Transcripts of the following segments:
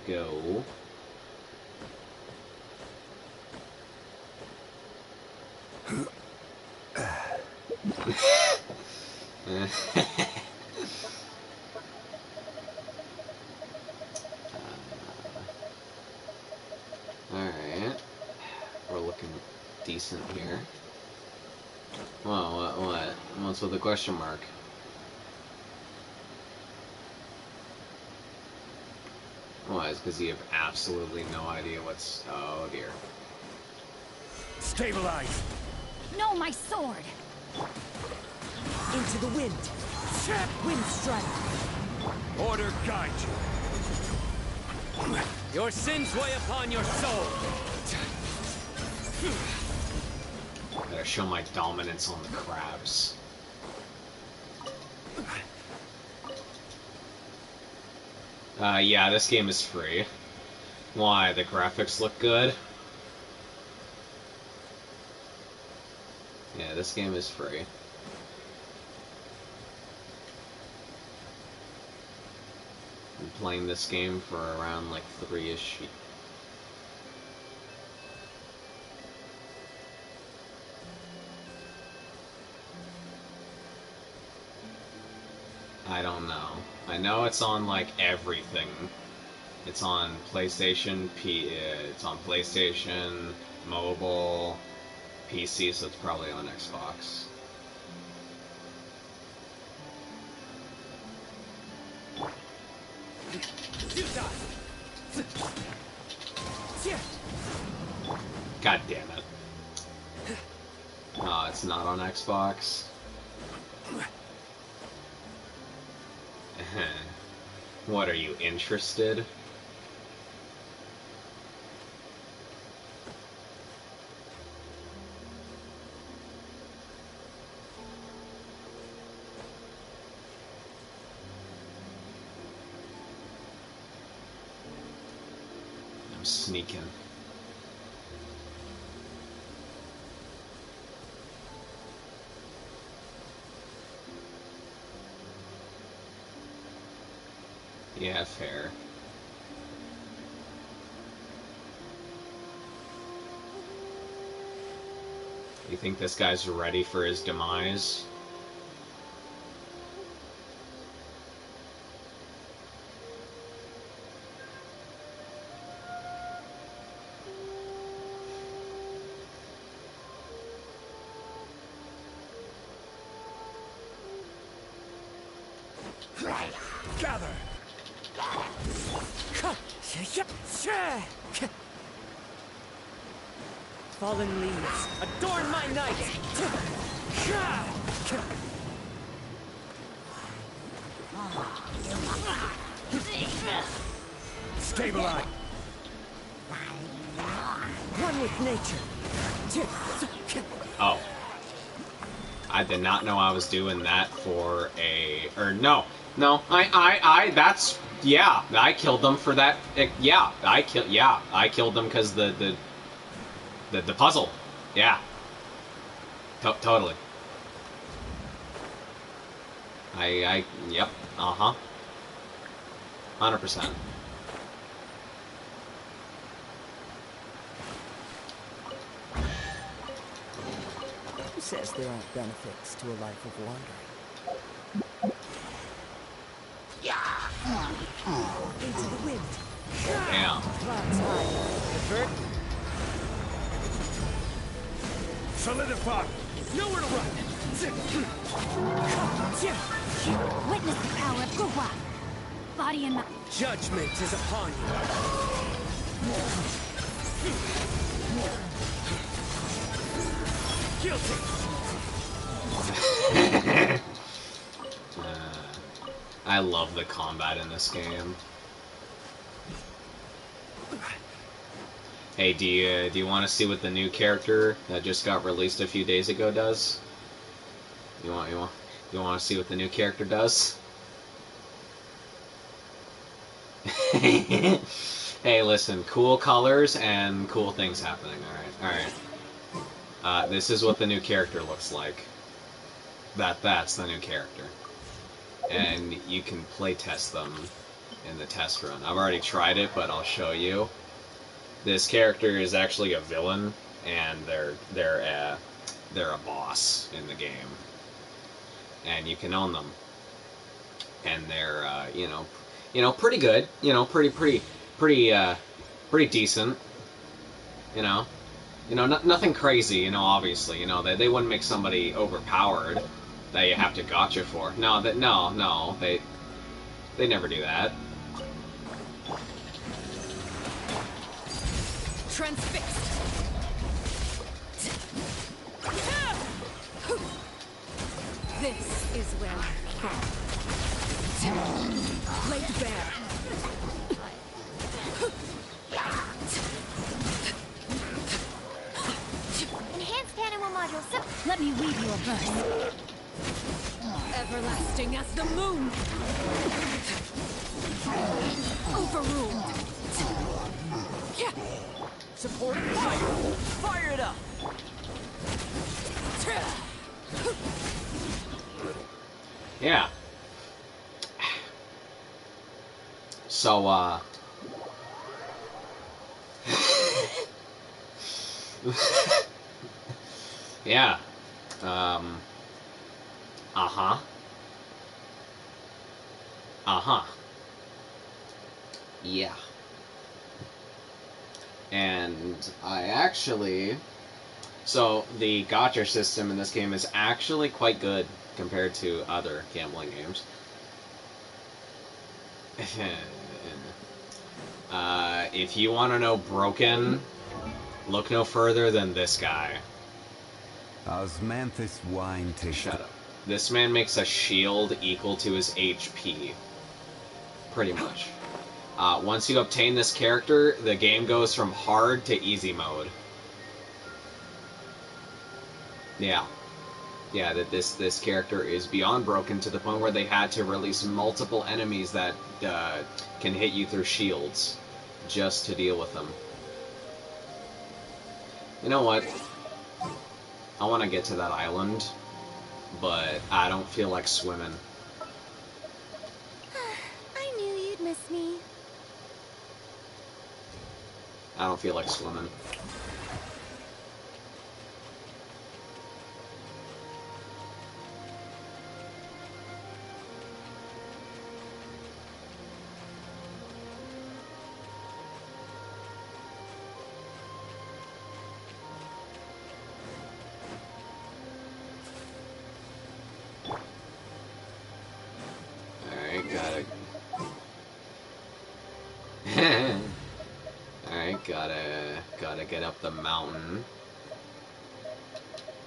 go. Alright. We're looking decent here. Whoa, what? What's with the question mark? Why? It's because you have absolutely no idea what's... Oh, dear. Stabilize! No, my sword! Into the wind. Wind strike. Order guide you. Your sins weigh upon your soul. Gotta show my dominance on the crabs. Yeah, this game is free. Why? The graphics look good? Yeah, this game is free. I'm playing this game for around like 3-ish. I don't know. I know it's on like everything. It's on PlayStation, it's on PlayStation, mobile, PC, so it's probably on Xbox. God damn it. Oh, it's not on Xbox? What, are you interested? I'm sneaking. Yeah, fair. You think this guy's ready for his demise? Gather! Fallen leaves, adorn my night! Stabilize! One with nature. Oh. I did not know I was doing that for a... Or, no. No, that's... Yeah, I killed them for that... Yeah, I killed them because the puzzle. Yeah. Totally. Yep. Uh-huh. 100%. Who says there aren't benefits to a life of wandering? Into the wind. Damn. Clouds high. Divert. Solidify! Nowhere to run! Witness the power of Gugwa. Body and mind. Judgment is upon you! Guilty! I love the combat in this game. Hey, do you want to see what the new character that just got released a few days ago does? You want to see what the new character does? Hey, listen, cool colors and cool things happening. All right. This is what the new character looks like. That's the new character. And you can playtest them in the test run. I've already tried it, but I'll show you. This character is actually a villain, and they're a boss in the game, and you can own them, and they're pretty good, pretty decent, nothing crazy, obviously, they wouldn't make somebody overpowered that you have to gotcha for. No, they never do that. Transfixed. This is where I fall. Laid bare. Enhanced animal module. Let me weave you a verse. Everlasting as the moon. Overruled. Support fire! Fire it up! Yeah. So, yeah. Uh-huh. Uh-huh. Yeah. And I actually... So, the gotcha system in this game is actually quite good compared to other gambling games. If you want to know broken, look no further than this guy. Osmanthus wine tastes. Shut up. This man makes a shield equal to his HP. Pretty much. Once you obtain this character, the game goes from hard to easy mode. Yeah. Yeah, that this character is beyond broken to the point where they had to release multiple enemies that can hit you through shields just to deal with them. You know what? I want to get to that island, but I don't feel like swimming. I knew you'd miss me. I don't feel like swimming. Alright, gotta get up the mountain.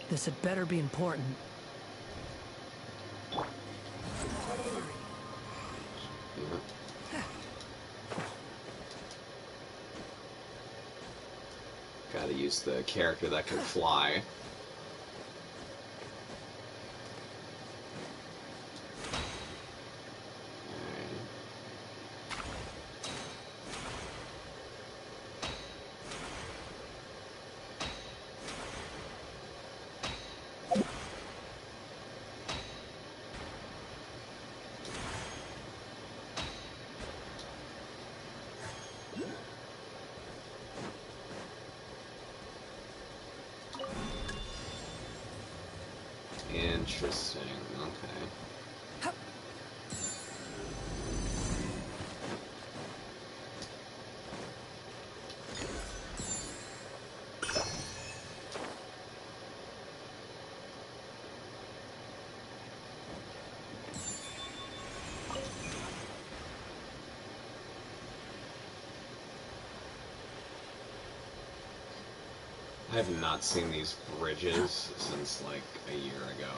This had better be important. Yeah. Gotta use the character that can fly. Interesting, okay. I have not seen these bridges since like a year ago.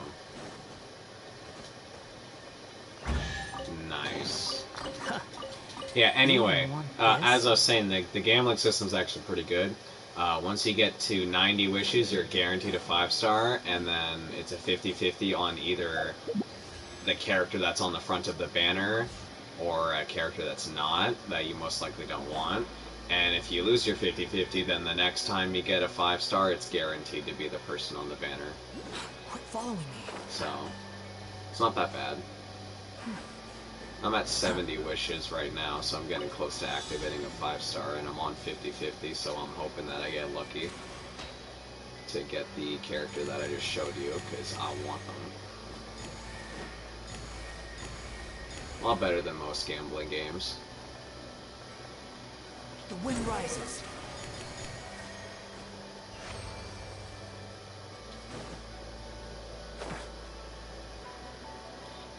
Nice. Yeah, anyway, as I was saying, the gambling system's actually pretty good. Once you get to 90 wishes, you're guaranteed a 5-star, and then it's a 50-50 on either the character that's on the front of the banner or a character that's not, that you most likely don't want. And if you lose your 50-50, then the next time you get a 5-star, it's guaranteed to be the person on the banner. Quit following me. So, it's not that bad. I'm at 70 wishes right now, so I'm getting close to activating a 5-star, and I'm on 50-50, so I'm hoping that I get lucky to get the character that I just showed you, because I want them. A lot better than most gambling games. The wind rises.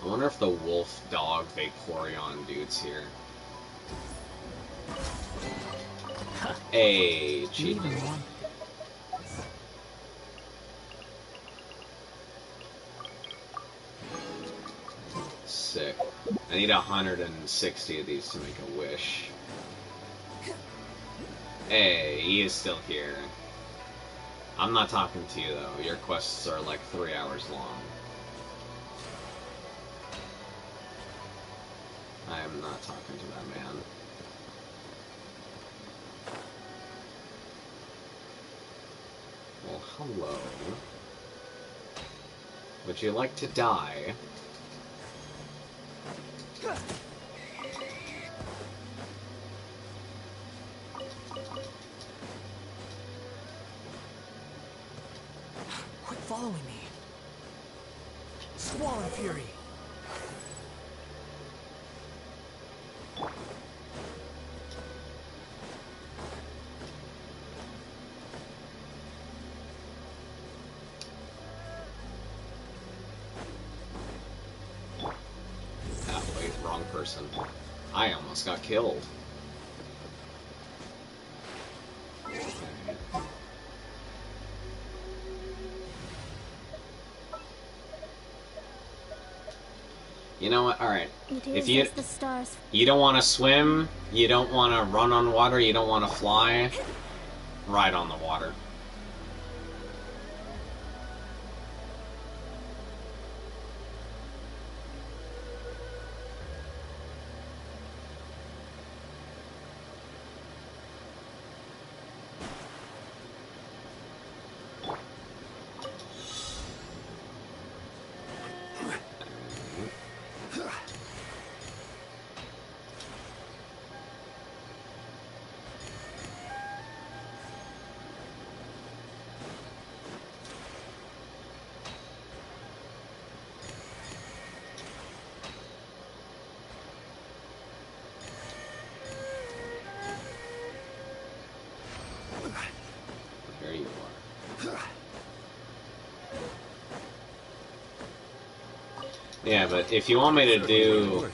I wonder if the wolf dog Vaporeon dude's here. Hey, cheating. Sick. I need 160 of these to make a wish. Hey, he is still here. I'm not talking to you though. Your quests are like 3 hours long. I am not talking to that man. Well, hello. Would you like to die? Quit following me. Squall and Fury. Ah, wait, wrong person. I almost got killed. You know what? Alright. If you the stars. you don't want to swim, you don't want to run on water, you don't want to fly, ride on the water. There you are. Yeah, but if you want me to do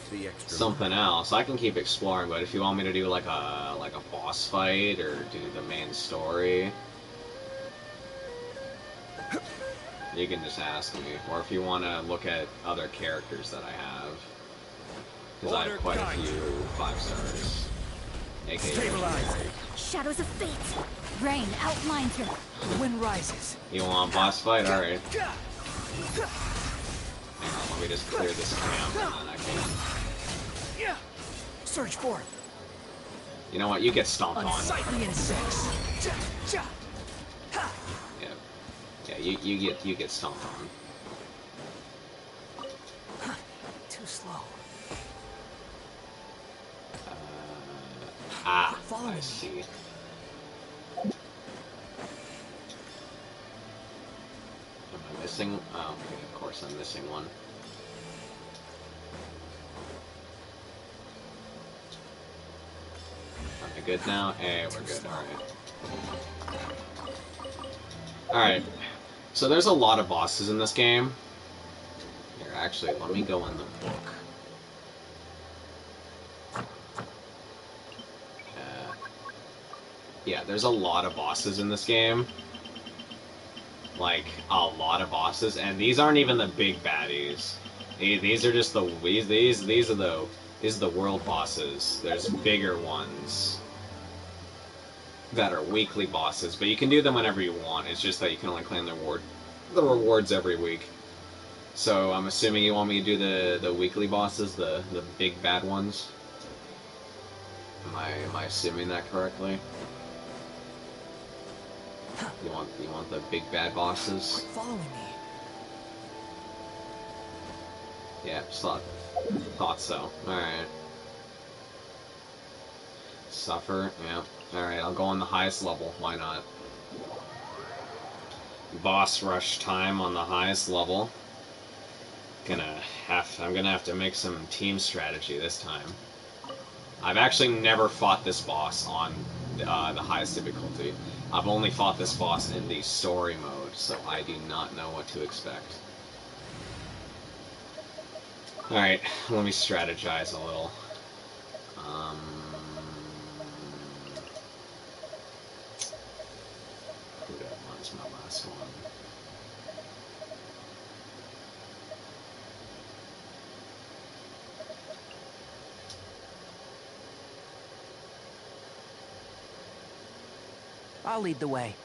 something else, I can keep exploring, but if you want me to do like a boss fight or do the main story, you can just ask me. Or if you want to look at other characters that I have, because I have quite a few 5 stars. AKA Stabilize. Shadows of fate. Rain outlines your... The wind rises. You want a boss fight? Alright. Hang on, let me just clear this camp and then I can... Search for it. You know what? You get stomped on. Unsightly insects. Yeah, you get stomped on. Too slow. Follow I me. see. Am I missing? Oh, okay, of course I'm missing one. Am I good now? Hey, we're good. Alright. Alright. So there's a lot of bosses in this game. Here, actually, let me go in the book. Yeah, there's a lot of bosses in this game. Like, a lot of bosses, and these aren't even the big baddies. These are just the these are the world bosses. There's bigger ones that are weekly bosses, but you can do them whenever you want. It's just that you can only claim the rewards every week. So I'm assuming you want me to do the weekly bosses, the big bad ones. Am I assuming that correctly? You want the big bad bosses? Following me. Yeah, just thought so. Alright. Suffer, yeah. Alright, I'll go on the highest level. Why not? Boss rush time on the highest level. I'm gonna have to make some team strategy this time. I've actually never fought this boss on the highest difficulty. I've only fought this boss in the story mode, so I do not know what to expect. Alright, let me strategize a little. What's my last one? I'll lead the way.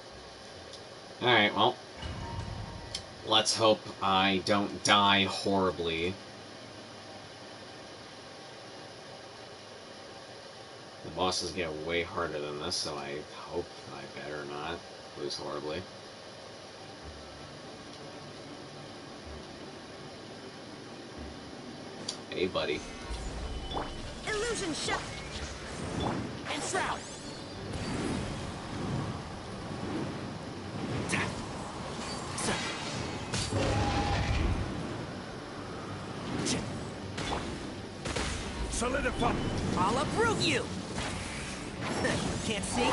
Alright, well. Let's hope I don't die horribly. The bosses get way harder than this, so I hope I better not lose horribly. Hey, buddy. Illusion shot. And shroud. Solidify. I'll uproot you. Can't see.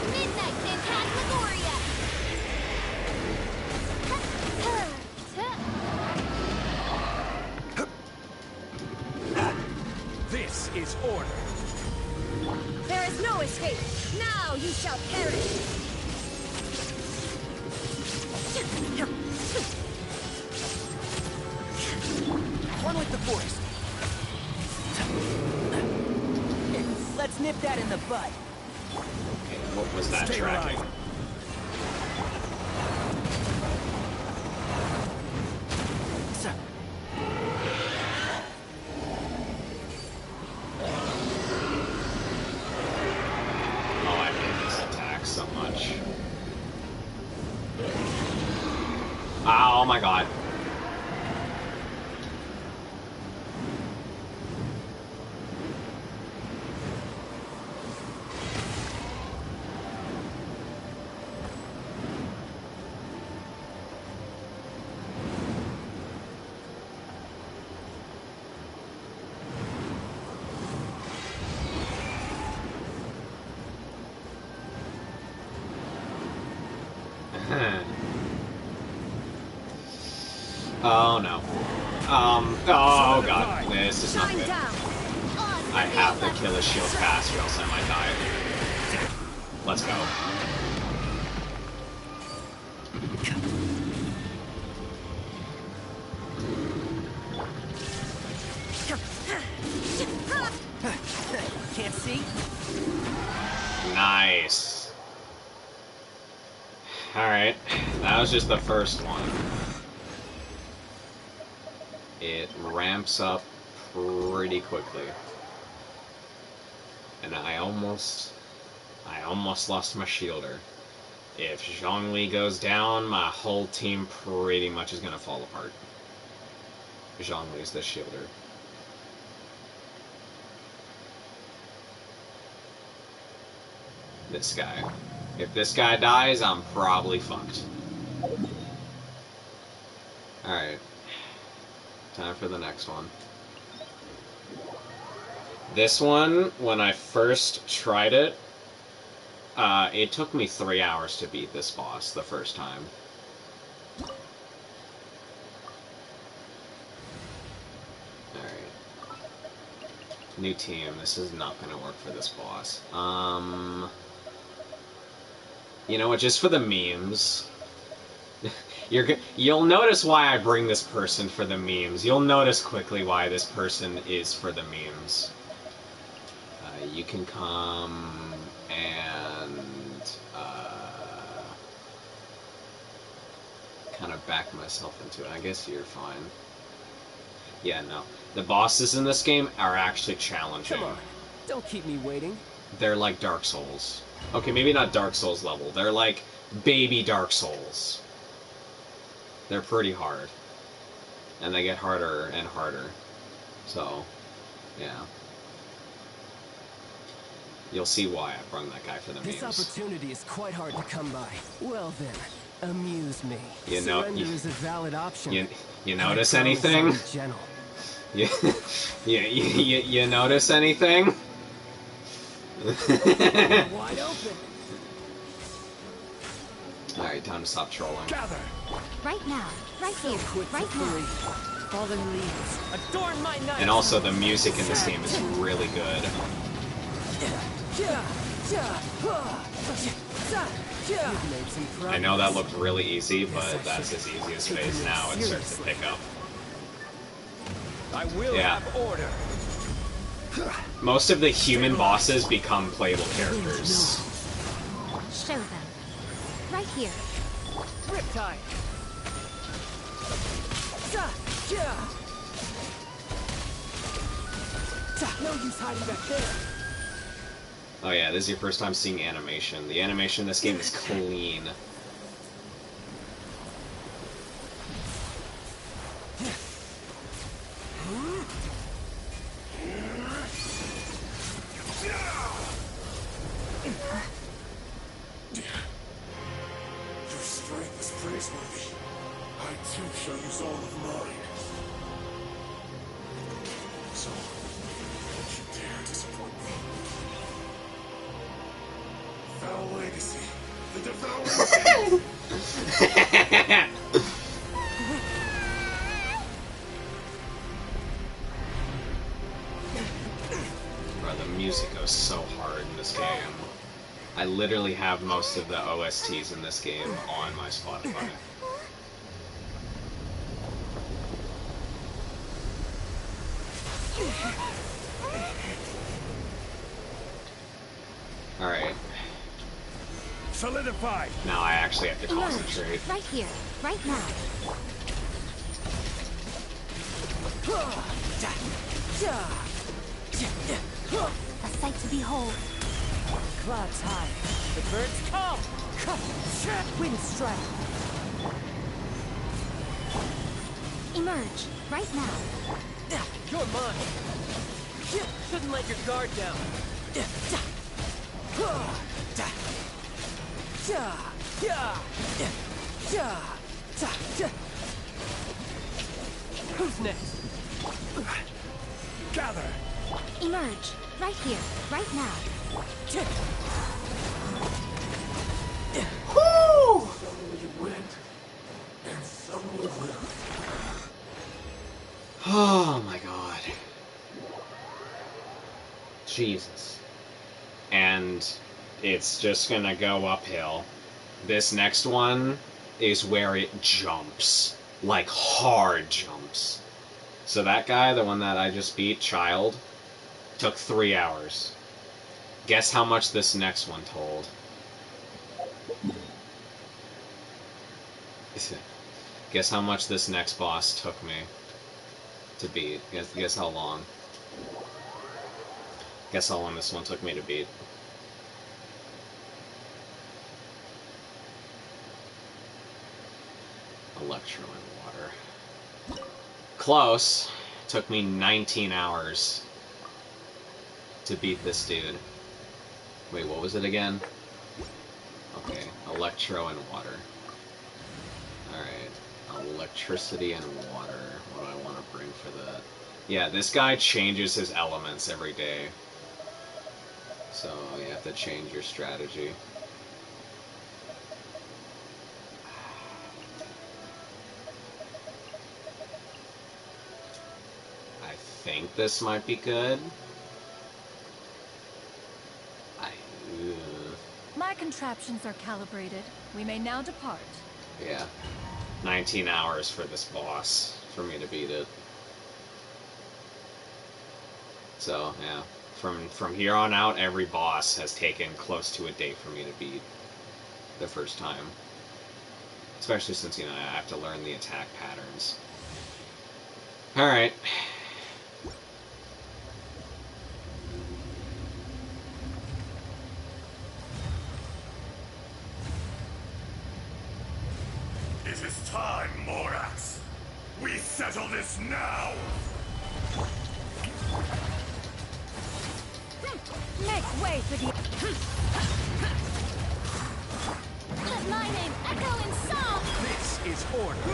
Midnight Phantasmagoria. This is order. There is no escape. Now you shall perish. One with the force. Let's nip that in the bud. Okay, what was that tracking? Stabilize. Sir. Oh, I hate this attack so much. Oh my god. Oh no. Oh god, this is not Shine good. down. I have to kill his shield fast or else I might die. Let's go. Can't see. Nice. Alright, that was just the first one. It ramps up pretty quickly. And I almost lost my shielder. If Zhongli goes down, my whole team pretty much is gonna fall apart. Zhongli's the shielder. This guy. If this guy dies, I'm probably fucked. Alright. Time for the next one. This one, when I first tried it, it took me 3 hours to beat this boss the first time. Alright. New team. This is not gonna work for this boss. You know what, just for the memes. You'll notice why I bring this person for the memes. You'll notice quickly why this person is for the memes. You can come and kind of back myself into it. I guess you're fine. Yeah, no. The bosses in this game are actually challenging. Come on. Don't keep me waiting. They're like Dark Souls. Okay, maybe not Dark Souls level. They're like baby Dark Souls. They're pretty hard. And they get harder and harder. So, yeah. You'll see why I brung that guy for the This memes. opportunity is quite hard to come by. Well then, amuse me. You know, Surrender is a valid option. You notice I promise I'll anything? be gentle. You notice anything? Wide open. Alright, time to stop trolling. Gather. Right now. Right here. Quick Right to now. free. Fallen leaves. Adorn my knife. And also, the music in this game is really good. You've made some progress. I know that looked really easy, but that's as easy as it is now. It starts to pick up. I will Yeah. have order. Most of the human bosses become playable characters. Show them. Right here. Riptide. No use hiding back there. Oh yeah, this is your first time seeing animation. The animation in this game is clean. Your strength is praiseworthy. I too shall use all of mine. So, don't you dare disappoint me. Foul legacy. The devouring. Bro, the music goes so hard in this game. I literally have most of the OSTs in this game on my Spotify. Alright, Solidify. now I actually have to Emerge. concentrate. Right here. Right now. A sight to behold. Clouds high. The birds come. Wind strike. Emerge. Right now. You're mine. Shouldn't let your guard down. Who's next? Gather. Emerge. Right here. Right now. Oh my god. Jesus. And it's just gonna go uphill. This next one is where it jumps. Like, hard jumps. So that guy, the one that I just beat, Child, took 3 hours. Guess how much this next one told? Guess how much this next boss took me to beat. Guess how long. Guess how long this one took me to beat. Electro and water. Close. Took me 19 hours to beat this dude. Wait, what was it again? Okay, electro and water. Alright, electricity and water. What do I want to bring for that? Yeah, this guy changes his elements every day. So you have to change your strategy. I think this might be good. My contraptions are calibrated. We may now depart. Yeah. 19 hours for this boss, for me to beat it. So, yeah. From here on out, every boss has taken close to a day for me to beat the first time. Especially since, you know, I have to learn the attack patterns. Alright. It is time, mortal. Settle this now! Make way for the... Let my name echo in song! This is order.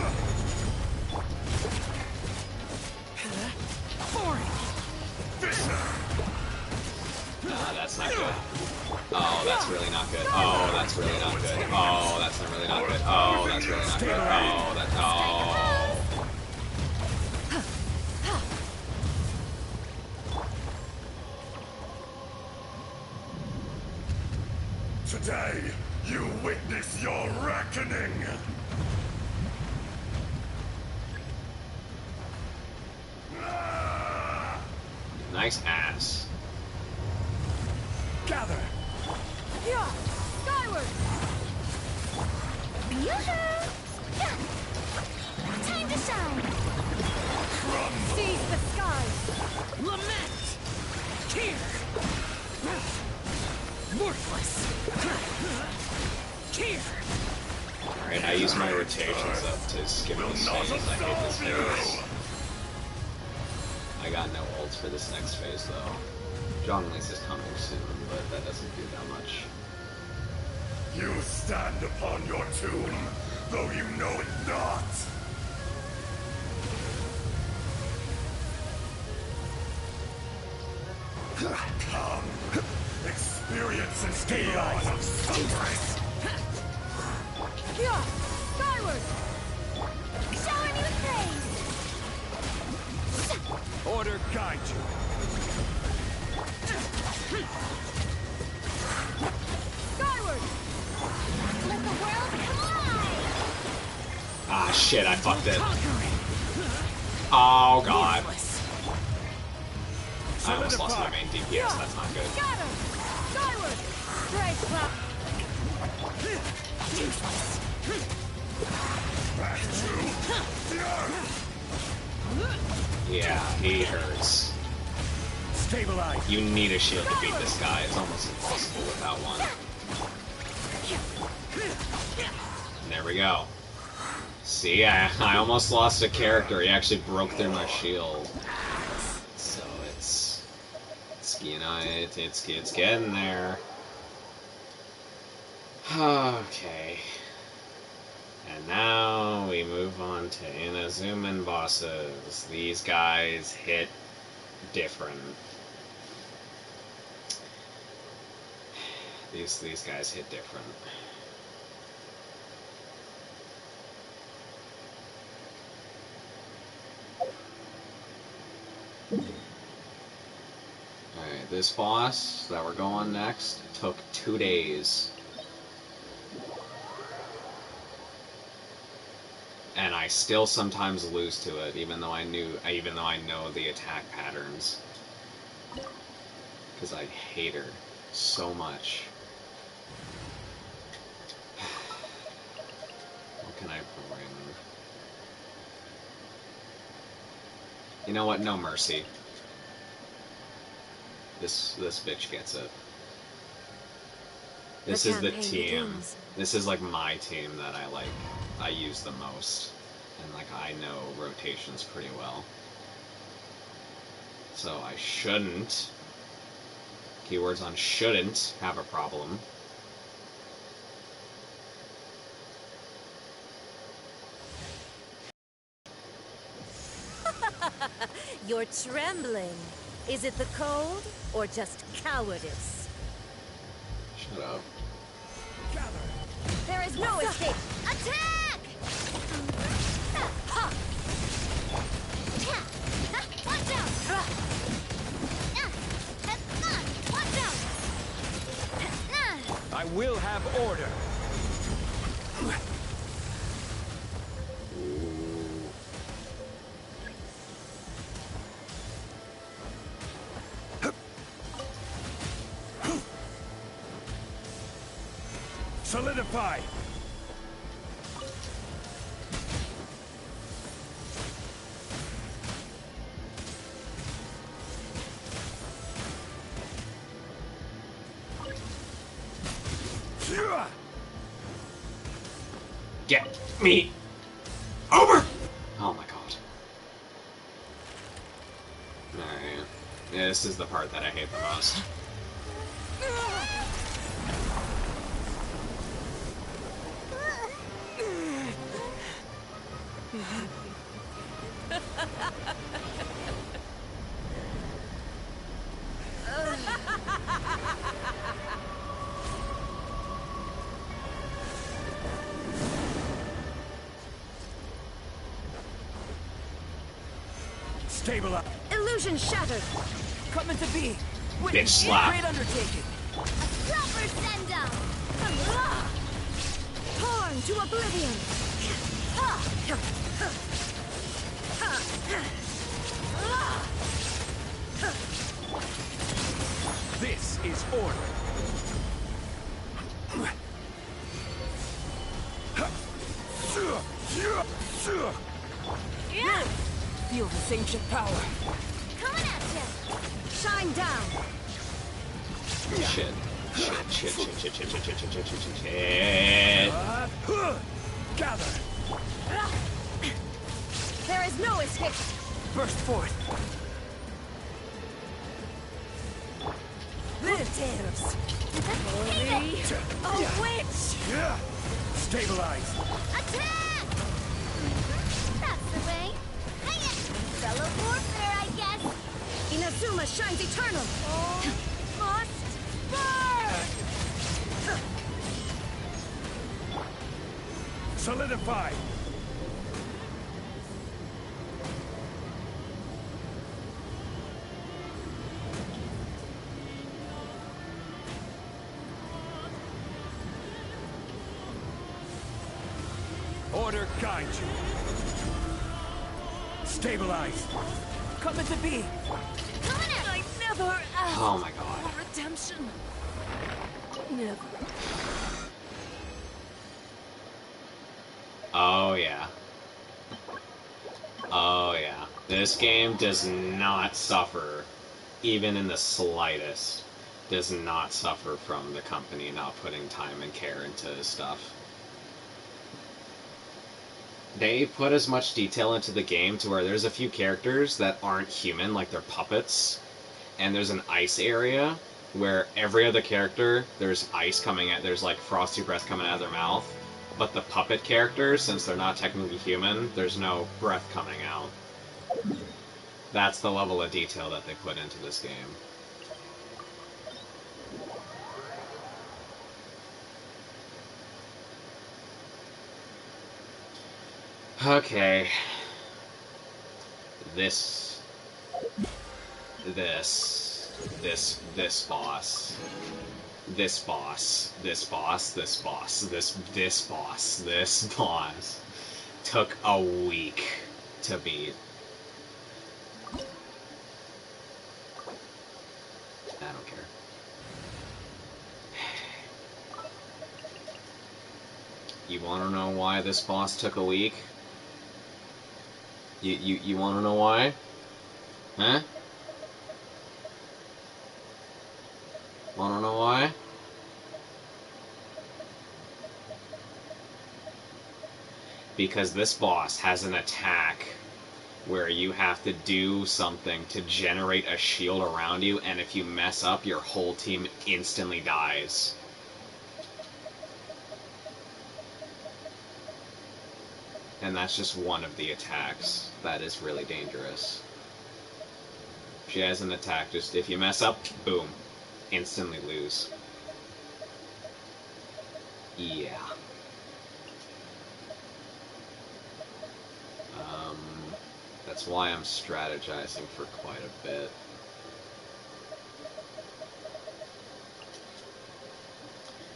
Ah, that's not good. Oh, that's really not good. Oh, that's really not good. Oh, that's not really not good. Oh, that's really not good. Oh, that. Oh. Today, you witness your reckoning! Nice ass. Gather. Yeah! Skyward! Yoo-hoo! Yeah. Time to shine! Seize the skies! Lament! Here! Worthless! Here! Alright, I use my rotations up to skip this phase. I hate this phase. I got no ults for this next phase though. Zhongli's is coming soon, but that doesn't do that much. You stand upon your tomb, though you know it not! Come, experience an eon of suffering! Yeah! Skyward! Shower me with praise! Order guide you. Skyward! Let the world collide! Ah shit, I fucked it. Oh god. I almost lost my main DPS, that's not good. Scatter! Skyward! Great clap! Back to the earth! Yeah, he hurts. Stabilize. You need a shield to beat this guy, it's almost impossible without one. And there we go. See, I almost lost a character, he actually broke through my shield. So you know, it's getting there. Okay. And now we move on to Inazuman bosses. These guys hit different. These guys hit different. Alright, this boss that we're going next took 2 days. And I still sometimes lose to it, even though I know the attack patterns. Because I hate her so much. What can I bring? You know what? No mercy. This bitch gets it. This is the team. This is like my team that I use the most. And like I know rotations pretty well. So I shouldn't, keywords on shouldn't, have a problem. You're trembling. Is it the cold or just cowardice? Shut up. There is no escape. Attack! Ha! Watch out! Watch out! I will have order. Solidify. Get me over! Oh my god. Yeah, this is the part that I hate the most. Stabilize. Illusion shattered. Coming to be. Bitch slap. Great undertaking. Proper send-up! Torn to oblivion. This is order. Feel this ancient power. Coming at you! Shine down. Shit. Shit. Gather. There is no escape. Burst forth. This a witch. Yeah. Stabilize. Attack! That's the way. Hang it! Fellow warfare, I guess. Inazuma shines eternal. Must burn! Solidify. Order guide you. Stabilize. Coming to be. Coming at I never asked Oh my god. for redemption. Never. Oh yeah. Oh yeah. This game does not suffer, even in the slightest, does not suffer from the company not putting time and care into stuff. They put as much detail into the game to where there's a few characters that aren't human, like they're puppets, and there's an ice area where every other character, there's ice coming out, there's like frosty breath coming out of their mouth, but the puppet characters, since they're not technically human, there's no breath coming out. That's the level of detail that they put into this game. Okay. This boss. This boss took a week to beat. I don't care. You want to know why this boss took a week? You want to know why? Huh? Want to know why? Because this boss has an attack where you have to do something to generate a shield around you, and if you mess up, your whole team instantly dies. And that's just one of the attacks that is really dangerous. She has an attack, just if you mess up, boom, instantly lose. Yeah. That's why I'm strategizing for quite a bit.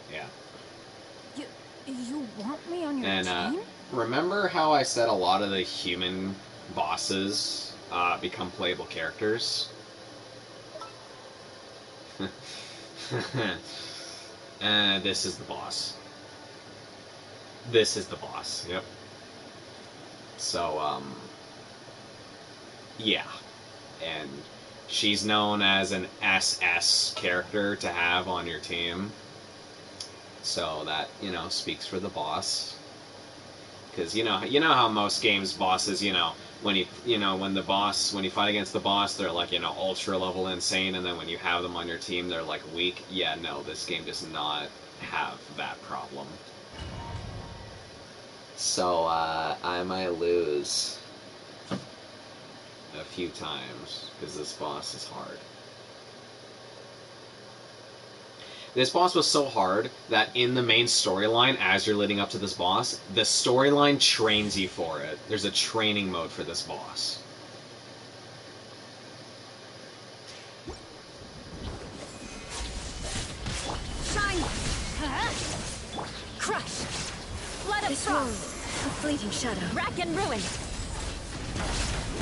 Yeah. You want me on your And, team? remember how I said a lot of the human bosses become playable characters? This is the boss. This is the boss, yep. So, yeah. And she's known as an SS character to have on your team. So that, you know, speaks for the boss. Because, you know how most games bosses, you know, when when you fight against the boss, they're like, ultra level insane, and then when you have them on your team, they're like weak. Yeah, no, this game does not have that problem. So, I might lose a few times, because this boss is hard. This boss was so hard that in the main storyline, as you're leading up to this boss, the storyline trains you for it. There's a training mode for this boss. Shine! Crush! Blood of frost! A fleeting shadow. Rack and ruin!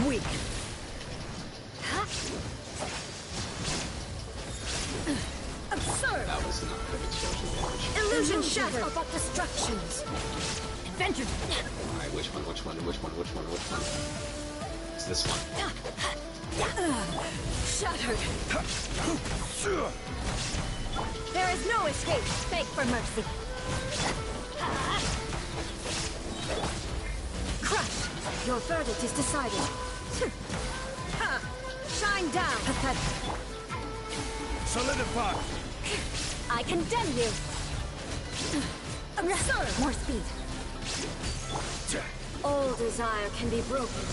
Weak. Absurd! That was not good explosion damage. Illusion shatter! About destructions! Adventure! Alright, which one? It's this one. Shattered! There is no escape! Beg for mercy! Crush! Your verdict is decided. Shine down! Pathetic! Solidify! I condemn you! Absurd! More speed! All desire can be broken.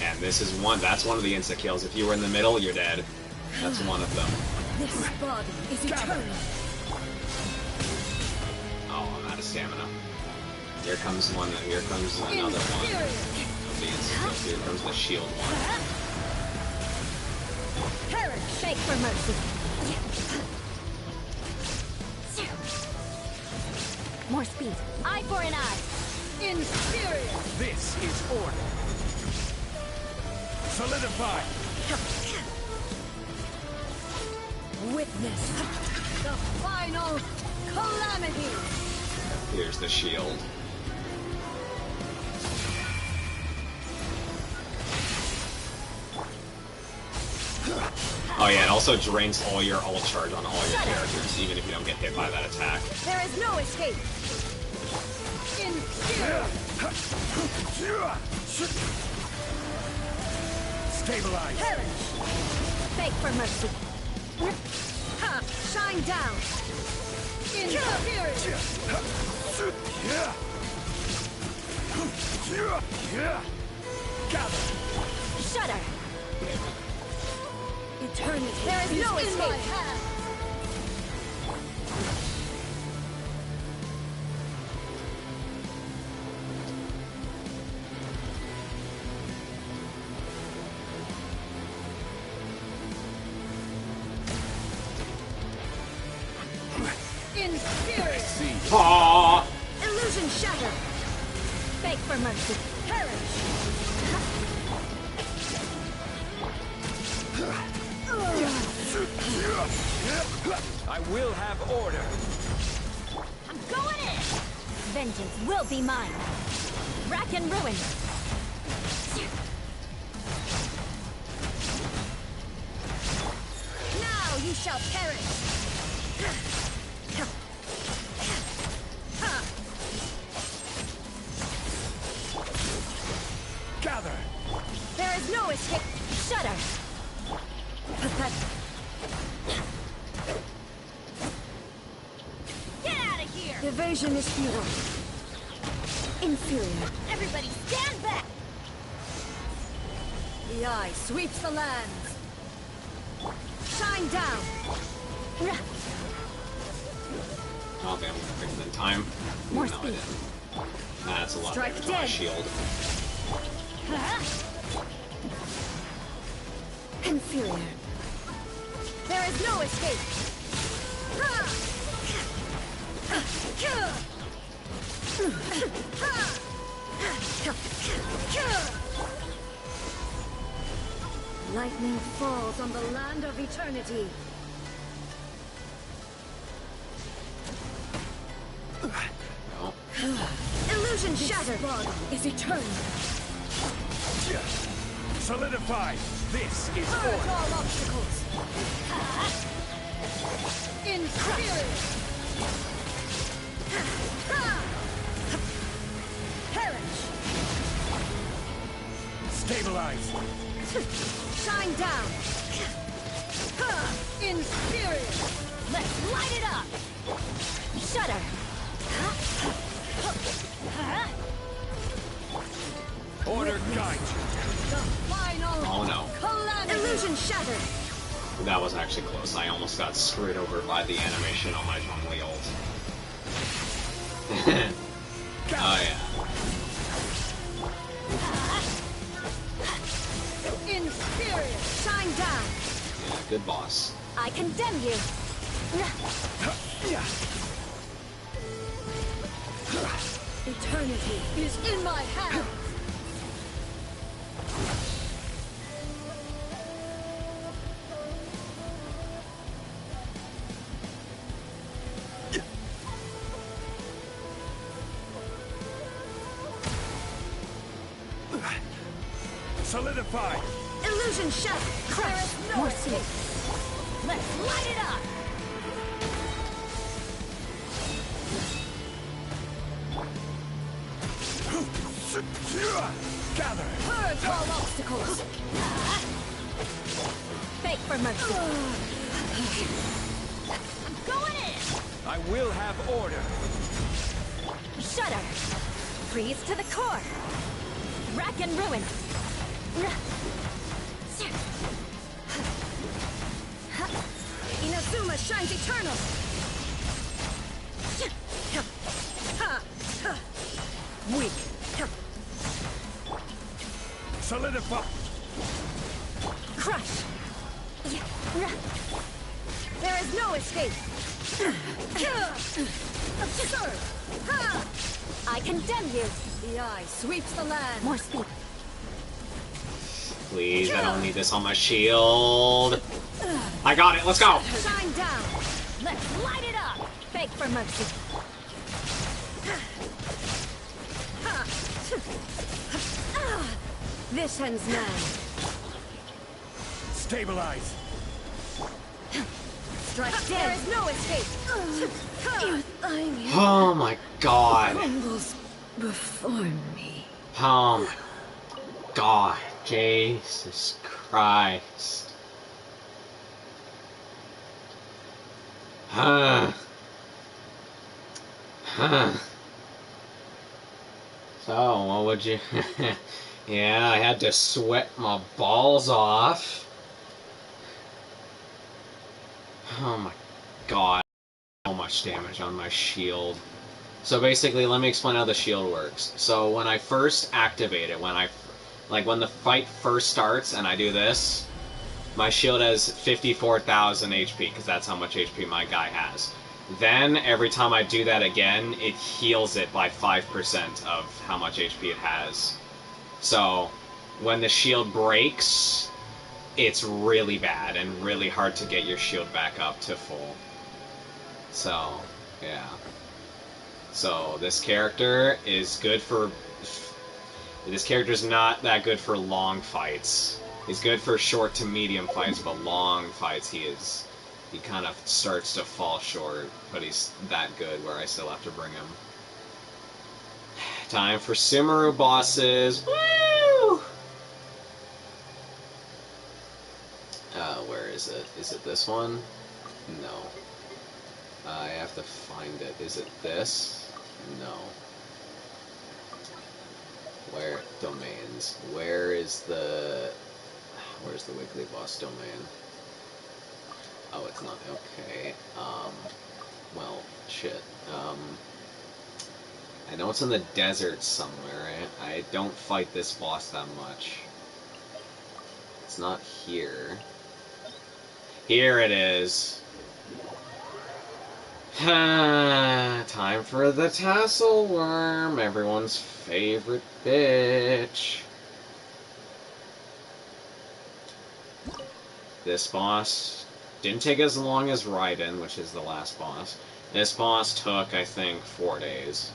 And this is that's one of the insta kills. If you were in the middle, you're dead. That's one of them. This body is eternal. Oh, I'm out of stamina. Here comes another one. Of the insta kills. Here comes the shield one. Perish! Beg for mercy. More speed. Eye for an eye. Inferior. This is order. Solidify! Witness the final calamity. Here's the shield. Oh yeah, it also drains all your ult charge on all your characters, even if you don't get hit by that attack. There is no escape. Inferior. Stabilize! Perish. Beg for mercy. Ha! Shine down. Inferior. Gather! Shudder. Eternity. There is no escape. Inferior. Aww. Illusion shatter. Beg for mercy. Perish. I will have order! I'm going in. Vengeance will be mine. Rack and ruin. Now you shall perish. Gather! There is no escape. Shudder. Pathetic. Get out of here! Evasion is futile. Inferior. Everybody stand back! The eye sweeps the lands. Shine down. Oh damn, quicker than time. More No, I speed. didn't. That's a lot Strike of damage on my dead. shield. Inferior. There is no escape. Lightning falls on the land of eternity. No. Illusion shattered. Is eternal. Solidify! This is Purge order! all obstacles. Inferior. Stabilize. Shine down. In spirit. Let's light it up. Shudder. Order guide. The final Oh no. calamity. Illusion shattered. That was actually close. I almost got screwed over by the animation on my Zhongli ult. Oh yeah. In spirit. Shine down. Yeah, good boss. I condemn you. Eternity is in my hands. Solidify. Illusion shattered. Crush. More escape. Let's light it up. Gather. Purge all obstacles. Beg for mercy. I'm going in. I will have order. Shudder. Freeze to the core. Rack and ruin. Inazuma shines eternal. Weak. Solidify. Crush. There is no escape. Absurd. I condemn you. The eye sweeps the land. More speed. Please, I don't need this on my shield. I got it, let's go! Shine down. Let's light it up. Beg for mercy. This ends now. Stabilize. Strike dead. There is no escape. Oh my god. Crumbles before me. Oh my god. Jesus Christ. So, what would you... Yeah, I had to sweat my balls off. Oh my god. So much damage on my shield. So basically, let me explain how the shield works. So when I first activate it, when the fight first starts and I do this, my shield has 54,000 HP, because that's how much HP my guy has. Then, every time I do that again, it heals it by 5% of how much HP it has. So, when the shield breaks, it's really bad and really hard to get your shield back up to full. So, yeah. So, this character is good for... This character's not that good for long fights. He's good for short to medium fights, but long fights he kind of starts to fall short, but he's that good where I still have to bring him. Time for Sumeru bosses. Woo! Where is it? Is it this one? No. I have to find it. Is it this? No. Where? Domains. Where's the weekly boss domain? Oh, it's not. Okay. Well, shit. I know it's in the desert somewhere. I don't fight this boss that much. It's not here. Here it is. Time for the tassel worm, everyone's favorite bitch. This boss didn't take as long as Raiden, which is the last boss. This boss took, I think, 4 days.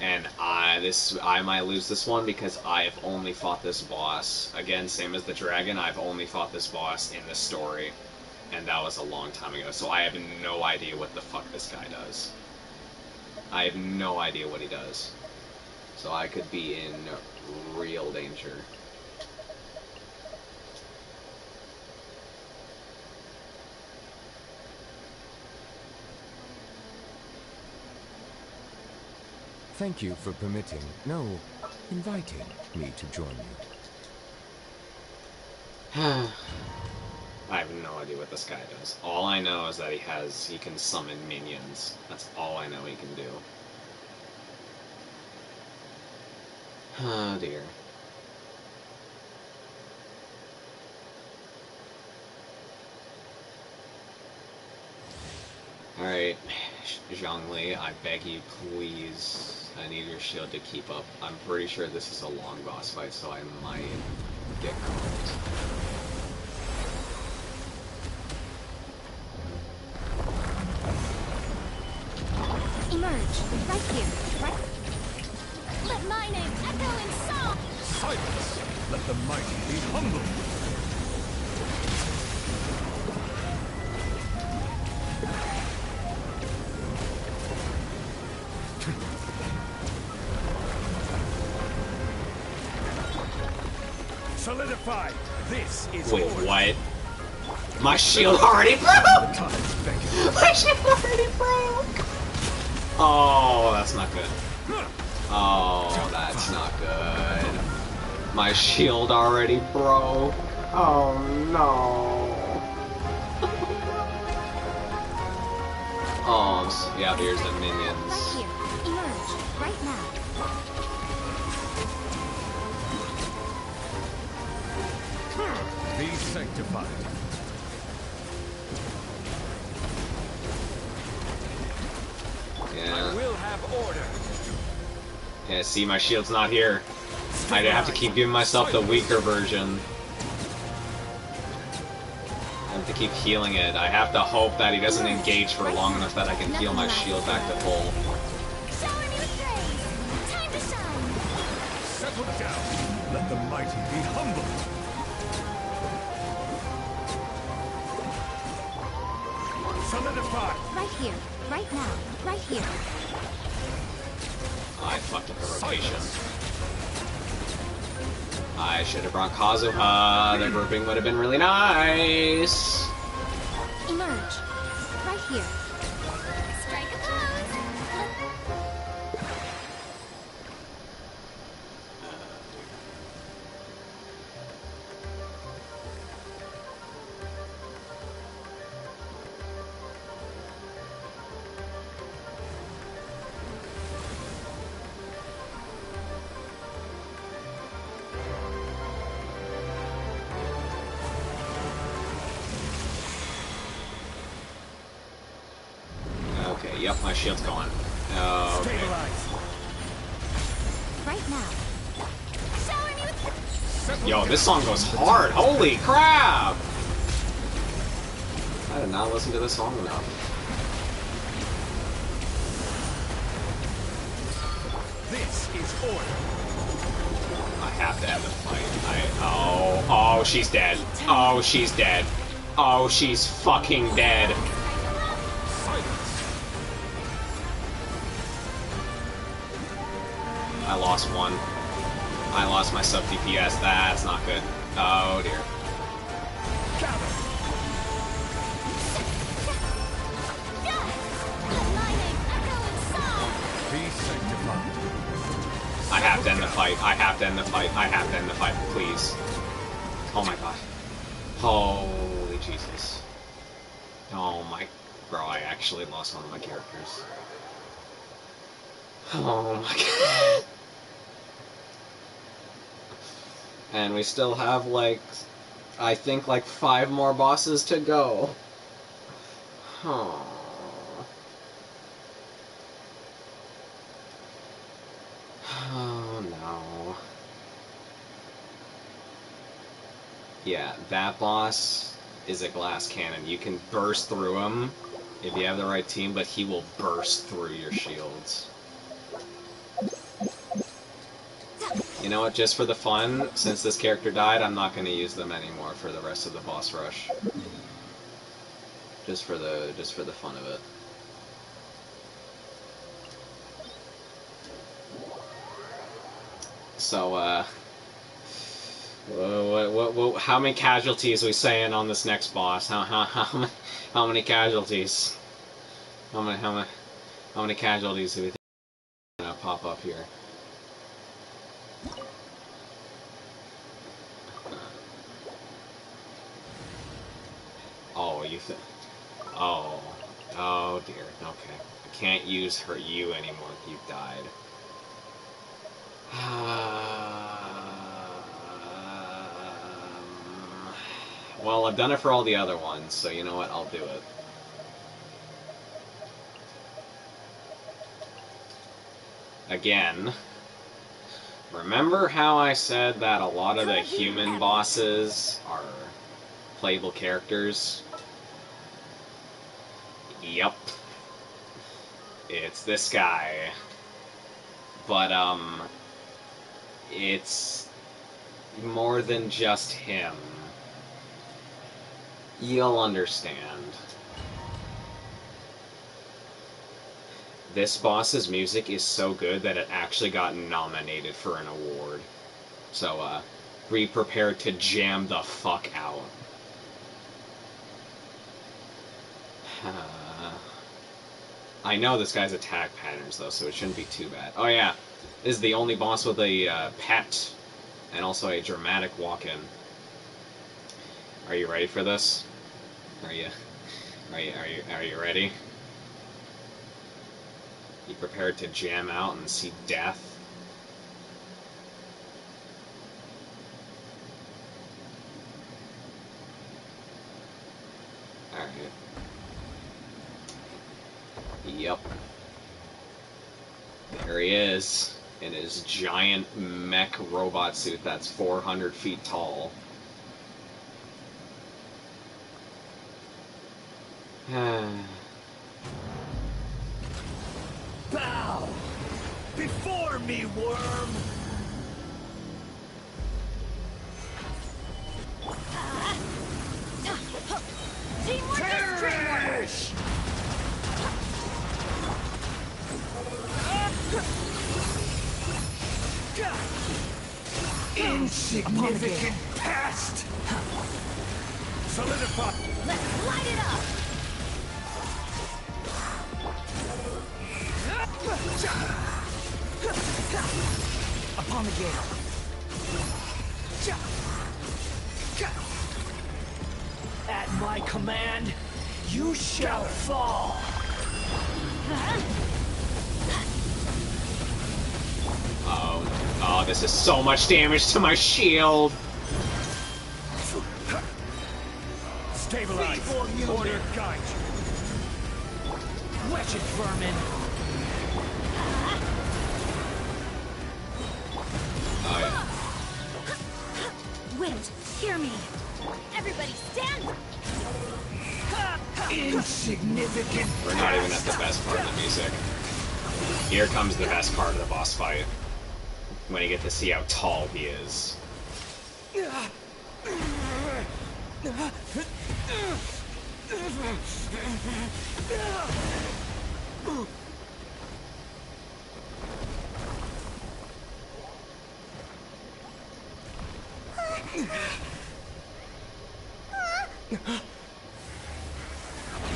And I might lose this one because I have only fought this boss. Again, same as the dragon, I've only fought this boss in the story. And that was a long time ago, so I have no idea what the fuck this guy does. I have no idea what he does. So I could be in real danger. Thank you for permitting, no, inviting me to join you. I have no idea what this guy does. All I know is that he can summon minions. That's all I know he can do. Oh dear. Alright, Zhongli, I beg you, please. I need your shield to keep up. I'm pretty sure this is a long boss fight, so I might get caught. Emerge, right here, right? Let my name echo in song! Silence! Let the mighty be humbled! Solidify! This is Wait, order. what? My shield already broke! My shield already broke! Oh, that's not good. Oh, that's not good. My shield already broke. Oh no. Oh, yeah, here's the Right minions. here, emerge, right now. Be sanctified. Yeah. We'll have order. Yeah, see, my shield's not here. I have to keep giving myself the weaker version. I have to keep healing it. I have to hope that he doesn't engage for long enough that I can heal my shield back to full. Shower me with praise! Time to shine! Settle down. Let the mighty be humbled. Solidify. Right here, right now, right here. I fucked up the rotation. I should have brought Kazuha. The grouping would have been really nice. Emerge, right here. Strike a pose! Okay, yep, my shield's gone. Okay. Stabilize. Right now. Shower me with... Settle Yo, down. this song goes hard. Holy crap! I did not listen to this song enough. This is order. I have to end the fight. Oh, she's dead. Oh, she's dead. Oh, she's fucking dead. Silence. I lost one. I lost my sub DPS. That's not good. Oh dear. Gather. Let my name echo in song! Be sanctified. I have to end the fight. I have to end the fight. I have to end the fight. Please. Oh my god. Holy Jesus. Oh my... Bro, I actually lost one of my characters. Oh my god. And we still have, like... I think, like, 5 more bosses to go. Oh. Oh no. Yeah, that boss is a glass cannon. You can burst through him if you have the right team, but he will burst through your shields. You know what, just for the fun, since this character died, I'm not going to use them anymore for the rest of the boss rush. Just for the fun of it. So, how many casualties are we saying on this next boss? How many casualties? How many casualties do we think are gonna pop up here? Oh, oh dear. Okay, I can't use you anymore. You died. Well, I've done it for all the other ones, so you know what? I'll do it. Again, remember how I said that a lot of the human bosses are playable characters? Yep. It's this guy. But, it's more than just him. You'll understand. This boss's music is so good that it actually got nominated for an award. So, be prepared to jam the fuck out. I know this guy's attack patterns, though, so it shouldn't be too bad. Oh, yeah. This is the only boss with a pet, and also a dramatic walk-in. Are you ready for this? Are you ready? You prepared to jam out and see death? Alright. Yep. There he is, in his giant mech robot suit that's 400 feet tall. Bow before me, worm. Perish! Insignificant pest! Solidify! Let's light it up! Upon the gale. At my command, you shall fall! Oh, this is so much damage to my shield! Stabilize! Order guide you! Wretched vermin! Oh, yeah. Wait, hear me. Everybody stand! Insignificant! We're not even at the best part of the music. Here comes the best part of the boss fight. When you get to see how tall he is.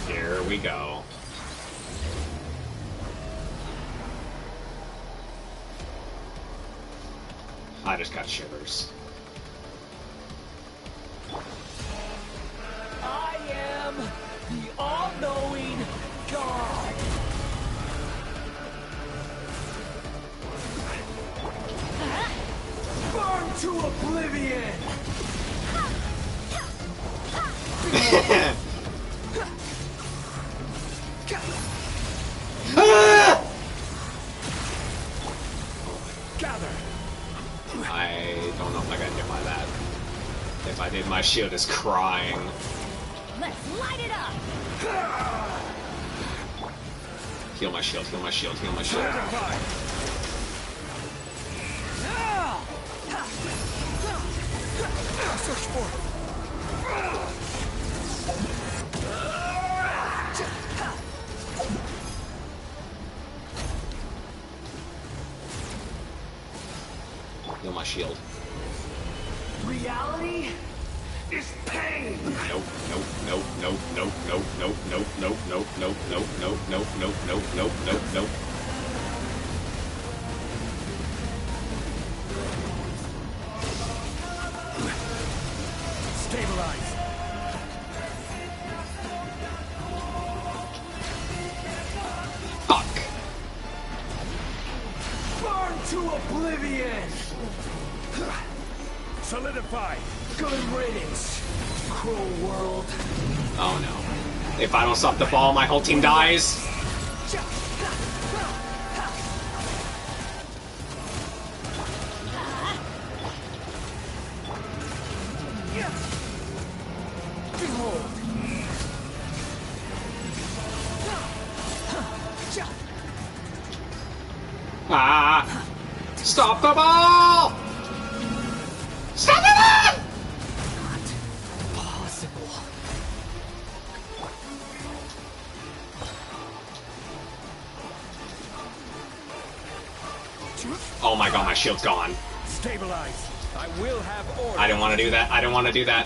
Here we go. I just got shivers. I am the all-knowing God! Burn to oblivion! Gather! I don't know if I got hit by that. If I did, my shield is crying. Let's light it up! Heal my shield, heal my shield, heal my shield. Search for Heal my shield. Reality is pain. Nope, nope, nope, nope, nope, nope, nope, nope, nope, nope, nope, nope, nope, nope, nope, nope, nope, nope, nope. Stabilize. Fuck. Burn to oblivion. Solidify. Good riddance, cruel world. Oh no. If I don't stop the ball, my whole team dies. Behold. Ah! Stop the ball! Stop the ball! Possible. Oh my god, my shield's gone. Stabilize. I will have order. I didn't want to do that. I didn't want to do that.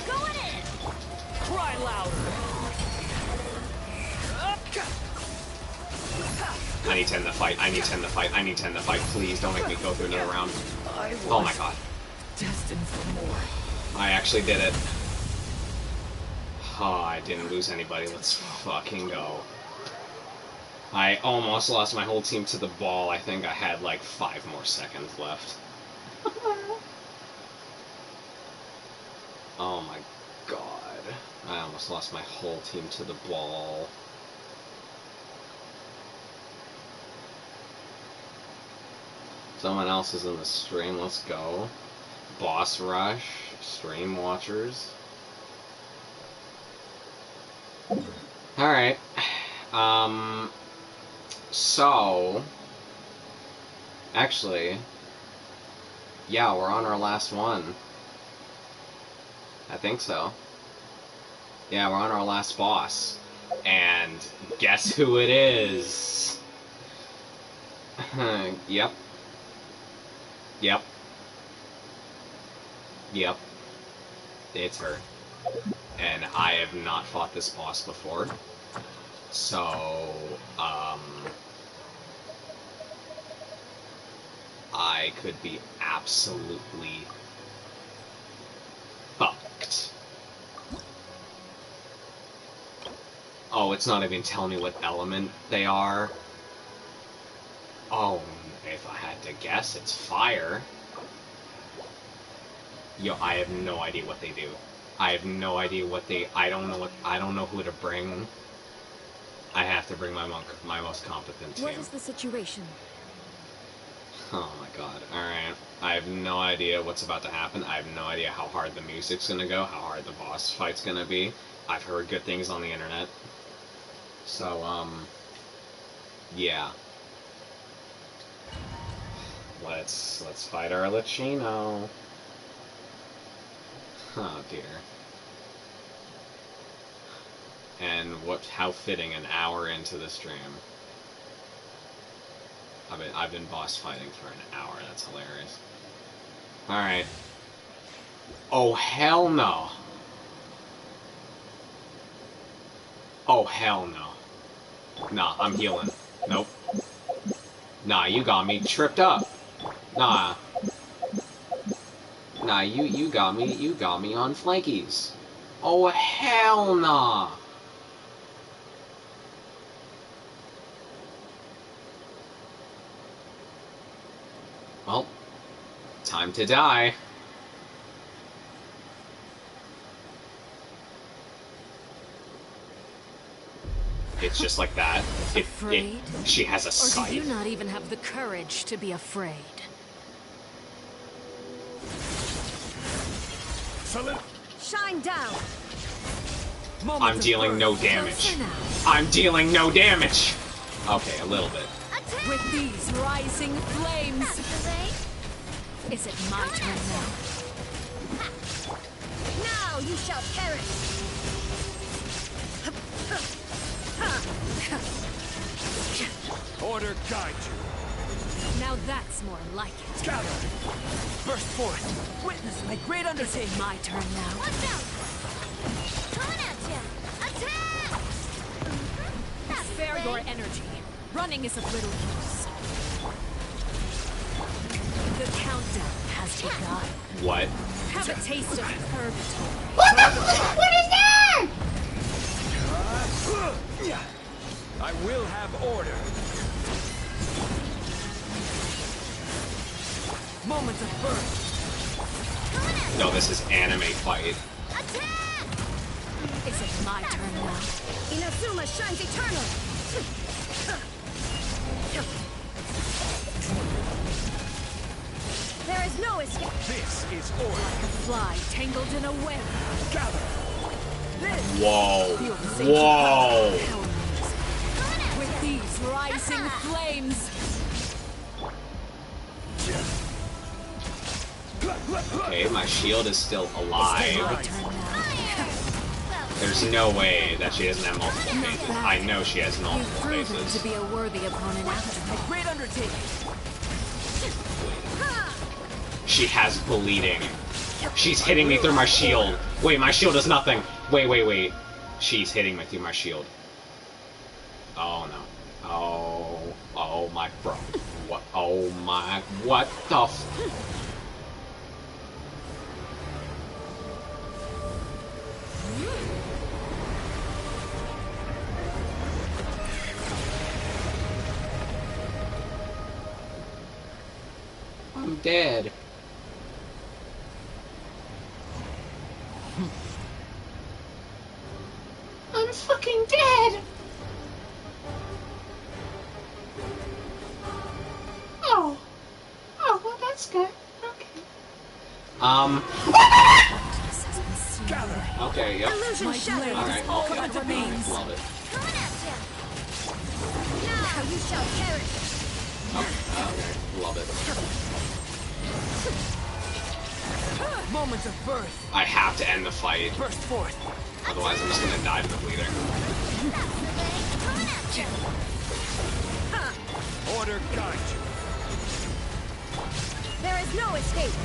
Cry louder. I need to end the fight. I need to end the fight. I need to end the fight. Please don't make me go through another round. Oh my god. Destined for more. I actually did it. Oh, I didn't lose anybody. Let's fucking go. I almost lost my whole team to the ball. I think I had like 5 more seconds left. Oh my god. I almost lost my whole team to the ball. Someone else is in the stream. Let's go. Boss Rush. Stream watchers. Alright. So... Actually... Yeah, we're on our last one. I think so. Yeah, we're on our last boss. And guess who it is? Yep. Yep. Yep. It's her. And I have not fought this boss before. So, I could be absolutely fucked. Oh, it's not even telling me what element they are. Oh, if I had to guess, it's fire. Yo, I have no idea what they do. I have no idea what they... I don't know who to bring. I have to bring my most competent team. What is the situation? Oh my god. Alright. I have no idea what's about to happen. I have no idea how hard the music's gonna go, how hard the boss fight's gonna be. I've heard good things on the internet. So, yeah. Let's fight our Licino. Oh dear. And how fitting, an hour into the stream. I've been boss fighting for an hour, that's hilarious. Alright. Oh hell no. Oh hell no. Nah, I'm healing. Nope. Nah, you got me tripped up. Nah. Nah, you got me on flankies. Oh hell nah. Well, time to die. It's just like that. Afraid? She has a Or scythe. do you not even have the courage to be afraid? Solid. Shine down! I'm dealing no damage. Closer now. I'm dealing no damage. Okay, a little bit. Attack! With these rising flames, That's the way. is it my turn now? Now you shall perish. Order guide you. Now that's more like it. Gather! Burst forth! Witness my great undertaking! My turn now. Watch out! Coming at you! Attack! That's the Spare way. your energy. Running is of little use. The countdown has begun. What? Have a taste of purgatory. What the fuck? What is that? I will have order. Moments of birth. No, this is anime fight. Attack! Is it my turn now? Inazuma shines eternal! There is no escape! This is order. A fly tangled in a web. Gather. Whoa. Feel the same Whoa. power moves. With these rising flames. Okay, my shield is still alive. My turn now. There's no way that she doesn't have multiple phases. I know she has You've multiple proven phases. to be a worthy opponent after. A great undertaking. She has bleeding. She's hitting me through my shield. Wait, my shield is nothing. Wait. She's hitting me through my shield. Oh no. Oh my bro. What? Oh my. What the f. I'm dead. I'm fucking dead. Oh, well that's good. Okay. Darkness has been seen away. Okay. Yep. Illusion My shattered! blade Alright. is all Okay. that remains. Love it. Coming at you! Now you shall perish! Okay. Love it. Moments of birth. I have to end the fight. Burst forth. Otherwise, I'm just gonna die to the bleeding. Coming at you! Order guide you. There is no escape!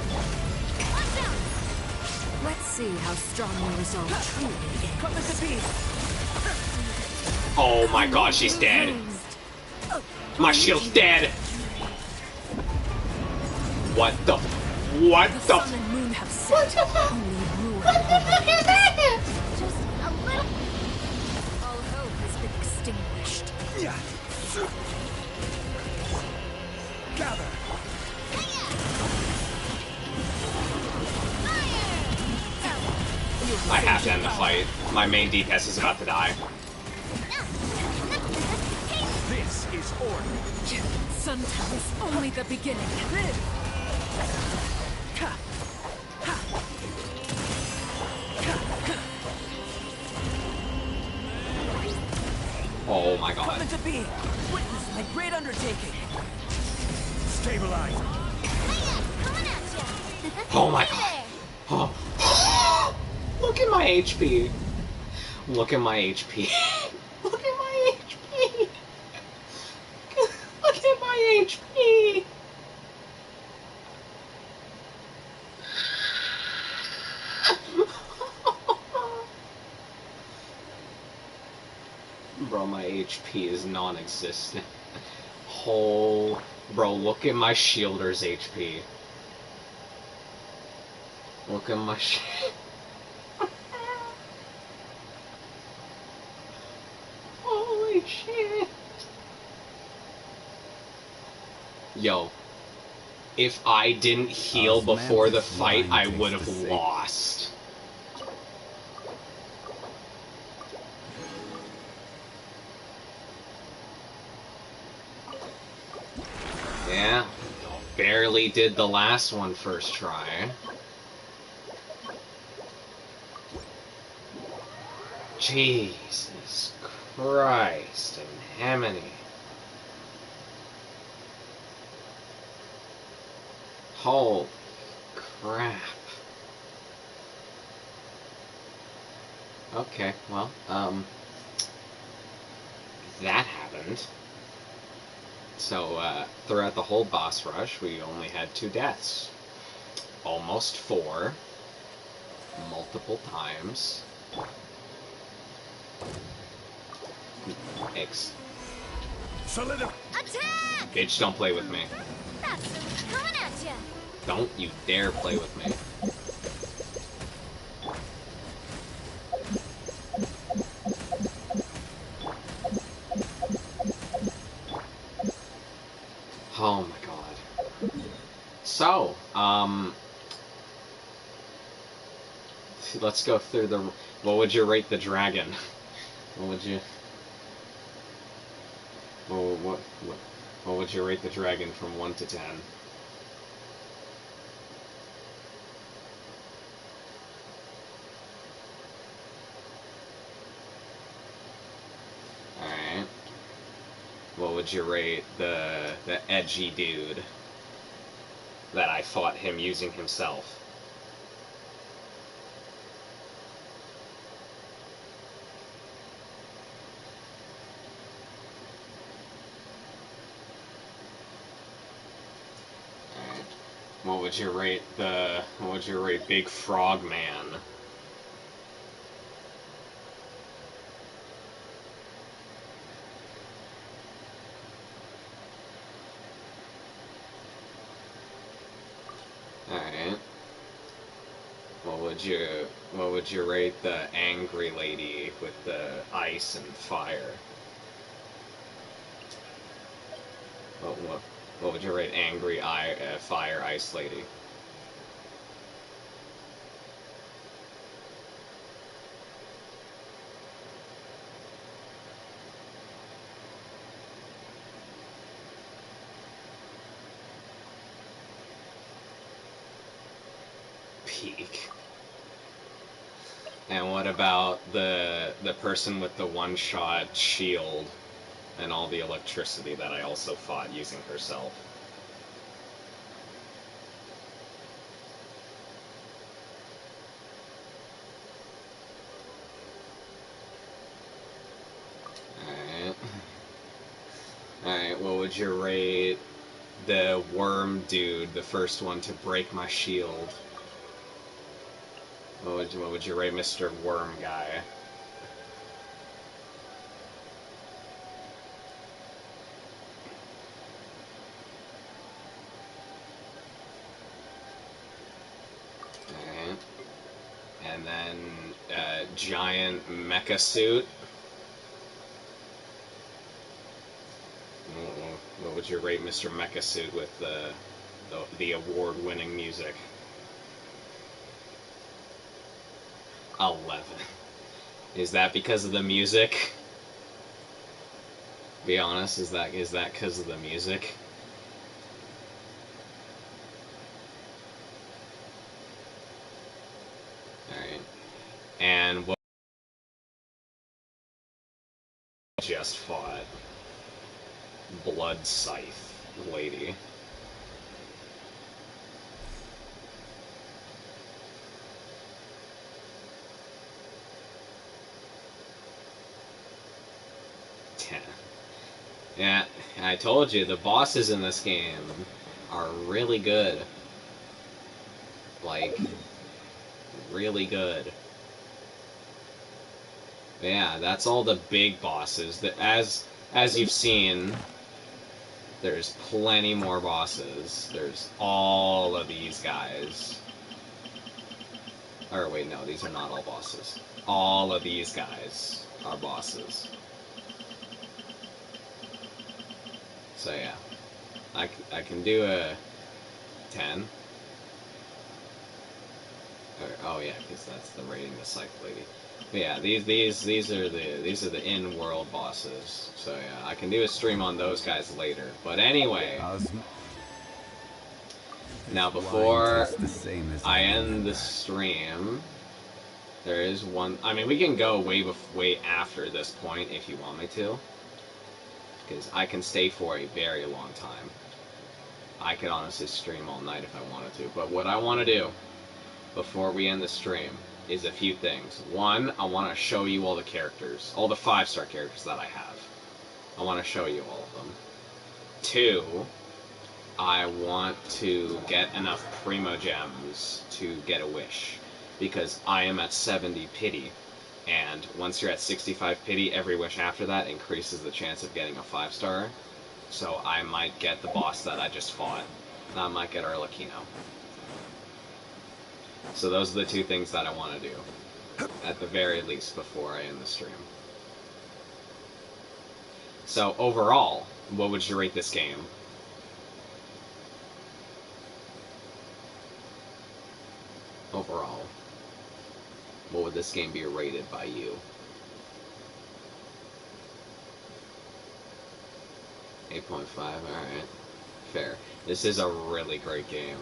Watch out! Let's see how strong your resolve truly is. Come at the beast. Oh my god, she's dead. My shield's dead. What the? What The the? sun and moon have set. Only ruin. Is that? Just a little... All hope has been extinguished. Gather. I have to end the fight. My main DPS is about to die. This is order. Sometimes it's only the beginning. Oh my Come god. into being. Witness my great undertaking. Stabilize. Coming at you! Oh my god. Oh. Look at my HP. Look at my HP. Look at my HP. Look at my HP. Bro, my HP is non-existent. Oh, bro, look at my shielder's HP. Look at my Holy shit. Yo, if I didn't heal before the fight, I would have lost. Yeah, barely did the last one first try. Jesus Christ in Hemini. Holy crap. Okay, well, that happened. So, throughout the whole boss rush, we only had 2 deaths. Almost 4. Multiple times. Solidify. Attack! Bitch, don't play with me. That's coming at ya. Don't you dare play with me. Oh my god. So, let's go through the... What would you rate the dragon? What would you... What would you rate the dragon from 1 to 10? Alright. What would you rate the edgy dude that I fought him using himself? Alright. What would you rate Big Frog Man? Alright. What would you rate the angry lady with the ice and fire? What would you rate angry fire ice lady? Peak. And what about the person with the one-shot shield and all the electricity that I also fought using herself? Alright. Alright, what would you rate the worm dude, the first one to break my shield? What would you rate Mr. Worm Guy? Alright. And then, giant mecha suit. What would you rate Mr. Mecha Suit with the award-winning music? 11. Is that because of the music? Be honest, is that because of the music? Alright. And what just fought? Blood Scythe lady. Yeah, I told you, the bosses in this game are really good. Like, really good. But yeah, that's all the big bosses. As you've seen, there's plenty more bosses. There's all of these guys. Or wait, no, these are not all bosses. All of these guys are bosses. So yeah, I can do a 10. Or, oh yeah, because that's the rating the Scythe lady. But yeah, these are the in-world bosses. So yeah, I can do a stream on those guys later. But anyway, now before I end the stream, there is one. I mean, we can go way after this point if you want me to, because I can stay for a very long time. I could honestly stream all night if I wanted to. But what I want to do before we end the stream is a few things. One, I want to show you all the characters, all the 5-star characters that I have. I want to show you all of them. 2, I want to get enough Primo Gems to get a wish, because I am at 70 pity, and once you're at 65 pity, every wish after that increases the chance of getting a 5-star, so I might get the boss that I just fought. I might get Arlecchino. So those are the 2 things that I want to do, at the very least, before I end the stream. So overall, what would you rate this game? Overall, what would this game be rated by you? 8.5, alright. Fair. This is a really great game.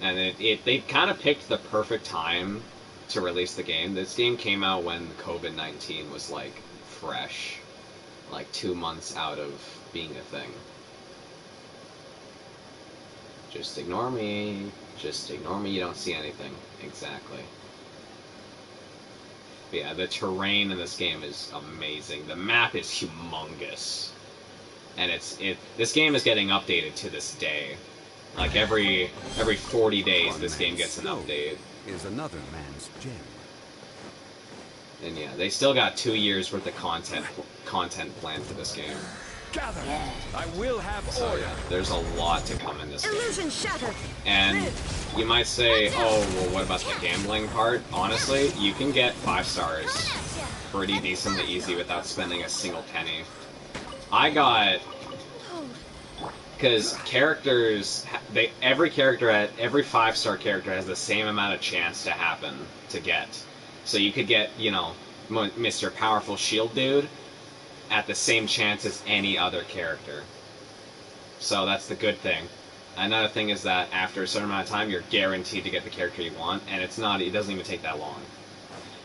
And they kind of picked the perfect time to release the game. This game came out when COVID-19 was, like, fresh. Like, 2 months out of being a thing. Just ignore me. Just ignore me, you don't see anything. Exactly. But yeah, the terrain in this game is amazing. The map is humongous. And this game is getting updated to this day. Like every 40 days this game gets an update. Is another man's gem. And yeah, they still got 2 years worth of content planned for this game. Gather! I will have So order. yeah, there's a lot to come in this game. Illusion shattered. And you might say, oh, well, what about the gambling part? Honestly, you can get 5 stars pretty decently easy without spending a single penny. I got... Because characters, every 5-star character has the same amount of chance to happen to get. So you could get, you know, Mr. Powerful Shield Dude at the same chance as any other character. So that's the good thing. Another thing is that after a certain amount of time, you're guaranteed to get the character you want, and it doesn't even take that long.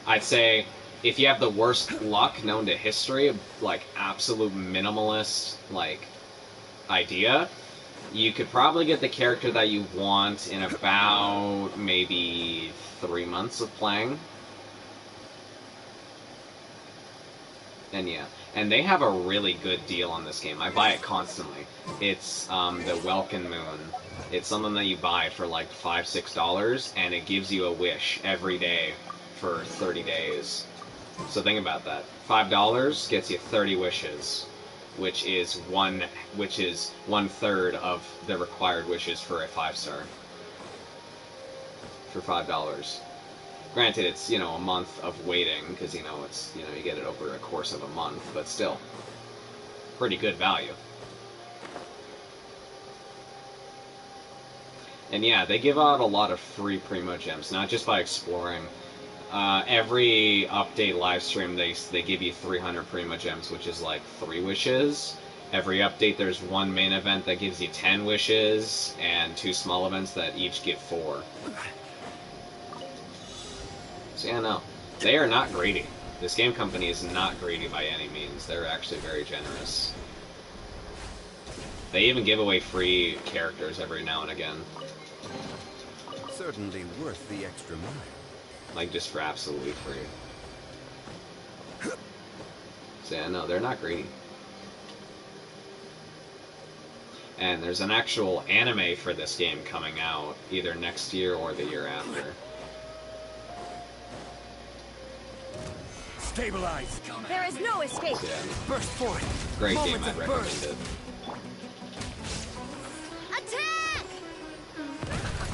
I'd say if you have the worst luck known to history, like absolute minimalist, like, idea, you could probably get the character that you want in about maybe 3 months of playing. And yeah, and they have a really good deal on this game. I buy it constantly. It's the Welkin Moon. It's something that you buy for like $5-6, and it gives you a wish every day for 30 days. So think about that. $5 gets you 30 wishes, which is 1/3 of the required wishes for a 5-star. For $5. Granted, it's, you know, a month of waiting, because, you know, it's, you know, you get it over a course of a month, but still, pretty good value. And yeah, they give out a lot of free Primo Gems, not just by exploring. Every update live stream, they give you 300 Primo Gems, which is like 3 wishes. Every update, there's 1 main event that gives you 10 wishes, and 2 small events that each give 4. So yeah, no, they are not greedy. This game company is not greedy by any means. They're actually very generous. They even give away free characters every now and again. Certainly worth the extra mile. Like, just for absolutely free. So yeah, no, they're not greedy. And there's an actual anime for this game coming out either next year or the year after. Stabilize. There is no escape. So yeah, Burst forth. great game, Moments I'd of recommend burst. it. Attack!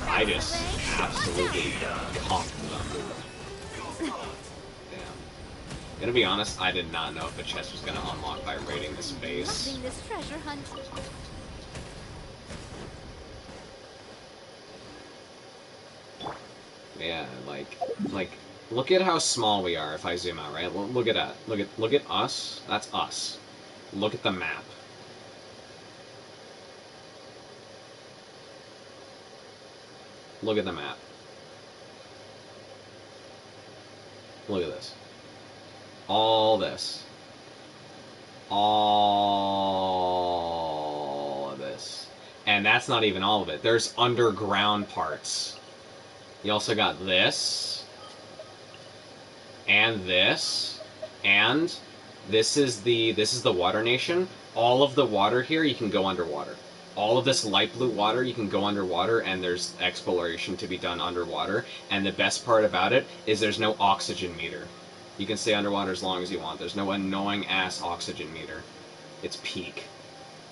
I just absolutely conked them. Damn. Gonna be honest, I did not know if the chest was gonna unlock by raiding this base. Loving this treasure hunt. Yeah, like, look at how small we are if I zoom out, right? Look at that. Look at us. That's us. Look at the map. Look at the map. Look at this. All this. All of this. And that's not even all of it. There's underground parts. You also got this. And this. And this is the Water Nation. all of the water here, you can go underwater. All of this light blue water, you can go underwater, and there's exploration to be done underwater. And the best part about it is there's no oxygen meter. You can stay underwater as long as you want. There's no annoying-ass oxygen meter. It's peak.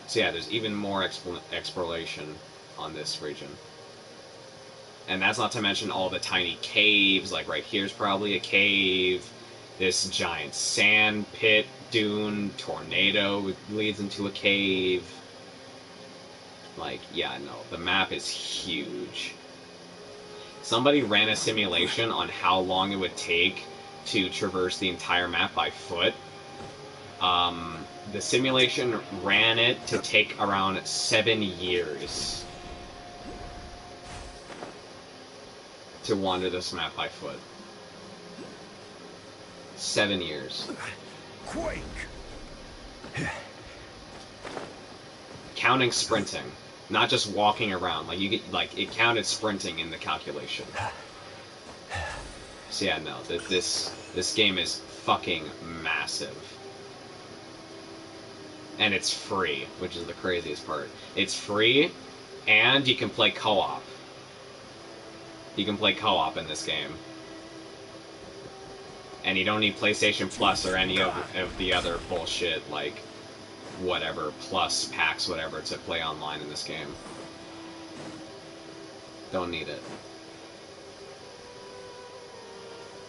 So yeah, there's even more exploration on this region. And that's not to mention all the tiny caves, like right here's probably a cave. This giant sand pit, dune, tornado leads into a cave. Like, yeah, no, the map is huge. Somebody ran a simulation on how long it would take to traverse the entire map by foot. The simulation ran it to take around 7 years to wander this map by foot. 7 years. Quake! Counting sprinting, not just walking around. Like you get, like it counted sprinting in the calculation. So yeah, no, this game is fucking massive. And it's free, which is the craziest part. It's free, and you can play co-op. You can play co-op in this game. And you don't need PlayStation Plus or any of the other bullshit, like, whatever, Plus, packs, whatever, to play online in this game. Don't need it.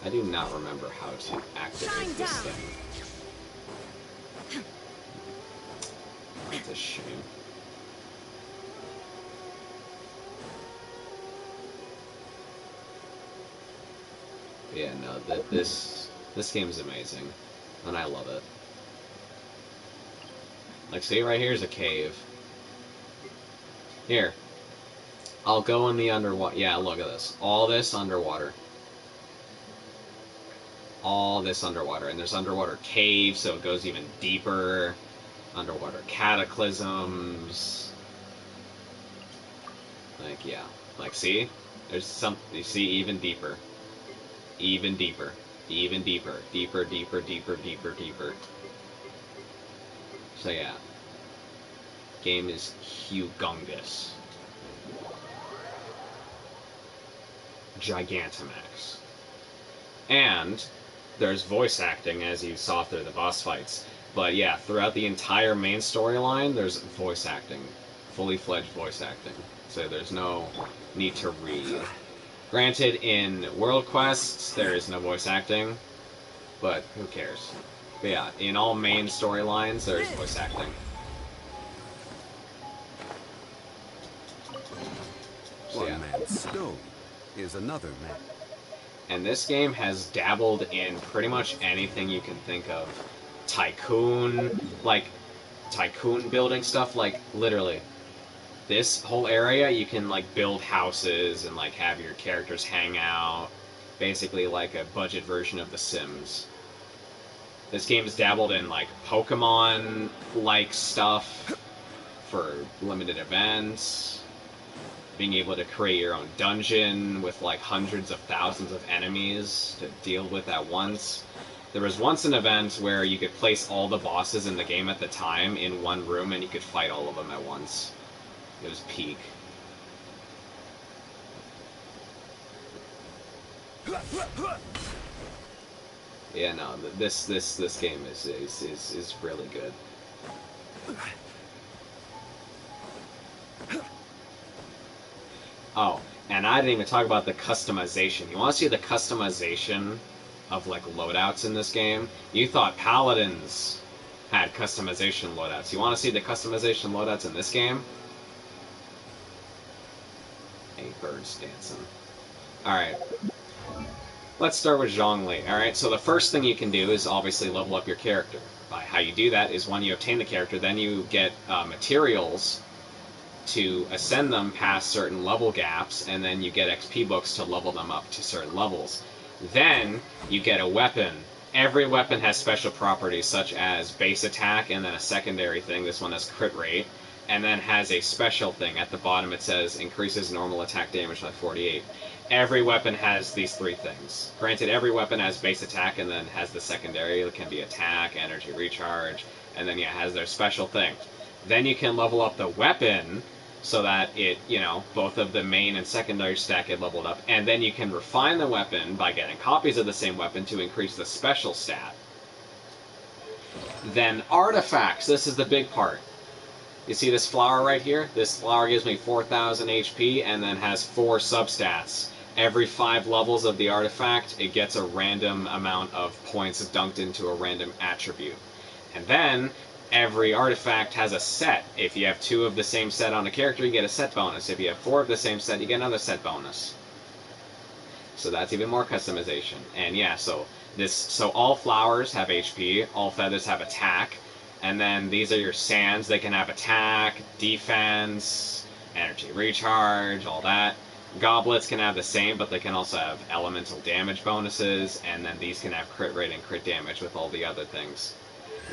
I do not remember how to activate this thing. That's a shame. But yeah, no, this game's amazing, and I love it. Like, see, right here's a cave. Here, I'll go in the underwater. Yeah, look at this. All this underwater. All this underwater, and there's underwater caves, so it goes even deeper. Underwater cataclysms. Like, yeah. Like, see? There's some... You see, even deeper. Even deeper. Even deeper. Deeper, deeper, deeper, deeper, deeper. So, yeah. Game is humongous. Gigantamax. And there's voice acting, as you saw through the boss fights. But yeah, throughout the entire main storyline, there's voice acting. Fully fledged voice acting. So there's no need to read. Granted, in World Quests, there is no voice acting, but who cares? But yeah, in all main storylines, there's voice acting. So, yeah. One man's stone is another man. And this game has dabbled in pretty much anything you can think of. Tycoon, like, tycoon building stuff, like, literally. This whole area, you can, like, build houses and, like, have your characters hang out. Basically, like, a budget version of The Sims. This game has dabbled in, like, Pokemon-like stuff for limited events. Being able to create your own dungeon with, like, hundreds of thousands of enemies to deal with at once. There was once an event where you could place all the bosses in the game at the time in one room and you could fight all of them at once. It was peak. Yeah, no, this game is really good. Oh, and I didn't even talk about the customization. You want to see the customization of, like, loadouts in this game? You thought Paladins had customization loadouts. You want to see the customization loadouts in this game? Hey, birds dancing. Alright. Let's start with Zhongli. Alright, so the first thing you can do is obviously level up your character. How you do that is when you obtain the character, then you get materials to ascend them past certain level gaps, and then you get XP books to level them up to certain levels. Then you get a weapon. Every weapon has special properties such as base attack and then a secondary thing. This one has crit rate. And then has a special thing. At the bottom it says increases normal attack damage by 48. Every weapon has these three things. Granted, every weapon has base attack and then has the secondary. It can be attack, energy recharge, and then yeah, it has their special thing. Then you can level up the weapon so that it, you know, both of the main and secondary stack get leveled up, and then you can refine the weapon by getting copies of the same weapon to increase the special stat. Then artifacts, this is the big part. You see this flower right here? This flower gives me 4,000 HP and then has 4 substats. Every 5 levels of the artifact, it gets a random amount of points dunked into a random attribute. And then, every artifact has a set. If you have 2 of the same set on a character, you get a set bonus. If you have 4 of the same set, you get another set bonus. So that's even more customization. And yeah, so all flowers have HP, all feathers have attack, and then these are your sands. They can have attack, defense, energy recharge, all that. Goblets can have the same, but they can also have elemental damage bonuses, and then these can have crit rate and crit damage with all the other things.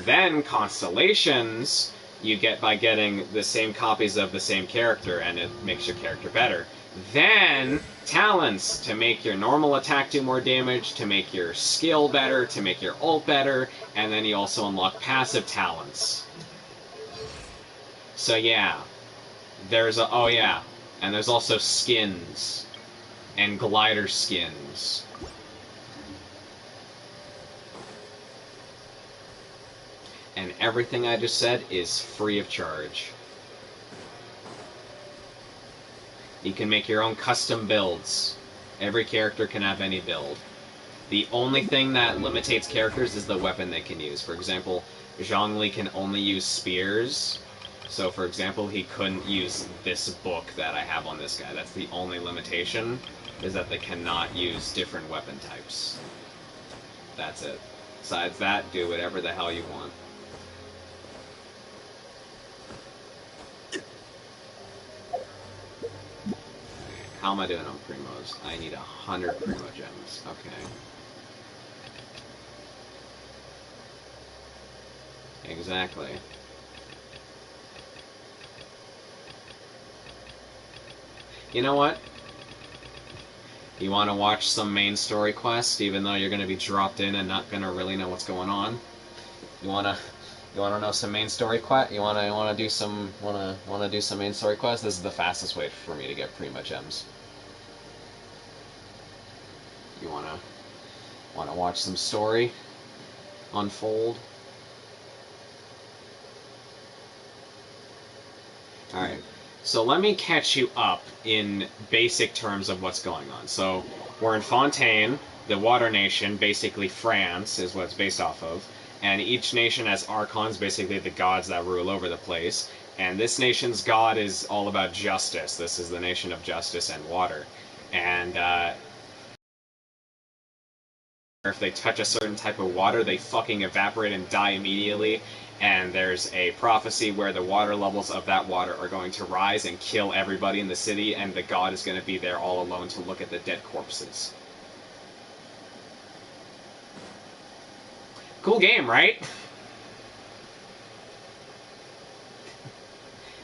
Then constellations you get by getting the same copies of the same character, and it makes your character better. Then talents, to make your normal attack do more damage, to make your skill better, to make your ult better, and then you also unlock passive talents. So yeah, there's and there's also skins and glider skins. And everything I just said is free of charge. You can make your own custom builds. Every character can have any build. The only thing that limitates characters is the weapon they can use. For example, Zhongli can only use spears. So, for example, he couldn't use this book that I have on this guy. That's the only limitation, is that they cannot use different weapon types. That's it. Besides that, do whatever the hell you want. How am I doing on primos? I need 100 primo gems. Okay. Exactly. You know what? You want to watch some main story quest, even though you're going to be dropped in and not going to really know what's going on? You want to know some main story quest? You want to do some main story quest? This is the fastest way for me to get primo gems. You want to watch some story unfold? All right. So let me catch you up in basic terms of what's going on. So we're in Fontaine, the water nation, basically France is what it's based off of. And each nation has archons, basically the gods that rule over the place. And this nation's god is all about justice. This is the nation of justice and water. And if they touch a certain type of water, they fucking evaporate and die immediately. And there's a prophecy where the water levels of that water are going to rise and kill everybody in the city, and the god is going to be there all alone to look at the dead corpses. Cool game, right?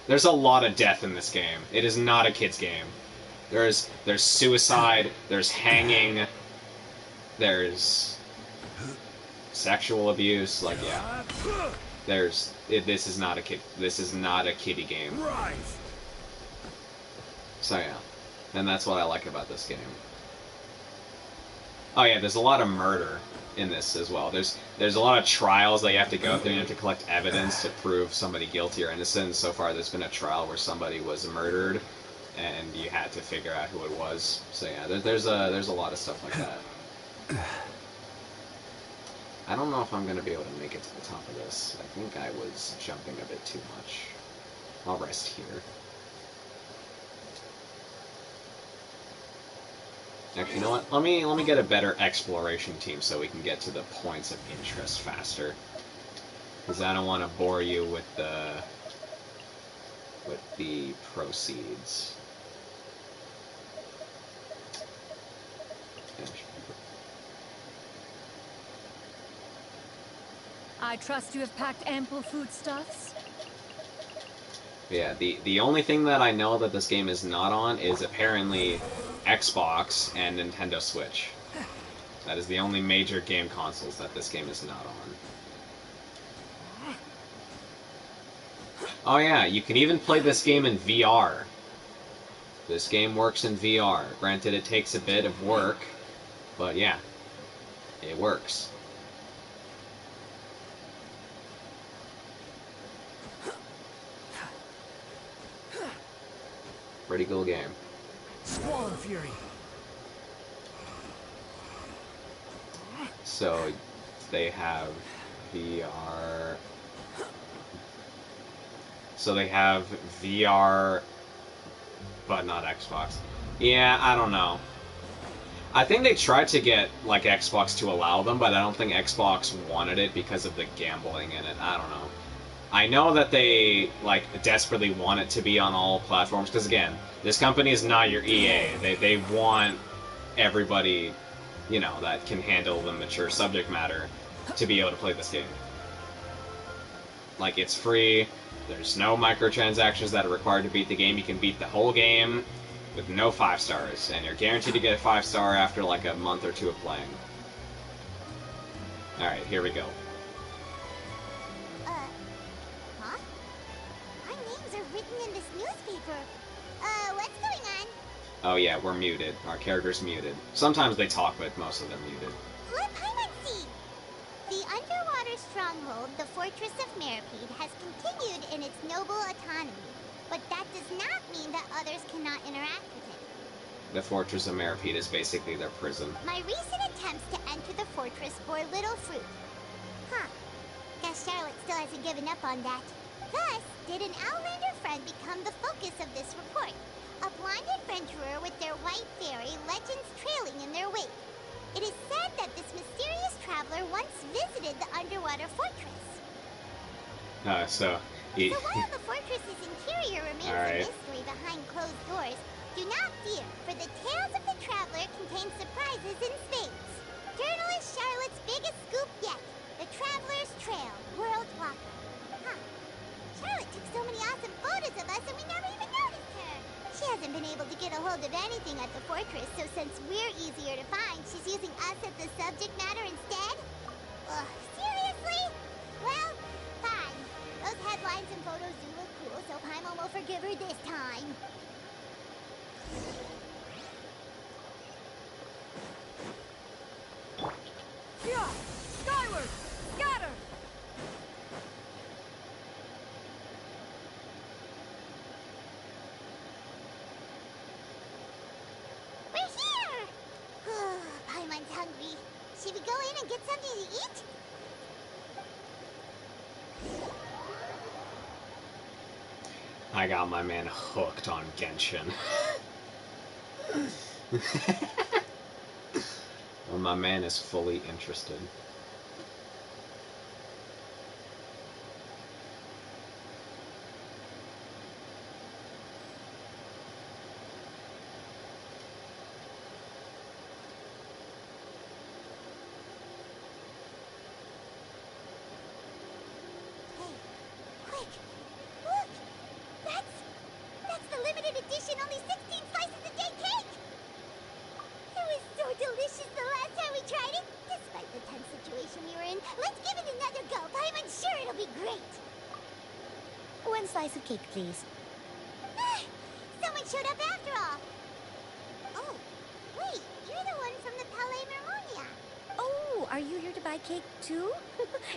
There's a lot of death in this game. It is not a kid's game. There's suicide, there's hanging, there's sexual abuse, like, yeah. This is not a kiddie game. So yeah, and that's what I like about this game. Oh yeah, there's a lot of murder in this as well. There's a lot of trials that you have to go through. You have to collect evidence to prove somebody guilty or innocent. So far, there's been a trial where somebody was murdered, and you had to figure out who it was. So yeah, there's a lot of stuff like that. I don't know if I'm going to be able to make it to the top of this. I think I was jumping a bit too much. I'll rest here. Actually, you know what? Let me get a better exploration team so we can get to the points of interest faster. Because I don't want to bore you with the proceeds. I trust you have packed ample foodstuffs? Yeah, the only thing that I know that this game is not on is apparently Xbox and Nintendo Switch. That is the only major game consoles that this game is not on. Oh yeah, you can even play this game in VR. This game works in VR. Granted, it takes a bit of work, but yeah, it works. Pretty cool game. Squall Fury. So they have VR. So they have VR, but not Xbox. Yeah, I don't know. I think they tried to get like Xbox to allow them, but I don't think Xbox wanted it because of the gambling in it. I don't know. I know that they like desperately want it to be on all platforms because again, this company is not your EA. They want everybody, you know, that can handle the mature subject matter to be able to play this game. Like, it's free, there's no microtransactions that are required to beat the game. You can beat the whole game with no 5 stars, and you're guaranteed to get a 5-star after like a month or 2 of playing. Alright, here we go. Huh? Our names are written in this newspaper. What's going on? Oh yeah, we're muted. Our character's muted. Sometimes they talk, but most of them muted. Let Paimon see! The underwater stronghold, the Fortress of Meripede, has continued in its noble autonomy. But that does not mean that others cannot interact with it. The Fortress of Meripede is basically their prison. My recent attempts to enter the fortress bore little fruit. Huh. Guess Charlotte still hasn't given up on that. Thus, did an Outlander friend become the focus of this report? A blind adventurer with their white fairy, legends trailing in their wake. It is said that this mysterious traveler once visited the underwater fortress. So while the fortress's interior remains a mystery behind closed doors, do not fear, for the tales of the traveler contain surprises in spades. Journalist Charlotte's biggest scoop yet, the Traveler's Trail, World Walker. Huh. Charlotte took so many awesome photos of us and we never even noticed her. She hasn't been able to get a hold of anything at the fortress, so since we're easier to find, she's using us as the subject matter instead? Ugh, seriously? Well, fine. Those headlines and photos do look cool, so Paimon will forgive her this time. Yeah! Skyward! Scatter! We're here! Paimon's hungry. Should we go in and get something to eat? I got my man hooked on Genshin. Well, my man is fully interested. Hey, quick! Look! That's the limited edition, only 16 slices a day cake! It was so delicious the last time we tried it! Despite the tense situation we were in, let's give it another go! I'm sure it'll be great! 1 slice of cake, please. Someone showed up after all! Oh, wait, you're the one from the Palais Mermonia! Oh, are you here to buy cake too?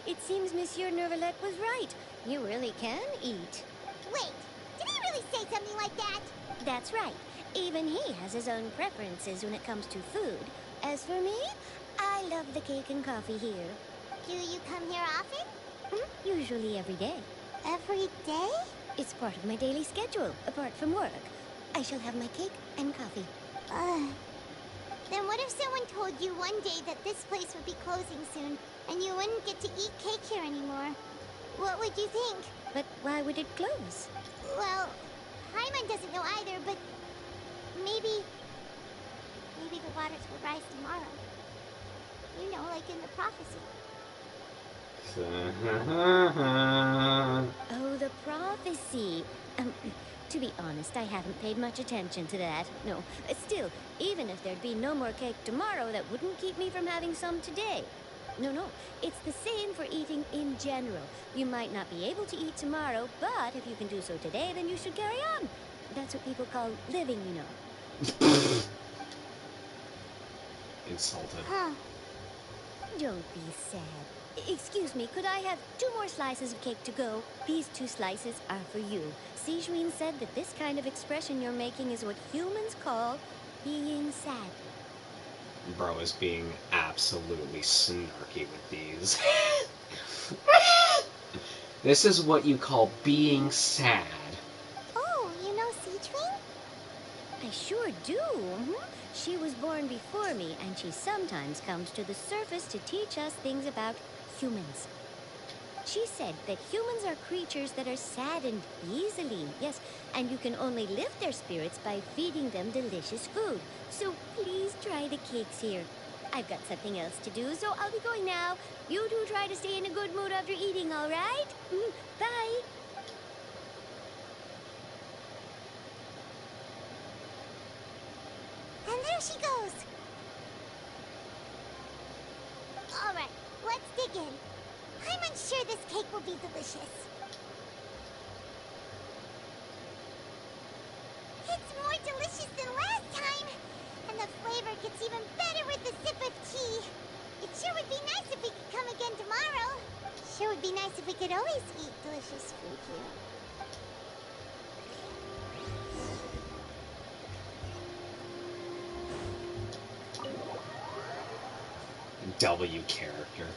It seems Monsieur Neuvillette was right. You really can eat. Wait, did he really say something like that? That's right. Even he has his own preferences when it comes to food. As for me, I love the cake and coffee here. Do you come here often? Usually every day. Every day? It's part of my daily schedule, apart from work. I shall have my cake and coffee. Then what if someone told you one day that this place would be closing soon, and you wouldn't get to eat cake here anymore? What would you think? But why would it close? Well, Paimon doesn't know either, but maybe the waters will rise tomorrow. You know, like in the prophecy. Oh, the prophecy. To be honest, I haven't paid much attention to that. No, still, even if there'd be no more cake tomorrow, that wouldn't keep me from having some today. No. It's the same for eating in general. You might not be able to eat tomorrow, but if you can do so today, then you should carry on. That's what people call living, you know. Insulted. Huh. Don't be sad. Excuse me, could I have 2 more slices of cake to go? These 2 slices are for you. Sijween said that this kind of expression you're making is what humans call being sad. Bro is being absolutely snarky with these. This is what you call being sad. Oh, you know Sijween? I sure do. She was born before me, and she sometimes comes to the surface to teach us things about humans. She said that humans are creatures that are saddened easily, yes, and you can only lift their spirits by feeding them delicious food. So please try the cakes here. I've got something else to do, so I'll be going now. You do try to stay in a good mood after eating, all right? Bye. And there she goes. All right, let's dig in. I'm unsure this cake will be delicious. It's more delicious than last time. And the flavor gets even better with a sip of tea. It sure would be nice if we could come again tomorrow. Sure would be nice if we could always eat delicious food here. W character.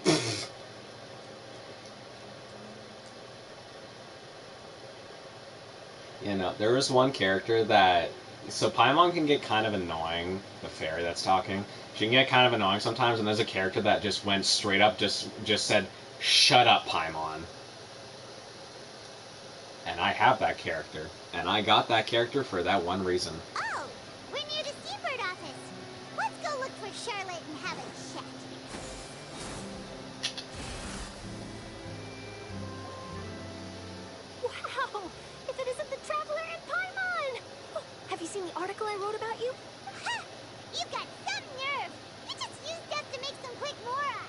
You know, there was one character that... So Paimon can get kind of annoying, the fairy that's talking. She can get kind of annoying sometimes, and there's a character that just went straight up, just said, "Shut up, Paimon." And I have that character. And I got that character for that one reason. Oh, we're near the Seabird office. Let's go look for Charlotte and have a chat. Wow! If it isn't the Traveler and Paimon! Have you seen the article I wrote about you? Ha! You got some nerve! You just used us to make some quick Mora!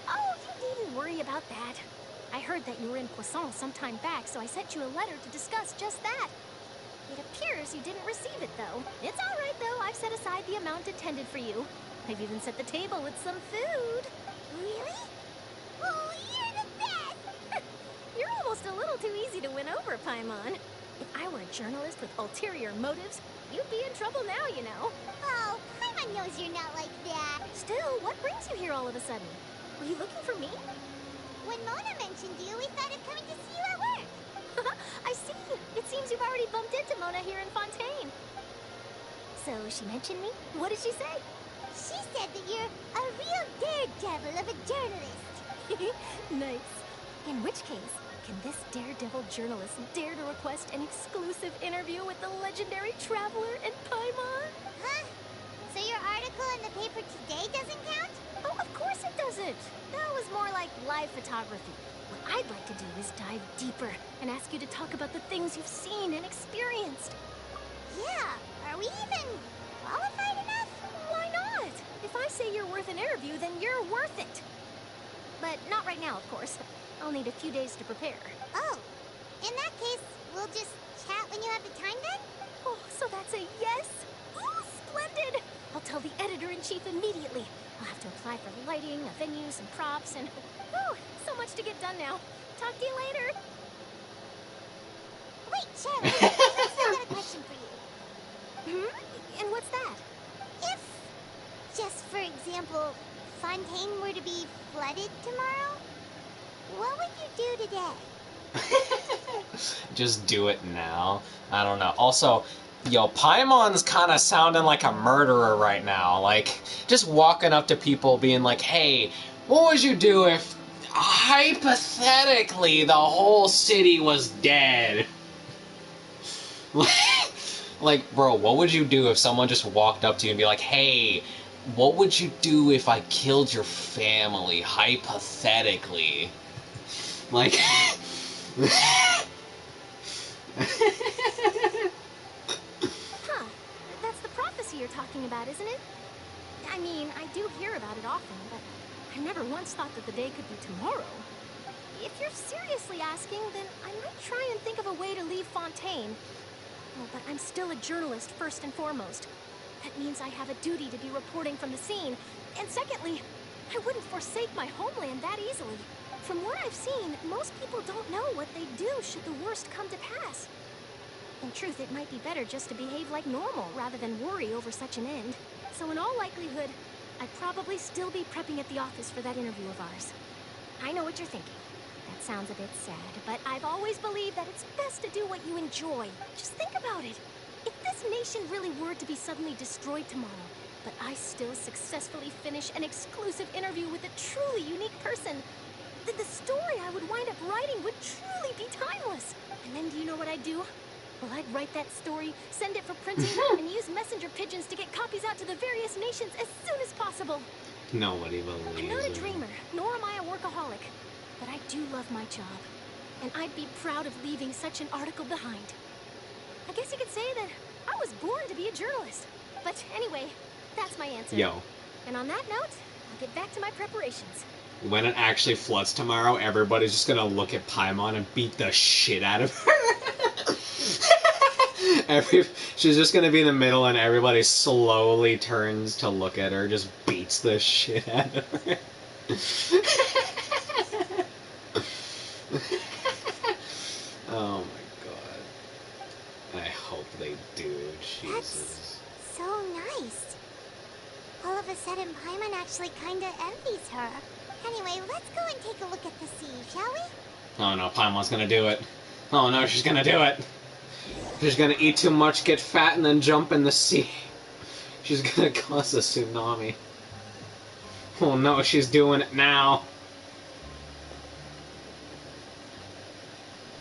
Oh, you needn't worry about that. I heard that you were in Poisson some time back, so I sent you a letter to discuss just that. It appears you didn't receive it, though. It's all right, though. I've set aside the amount intended for you. I've even set the table with some food. Really? Oh, you're the best! You're almost a little too easy to win over, Paimon. If I were a journalist with ulterior motives, you'd be in trouble now, you know. Oh, Paimon knows you're not like that. Still, what brings you here all of a sudden? Were you looking for me? When Mona mentioned you, we thought of coming to see you at work. I see. It seems you've already bumped into Mona here in Fontaine. So she mentioned me? What did she say? She said that you're a real daredevil of a journalist. Nice. In which case, can this daredevil journalist dare to request an exclusive interview with the legendary Traveler and Paimon? Huh? So your article in the paper today doesn't count? Oh, of course it doesn't. That was more like live photography. What I'd like to do is dive deeper and ask you to talk about the things you've seen and experienced. Yeah, are we even qualified enough? Why not? If I say you're worth an interview, then you're worth it. But not right now, of course. I'll need a few days to prepare. Oh, in that case, we'll just chat when you have the time then? Oh, so that's a yes? Oh, splendid! I'll tell the editor-in-chief immediately. I'll have to apply for lighting, a venue, some props, and... Whew, so much to get done now. Talk to you later. Wait, Charlotte, I've still got a question for you. And what's that? If, just for example, Fontaine were to be flooded tomorrow, what would you do today? Just do it now. I don't know. Also, yo, Paimon's kind of sounding like a murderer right now. Like, just walking up to people being like, hey, what would you do if, hypothetically, the whole city was dead? Like, bro, what would you do if someone just walked up to you and be like, hey, what would you do if I killed your family, hypothetically? Like... Huh. That's the prophecy you're talking about, isn't it? I mean, I do hear about it often, but I I never once thought that the day could be tomorrow. If you're seriously asking, then I might try and think of a way to leave Fontaine. Oh, but I'm still a journalist, first and foremost. That means I have a duty to be reporting from the scene. And secondly, I wouldn't forsake my homeland that easily. From what I've seen, most people don't know what they'd do should the worst come to pass. In truth, it might be better just to behave like normal rather than worry over such an end. So in all likelihood, I'd probably still be prepping at the office for that interview of ours. I know what you're thinking. That sounds a bit sad, but I've always believed that it's best to do what you enjoy. Just think about it. If this nation really were to be suddenly destroyed tomorrow, but I still successfully finish an exclusive interview with a truly unique person, then the story I would wind up writing would truly be timeless. And then do you know what I'd do? Well, I'd write that story, send it for printing, and use messenger pigeons to get copies out to the various nations as soon as possible. Nobody believes I'm not a it. dreamer, nor am I a workaholic, but I do love my job, and I'd be proud of leaving such an article behind. I guess you could say that I was born to be a journalist. But anyway, that's my answer. Yo. And on that note, I'll get back to my preparations. When it actually floods tomorrow, everybody's just gonna look at Paimon and beat the shit out of her. She's just gonna be in the middle and everybody slowly turns to look at her, just beats the shit out of her. Oh my god. I hope they do, Jesus. That's so nice. All of a sudden, Paimon actually kinda envies her. Anyway, let's go and take a look at the sea, shall we? Oh no, Paimon's gonna do it. Oh no, she's gonna do it. She's gonna eat too much, get fat, and then jump in the sea. She's gonna cause a tsunami. Oh no, she's doing it now.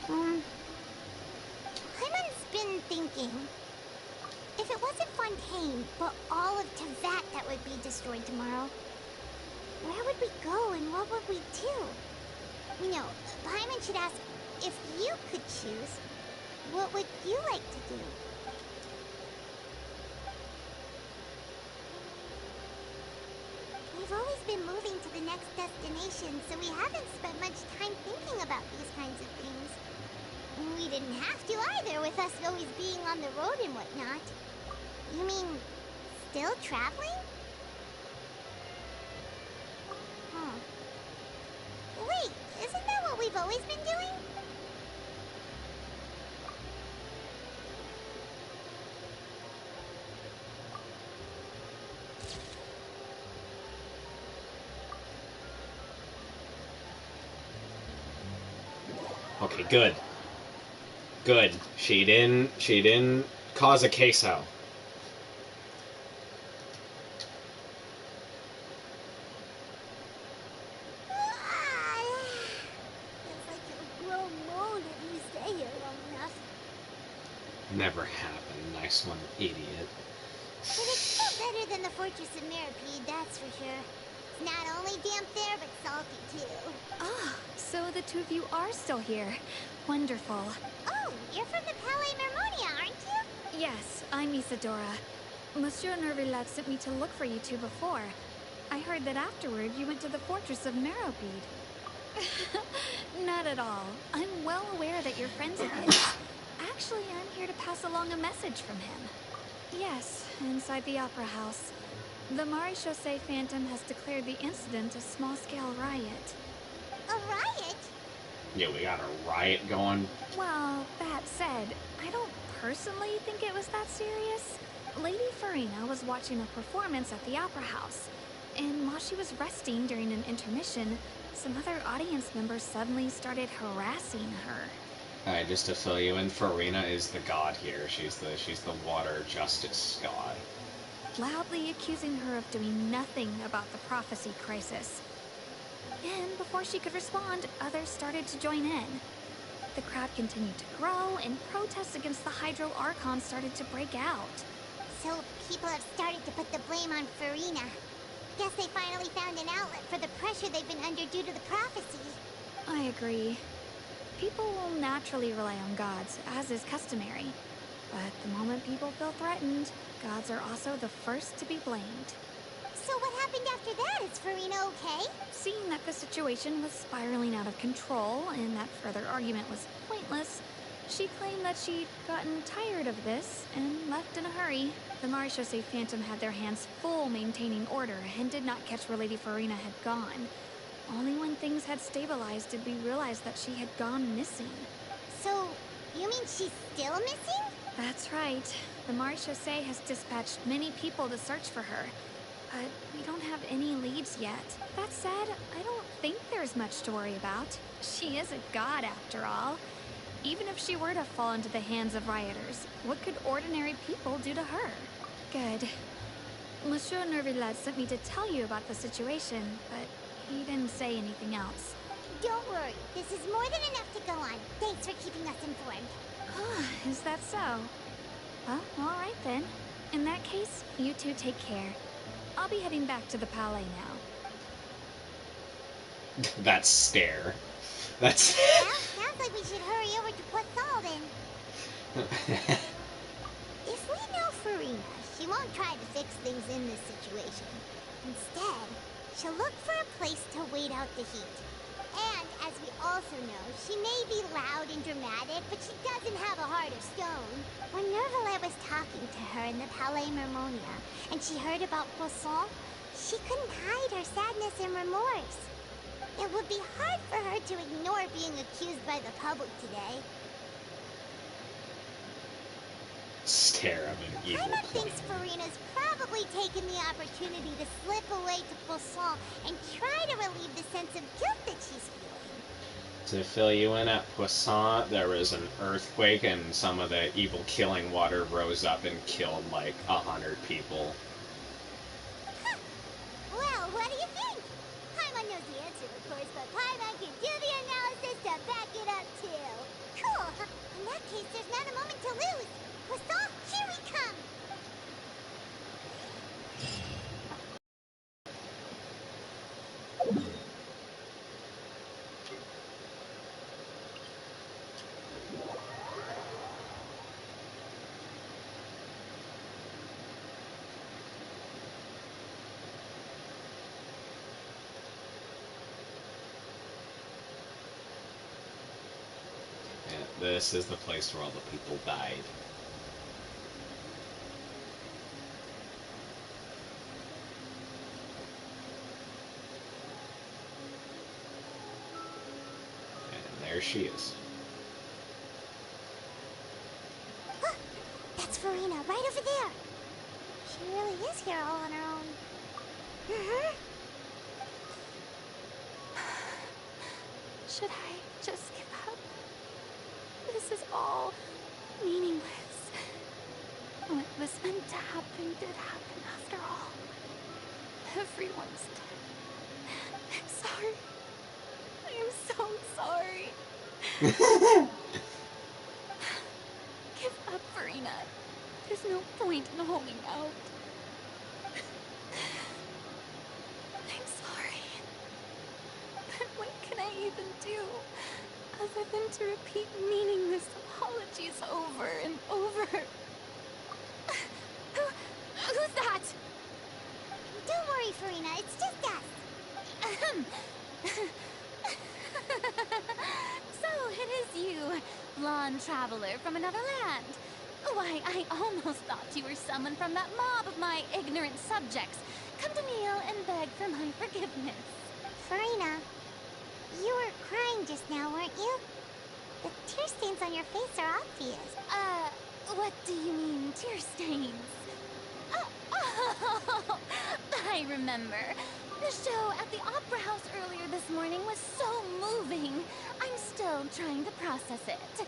Paimon's been thinking. If it wasn't Fontaine, but all of Tevat that would be destroyed tomorrow, where would we go and what would we do? You know, Paimon should ask, if you could choose, what would you like to do? We've always been moving to the next destination, so we haven't spent much time thinking about these kinds of things. We didn't have to either, with us always being on the road and whatnot. You mean, still traveling? Wait, isn't that what we've always been doing? Okay, good. Good. She didn't cause a queso. Feels like you'll grow mold if you stay here long enough. Never happened. Nice one, idiot. But it's still better than the Fortress of Mirapede, that's for sure. It's not only damp there, but salty too. Ah, so the two of you are still here. Wonderful. Oh, you're from the Palais Mermonia, aren't you? Yes, I'm Isadora. Monsieur Nervillac sent me to look for you two before. I heard that afterward you went to the Fortress of Mirapede. Not at all. I'm well aware that you're friends of his. Actually, I'm here to pass along a message from him. Yes, inside the Opera House. The Maréchaussée Phantom has declared the incident a small-scale riot. A riot? Yeah, we got a riot going. Well, that said, I don't personally think it was that serious. Lady Farina was watching a performance at the Opera House, and while she was resting during an intermission, some other audience members suddenly started harassing her. Alright, just to fill you in, Farina is the god here. She's the water justice god. Loudly accusing her of doing nothing about the prophecy crisis. And before she could respond, others started to join in. The crowd continued to grow, and protests against the Hydro Archon started to break out. So people have started to put the blame on Farina. Guess they finally found an outlet for the pressure they've been under due to the prophecy. I agree. People will naturally rely on gods, as is customary. But the moment people feel threatened, gods are also the first to be blamed. So what happened after that? Is Farina okay? Seeing that the situation was spiraling out of control and that further argument was pointless, she claimed that she'd gotten tired of this and left in a hurry. The Marechaussee Phantom had their hands full maintaining order and did not catch where Lady Farina had gone. Only when things had stabilized did we realize that she had gone missing. So, you mean she's still missing? That's right. The Marechaussee has dispatched many people to search for her, but we don't have any leads yet. That said, I don't think there's much to worry about. She is a god after all. Even if she were to fall into the hands of rioters, what could ordinary people do to her? Good. Monsieur Nervillet sent me to tell you about the situation, but he didn't say anything else. Don't worry. This is more than enough to go on. Thanks for keeping us informed. Is that so? Well, all right then. In that case, you two take care. I'll be heading back to the Palais now. That stare. That's... Well, sounds like we should hurry over to Poisson then. If we know Farina, she won't try to fix things in this situation. Instead, she'll look for a place to wait out the heat. And, as we also know, she may be loud and dramatic, but she doesn't have a heart of stone. When Nervillet was talking to her in the Palais Mermonia, and she heard about Poisson, she couldn't hide her sadness and remorse. It would be hard for her to ignore being accused by the public today. Stare of an evil Paimon plan. thinks Farina's probably taken the opportunity to slip away to Poisson and try to relieve the sense of guilt that she's feeling. To fill you in, at Poisson, there was an earthquake and some of the evil killing water rose up and killed like 100 people. Huh. Well, what do you think? Paimon knows the answer, of course, but Paimon can do the analysis to back it up, too. Cool. In that case, there's not a moment to lose. Poisson, here we come! And this is the place where all the people died. And there she is. That's Farina, right over there. She really is here all on her own. Should I just give up? This is all meaningless. What was meant to happen did happen after all. Everyone's dead. I'm sorry. I am so sorry. Give up, Farina. There's no point in holding out. I'm sorry. But what can I even do other than to repeat meaningless apologies over and over? Who's that? Don't worry, Farina, it's just us. So it is you, blonde traveler from another land. Why, I almost thought you were someone from that mob of my ignorant subjects. Come to kneel and beg for my forgiveness. Farina, you were crying just now, weren't you? The tear stains on your face are obvious. What do you mean, tear stains? Oh, I remember. The show at the Opera House earlier this morning was so moving. I'm still trying to process it.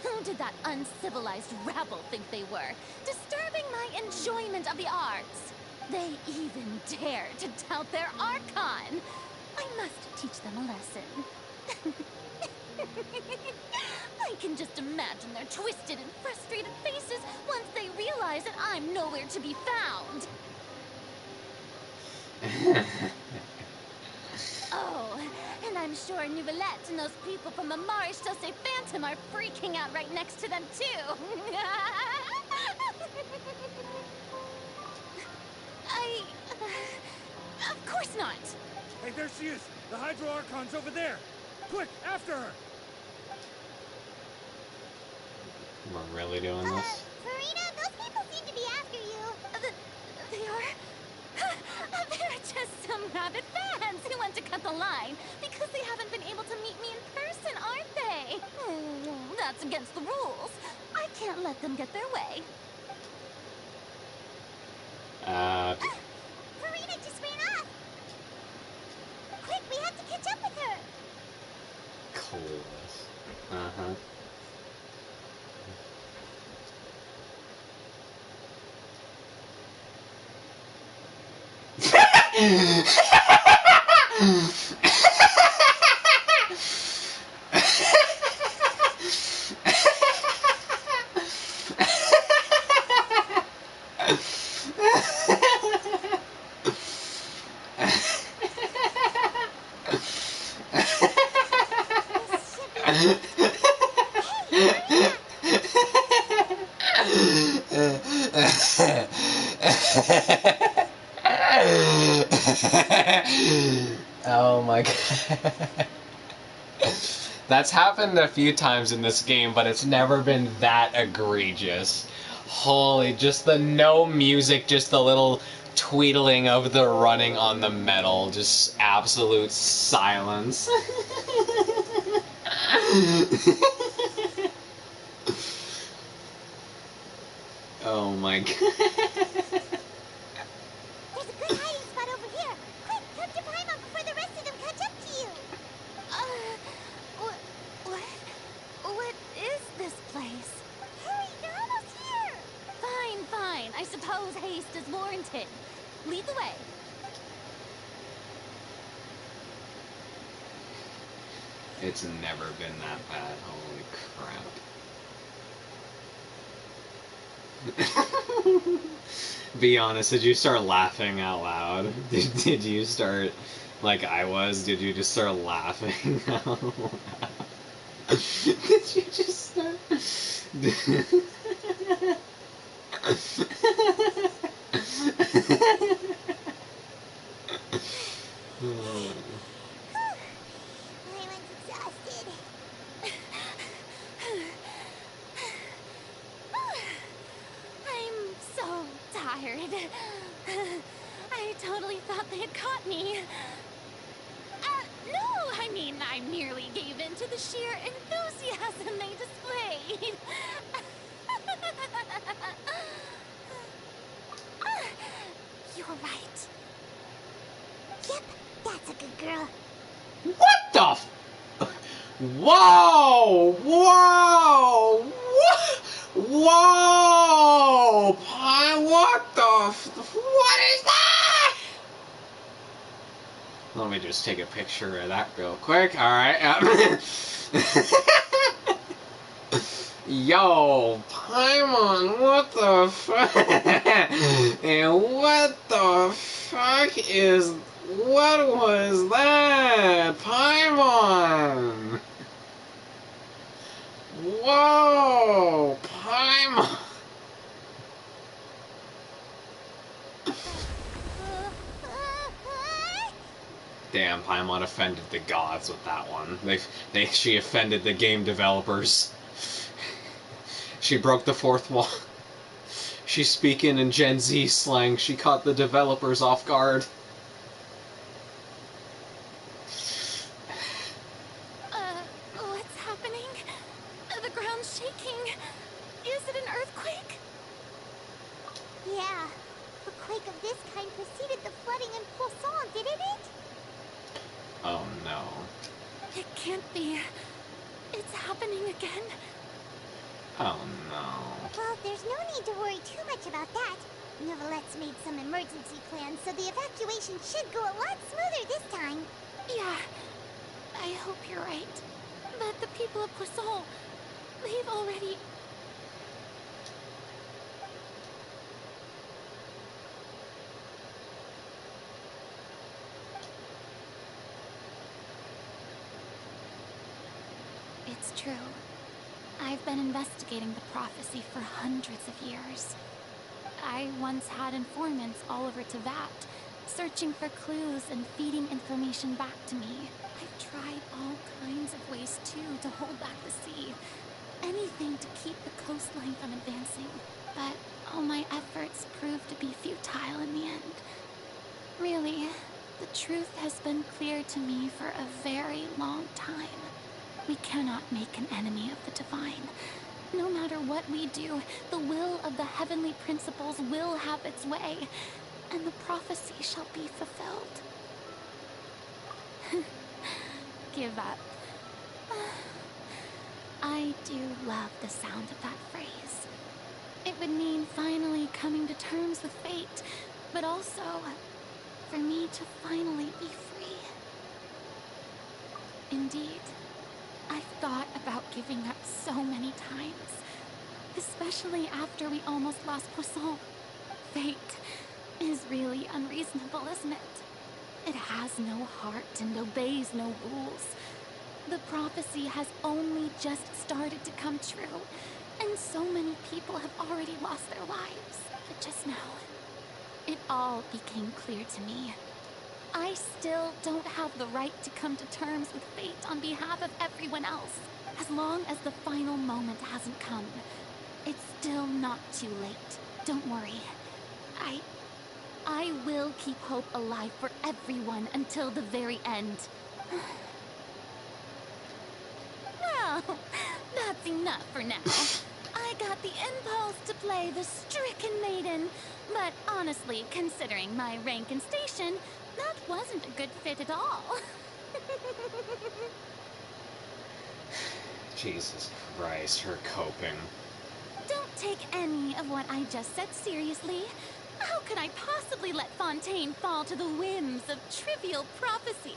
Who did that uncivilized rabble think they were? Disturbing my enjoyment of the arts. They even dare to doubt their Archon. I must teach them a lesson. I can just imagine their twisted and frustrated faces once they realize that I'm nowhere to be found. Oh, and I'm sure Nouvellette and those people from the Marechaussee Phantom are freaking out right next to them, too. Hey, there she is! The Hydro Archon's over there! Quick, after her! We're really doing this? Farina, those people seem to be after you. They are... They're just some rabid fans who want to cut the line because they haven't been able to meet me in person, aren't they? That's against the rules. I can't let them get their way. Farina just ran off! Quick, we have to catch up with her! Clueless. Uh-huh. Oh my god. That's happened a few times in this game, but it's never been that egregious. Holy, just the no music, just the little tweedling of the running on the metal, just absolute silence. Oh my god. There's a good hiding spot over here. Quick, come to Paimon before the rest of them catch up to you. What is this place? Hurry, they're almost here. Fine, fine. I suppose haste is warranted. Lead the way. It's never been that bad. Holy crap. Be honest, did you start laughing out loud? Did you start, like I was, did you just start laughing out loud? Did you just start... Paimon's exhausted. I'm so tired. I totally thought they had caught me. No, I mean, I merely gave in to the sheer enthusiasm they displayed. You're right. Yep, that's a good girl. What the f... Whoa! Whoa! Whoa! What the f... What is that? Let me just take a picture of that real quick. Alright. Yo, Paimon, what the fuck? And what the fuck is... What was that? Paimon! Whoa! Paimon! Damn, Paimon offended the gods with that one. She offended the game developers. She broke the fourth wall. She's speaking in Gen Z slang. She caught the developers off guard. What's happening? The ground's shaking. Is it an earthquake? Yeah, a quake of this kind preceded the flooding in Poisson, didn't it? Oh no. It can't be. It's happening again. Oh no. Well, there's no need to worry too much about that. Neuvillette made some emergency plans, so the evacuation should go a lot smoother this time. Yeah, I hope you're right. But the people of Poisson, they've already... It's true. I've been investigating the prophecy for hundreds of years. I once had informants all over Teyvat, searching for clues and feeding information back to me. I've tried all kinds of ways, too, to hold back the sea. Anything to keep the coastline from advancing. But all my efforts proved to be futile in the end. Really, the truth has been clear to me for a very long time. We cannot make an enemy of the divine. No matter what we do, the will of the heavenly principles will have its way, and the prophecy shall be fulfilled. Give up. I do love the sound of that phrase. It would mean finally coming to terms with fate, but also for me to finally be free. Indeed, I've thought about giving up so many times, especially after we almost lost Poisson. Fate is really unreasonable, isn't it? It has no heart and obeys no rules. The prophecy has only just started to come true, and so many people have already lost their lives. But just now, it all became clear to me. I still don't have the right to come to terms with fate on behalf of everyone else. As long as the final moment hasn't come, it's still not too late. Don't worry. I will keep hope alive for everyone until the very end. Well, that's enough for now. I got the impulse to play the stricken maiden, but honestly, considering my rank and station, that wasn't a good fit at all. Jesus Christ, her coping. Don't take any of what I just said seriously. How could I possibly let Fontaine fall to the whims of trivial prophecy?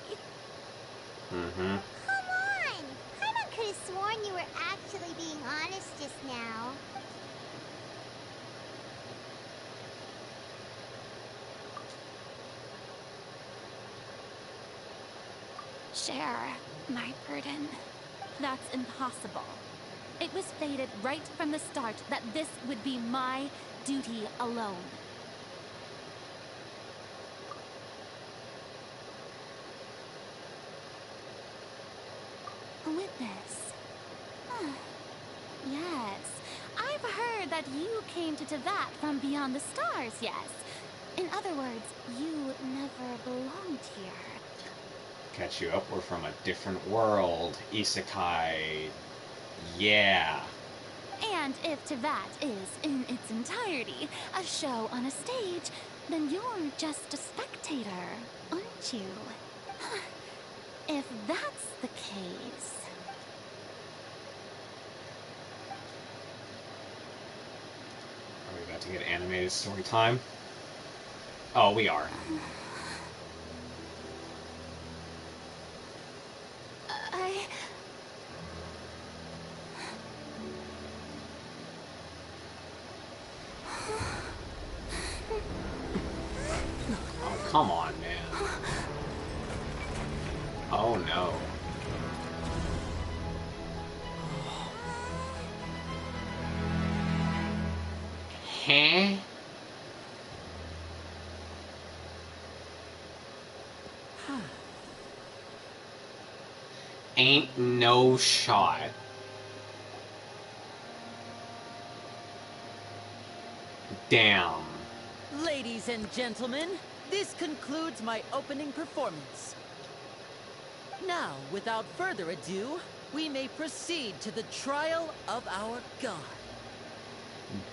Come on! Paimon could have sworn you were actually being honest just now. Share my burden. That's impossible. It was fated right from the start that this would be my duty alone. A witness. Yes, I've heard that you came to Tevat from beyond the stars, yes. In other words, you never belonged here. Catch you up, we're from a different world. Isekai. Yeah. And if Tevat is, in its entirety, a show on a stage, then you're just a spectator, aren't you? If that's the case... Are we about to get animated story time? Oh, we are. Oh, come on, man. Oh, no. Huh? Ain't no shot. Damn. Ladies and gentlemen, this concludes my opening performance. Now, without further ado, we may proceed to the trial of our god.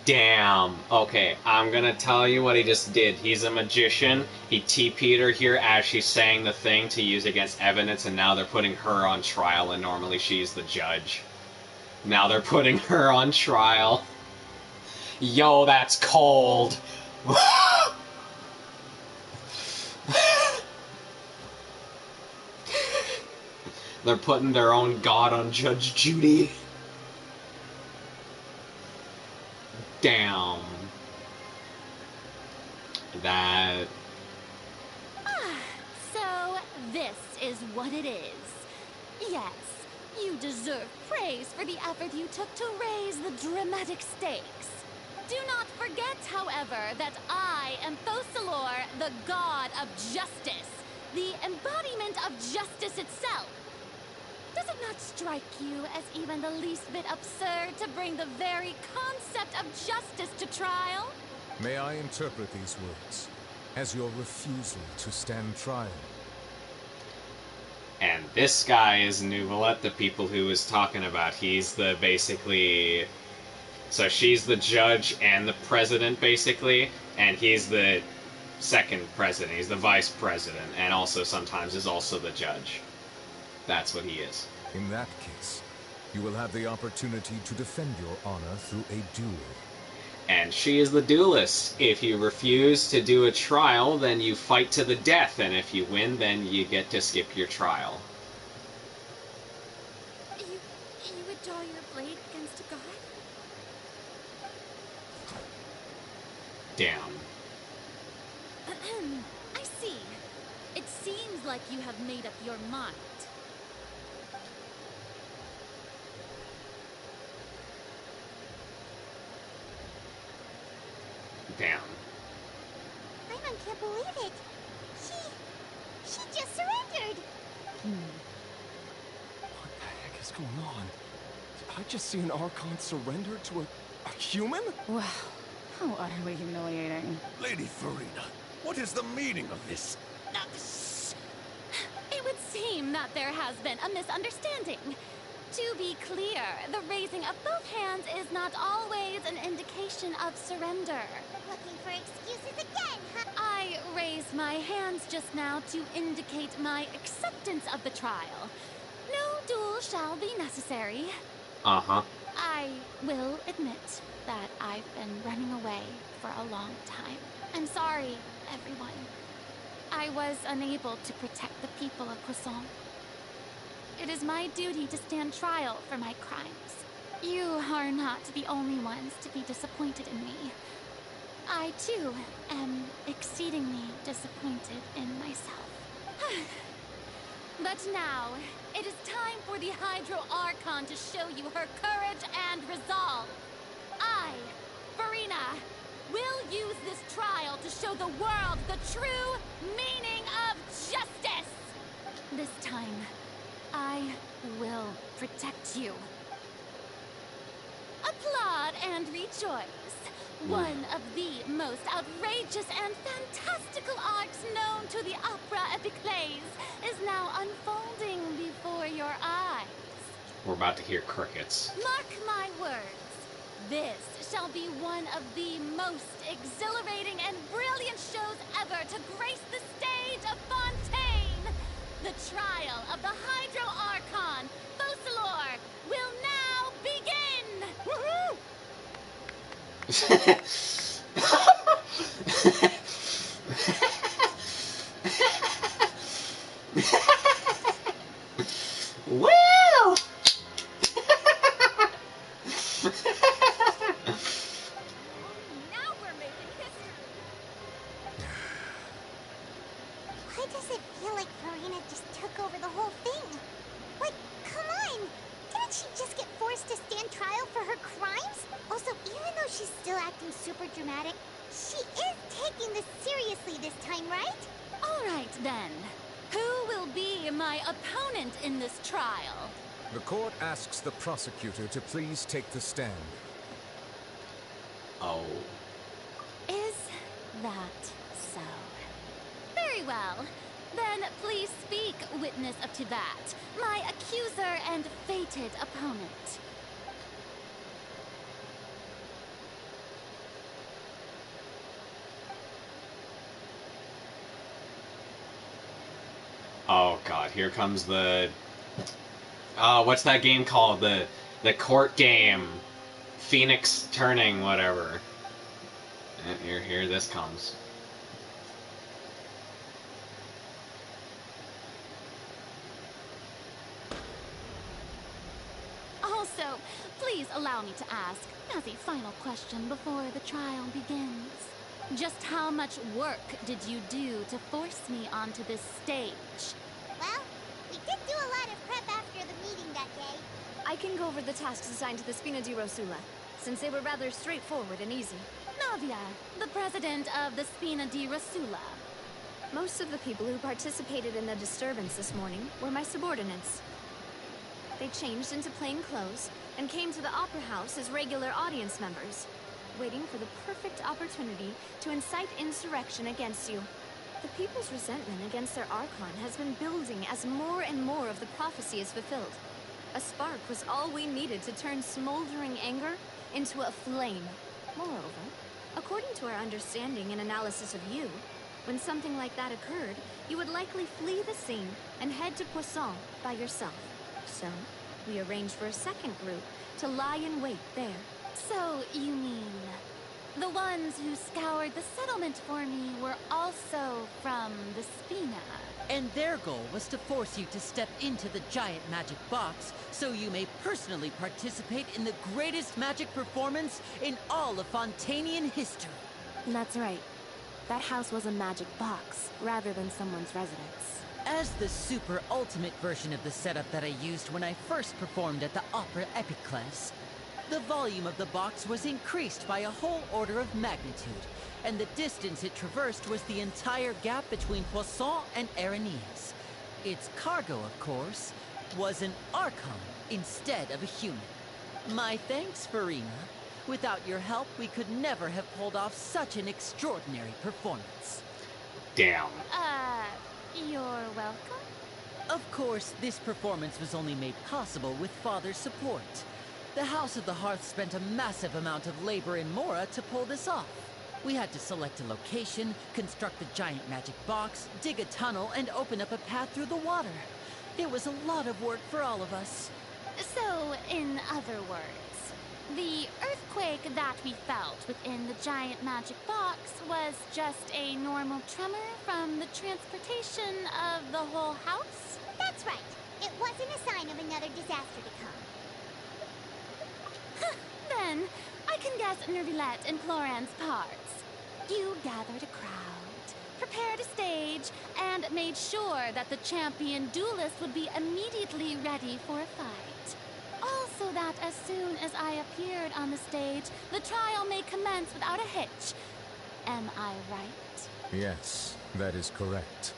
Damn. Okay, I'm gonna tell you what he just did. He's a magician. He TP'd her here as she's saying the thing to use against evidence, and now they're putting her on trial, and normally she's the judge. Now they're putting her on trial. Yo, that's cold. They're putting their own god on Judge Judy. Damn. That... So, this is what it is. Yes, you deserve praise for the effort you took to raise the dramatic stakes. Do not forget however, that I am Focalor, the god of justice, the embodiment of justice itself. Does it not strike you as even the least bit absurd to bring the very concept of justice to trial? May I interpret these words as your refusal to stand trial? And this guy is Nuvolet, the people who was talking about. He's the basically... So she's the judge and the president, basically, and he's the second president. He's the vice president, and also sometimes is also the judge. That's what he is. In that case, you will have the opportunity to defend your honor through a duel. And she is the duelist. If you refuse to do a trial, then you fight to the death, and if you win, then you get to skip your trial. You would draw your blade against a god? Damn. I see. It seems like you have made up your mind. Damn. Paimon can't believe it. She just surrendered. What the heck is going on? Did I just see an Archon surrender to a human? Wow, how utterly humiliating. Lady Farina, what is the meaning of this? It would seem that there has been a misunderstanding. To be clear, the raising of both hands is not always an indication of surrender. Looking for excuses again, huh? I raised my hands just now to indicate my acceptance of the trial. No duel shall be necessary. Uh-huh. I will admit that I've been running away for a long time. I'm sorry, everyone. I was unable to protect the people of Croissant. It is my duty to stand trial for my crimes. You are not the only ones to be disappointed in me. I, too, am exceedingly disappointed in myself. But now, it is time for the Hydro Archon to show you her courage and resolve. I, Farina, will use this trial to show the world the true meaning of justice. This time, I will protect you. Applaud and rejoice. One of the most outrageous and fantastical arcs known to the opera epiclese is now unfolding before your eyes. We're about to hear crickets. Mark my words. This shall be one of the most exhilarating and brilliant shows ever to grace the stage of Fontaine. The trial of the Hydro Archon, Focalor, will now begin! Woohoo! Woo! Now we're making history. Why does it feel like Farina just took over the whole thing? Like, come on! Didn't she just get forced to stand trial for her crimes? Also, even though she's still acting super dramatic, she is taking this seriously this time, right? All right, then. Who will be my opponent in this trial? The court asks the prosecutor to please take the stand. Oh. Is that so? Very well. Then please speak, witness up to that, my accuser and fated opponent. Oh god, here comes the... what's that game called? The court game. Phoenix Turning, whatever. And here this comes. Also, please allow me to ask, as a final question before the trial begins. Just how much work did you do to force me onto this stage? Well, we did do a lot of prep after the meeting that day. I can go over the tasks assigned to the Spina di Rosula. since they were rather straightforward and easy. Navia, the president of the Spina di Rasula. Most of the people who participated in the disturbance this morning were my subordinates. They changed into plain clothes and came to the Opera House as regular audience members, waiting for the perfect opportunity to incite insurrection against you. The people's resentment against their Archon has been building as more and more of the prophecy is fulfilled. A spark was all we needed to turn smoldering anger into a flame. Moreover, according to our understanding and analysis of you, when something like that occurred, you would likely flee the scene and head to Poisson by yourself. So, we arranged for a second group to lie in wait there. So, you mean the ones who scoured the settlement for me were also from the Spina? And their goal was to force you to step into the giant magic box so you may personally participate in the greatest magic performance in all of Fontanian history. That's right. That house was a magic box, rather than someone's residence. As the super ultimate version of the setup that I used when I first performed at the Opera Epiclese, the volume of the box was increased by a whole order of magnitude, and the distance it traversed was the entire gap between Poisson and Areneas. Its cargo, of course, was an Archon instead of a human. My thanks, Farina. Without your help, we could never have pulled off such an extraordinary performance. Damn. You're welcome? Of course, this performance was only made possible with Father's support. The House of the Hearth spent a massive amount of labor in Mora to pull this off. We had to select a location, construct the giant magic box, dig a tunnel, and open up a path through the water. It was a lot of work for all of us. So, in other words, the earthquake that we felt within the giant magic box was just a normal tremor from the transportation of the whole house? That's right. It wasn't a sign of another disaster to come. Then, I can guess Nervilette and Cloran's parts. You gathered a crowd, prepared a stage, and made sure that the champion duelist would be immediately ready for a fight. Also that as soon as I appeared on the stage, the trial may commence without a hitch. Am I right? Yes, that is correct.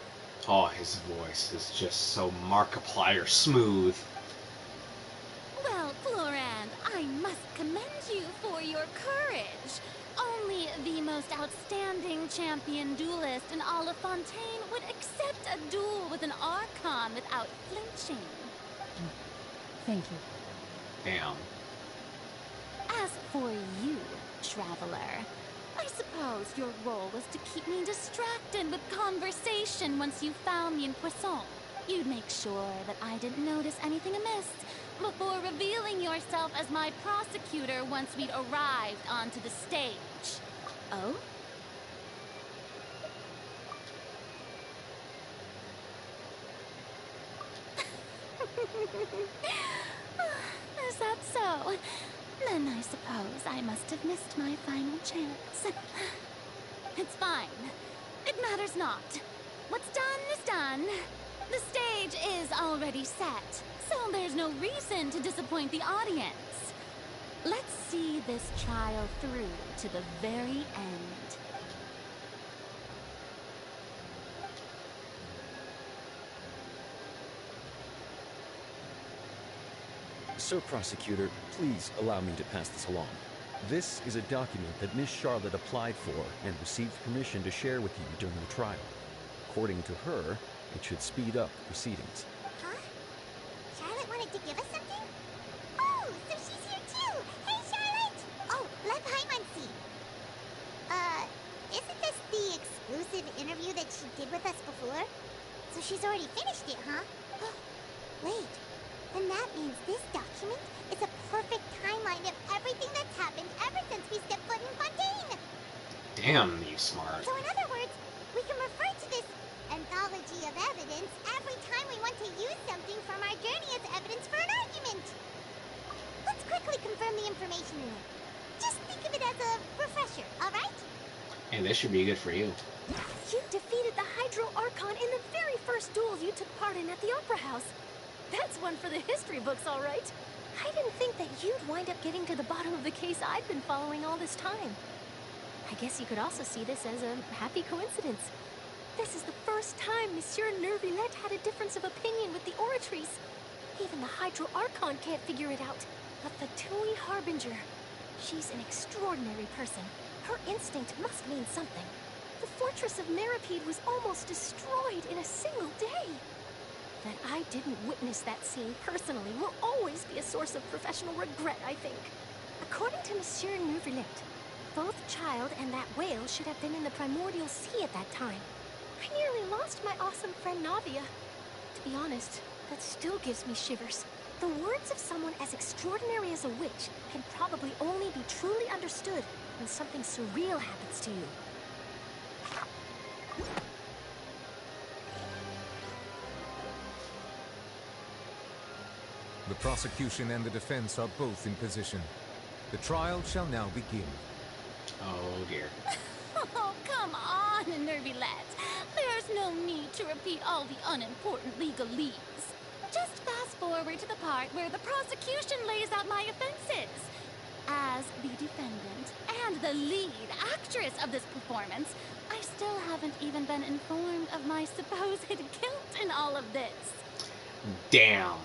Oh, his voice is just so Markiplier smooth. Well, Florand, I must commend you for your courage. Only the most outstanding champion duelist in all of Fontaine would accept a duel with an Archon without flinching. Thank you. Damn. As for you, Traveler, I suppose your role was to keep me distracted with conversation once you found me in Poisson. You'd make sure that I didn't notice anything amiss before revealing yourself as my prosecutor once we'd arrived onto the stage. Oh? Is that so? Then I suppose I must have missed my final chance. It's fine. It matters not. What's done is done. The stage is already set, so there's no reason to disappoint the audience. Let's see this trial through to the very end. Sir Prosecutor, please allow me to pass this along. This is a document that Miss Charlotte applied for and received permission to share with you during the trial. According to her, it should speed up proceedings. Huh? Charlotte wanted to give us something? Oh, so she's here too! Hey, Charlotte! Oh, La Paimansi! Isn't this the exclusive interview that she did with us before? So she's already finished it, huh? Wait, then that means this document is a perfect timeline of everything that's happened ever since we stepped foot in Fontaine! Damn, you smart. So in other words, we can refer to this anthology of evidence every time we want to use something from our journey as evidence for an argument. Let's quickly confirm the information in it. Just think of it as a refresher, alright? And this should be good for you. You defeated the Hydro Archon in the very first duel you took part in at the Opera House. That's one for the history books, all right. I didn't think that you'd wind up getting to the bottom of the case I've been following all this time. I guess you could also see this as a happy coincidence. This is the first time Monsieur Nervillette had a difference of opinion with the Oratrice. Even the Hydro Archon can't figure it out. But the Tui Harbinger, she's an extraordinary person. Her instinct must mean something. The fortress of Meripede was almost destroyed in a single day. That I didn't witness that scene personally will always be a source of professional regret, I think. According to Monsieur Nervillette, both Child and that whale should have been in the primordial sea at that time. I nearly lost my awesome friend Navia. To be honest, that still gives me shivers. The words of someone as extraordinary as a witch can probably only be truly understood when something surreal happens to you. The prosecution and the defense are both in position. The trial shall now begin. Oh dear. Oh, come on, Nervillette. There's no need to repeat all the unimportant legalese. Just fast forward to the part where the prosecution lays out my offenses. As the defendant and the lead actress of this performance, I still haven't even been informed of my supposed guilt in all of this. Damn.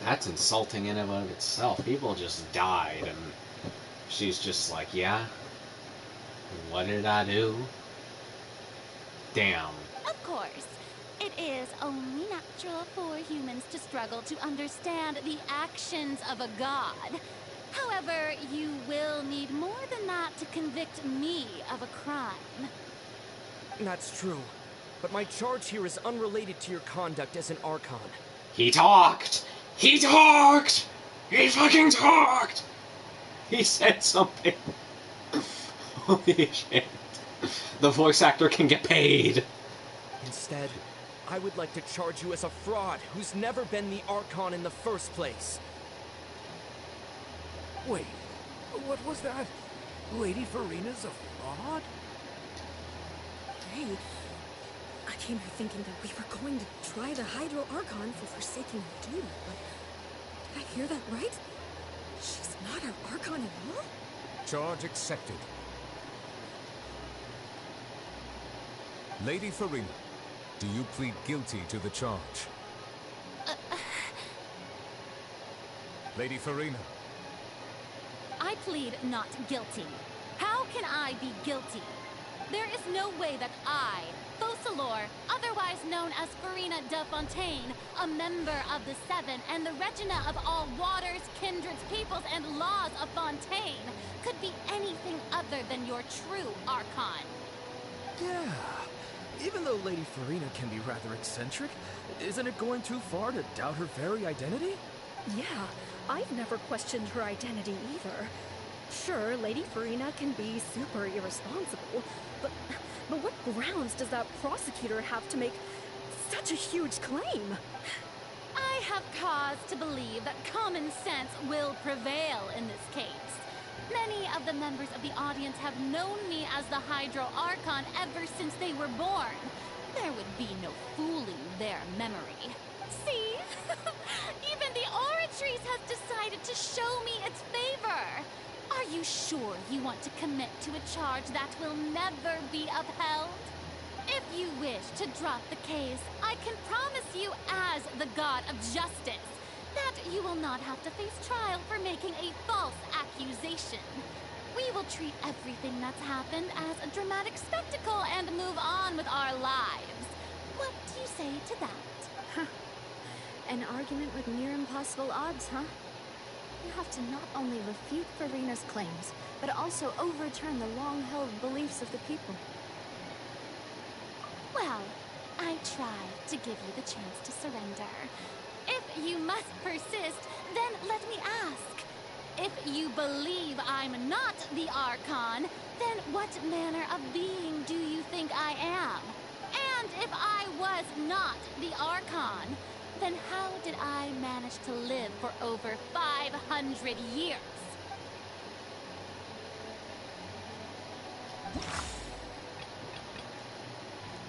That's insulting in and of itself. People just died, and she's just like, yeah, what did I do? Damn. Of course. It is only natural for humans to struggle to understand the actions of a god. However, you will need more than that to convict me of a crime. That's true. But my charge here is unrelated to your conduct as an Archon. He talked! He talked! He fucking talked! He said something. Holy shit. The voice actor can get paid. Instead, I would like to charge you as a fraud who's never been the Archon in the first place. Wait, what was that? Lady Farina's a fraud? Hey, I came here thinking that we were going to try the Hydro Archon for forsaking her duty, but did I hear that right? She's not our Archon at all? Charge accepted. Lady Farina, do you plead guilty to the charge? Lady Farina. I plead not guilty. How can I be guilty? There is no way that I, Focalor, otherwise known as Farina de Fontaine, a member of the Seven and the Regina of all waters, kindreds, peoples, and laws of Fontaine, could be anything other than your true Archon. Yeah. Even though Lady Farina can be rather eccentric, isn't it going too far to doubt her very identity? Yeah, I've never questioned her identity either. Sure, Lady Farina can be super irresponsible, but what grounds does that prosecutor have to make such a huge claim? I have cause to believe that common sense will prevail in this case. Many of the members of the audience have known me as the Hydro Archon ever since they were born. There would be no fooling their memory. See? Even the Oratrice has decided to show me its favor. Are you sure you want to commit to a charge that will never be upheld? If you wish to drop the case, I can promise you as the God of Justice that you will not have to face trial for making a false accusation. We will treat everything that's happened as a dramatic spectacle and move on with our lives. What do you say to that? An argument with near impossible odds, huh? You have to not only refute Farina's claims, but also overturn the long-held beliefs of the people. Well, I tried to give you the chance to surrender. If you must persist, then let me ask. If you believe I'm not the Archon, then what manner of being do you think I am? And if I was not the Archon, then how did I manage to live for over 500 years?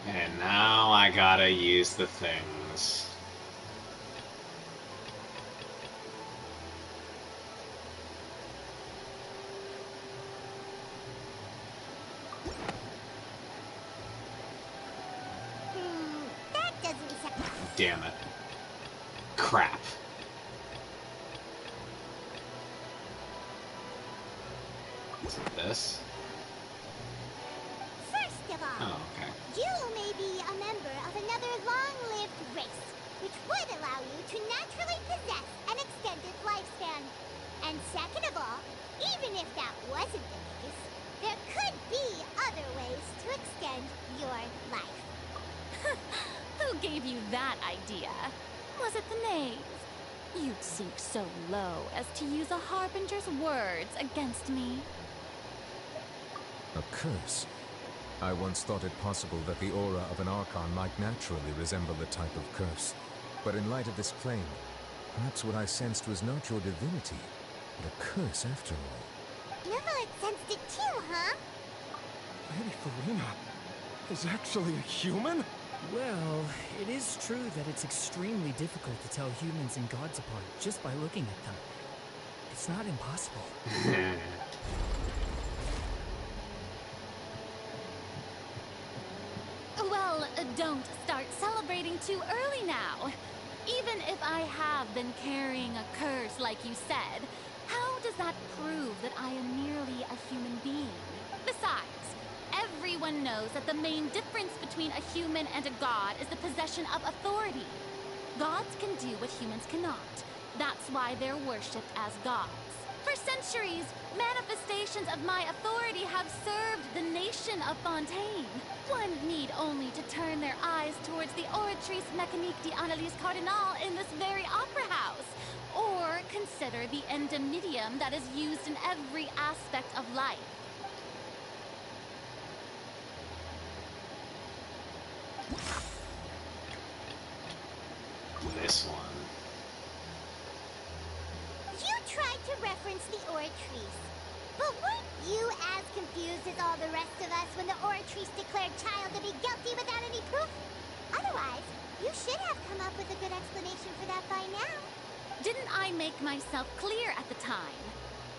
And now I gotta use the things. damn it. Crap. Is it this? First of all, Oh, okay. you may be a member of another long-lived race, which would allow you to naturally possess an extended lifespan. And second of all, even if that wasn't the case, there could be other ways to extend your life. Who gave you that idea? Was it the knave? You'd sink so low as to use a harbinger's words against me. A curse? I once thought it possible that the aura of an Archon might naturally resemble the type of curse. But in light of this claim, perhaps what I sensed was not your divinity, but a curse after all. Neverland sensed it too, huh? Lady Farina is actually a human? Well, it is true that it's extremely difficult to tell humans and gods apart just by looking at them. It's not impossible. Well, don't start celebrating too early now. Even if I have been carrying a curse like you said, how does that prove that I am merely a human being? Besides, everyone knows that the main difference between a human and a god is the possession of authority. Gods can do what humans cannot. That's why they're worshipped as gods. For centuries, manifestations of my authority have served the nation of Fontaine. One need only to turn their eyes towards the Oratrice Mécanique d'Analyse Cardinal in this very opera house, or consider the indemnitium that is used in every aspect of life. This one. You tried to reference the Oratrice, but weren't you as confused as all the rest of us when the Oratrice declared Child to be guilty without any proof? Otherwise, you should have come up with a good explanation for that by now. Didn't I make myself clear at the time?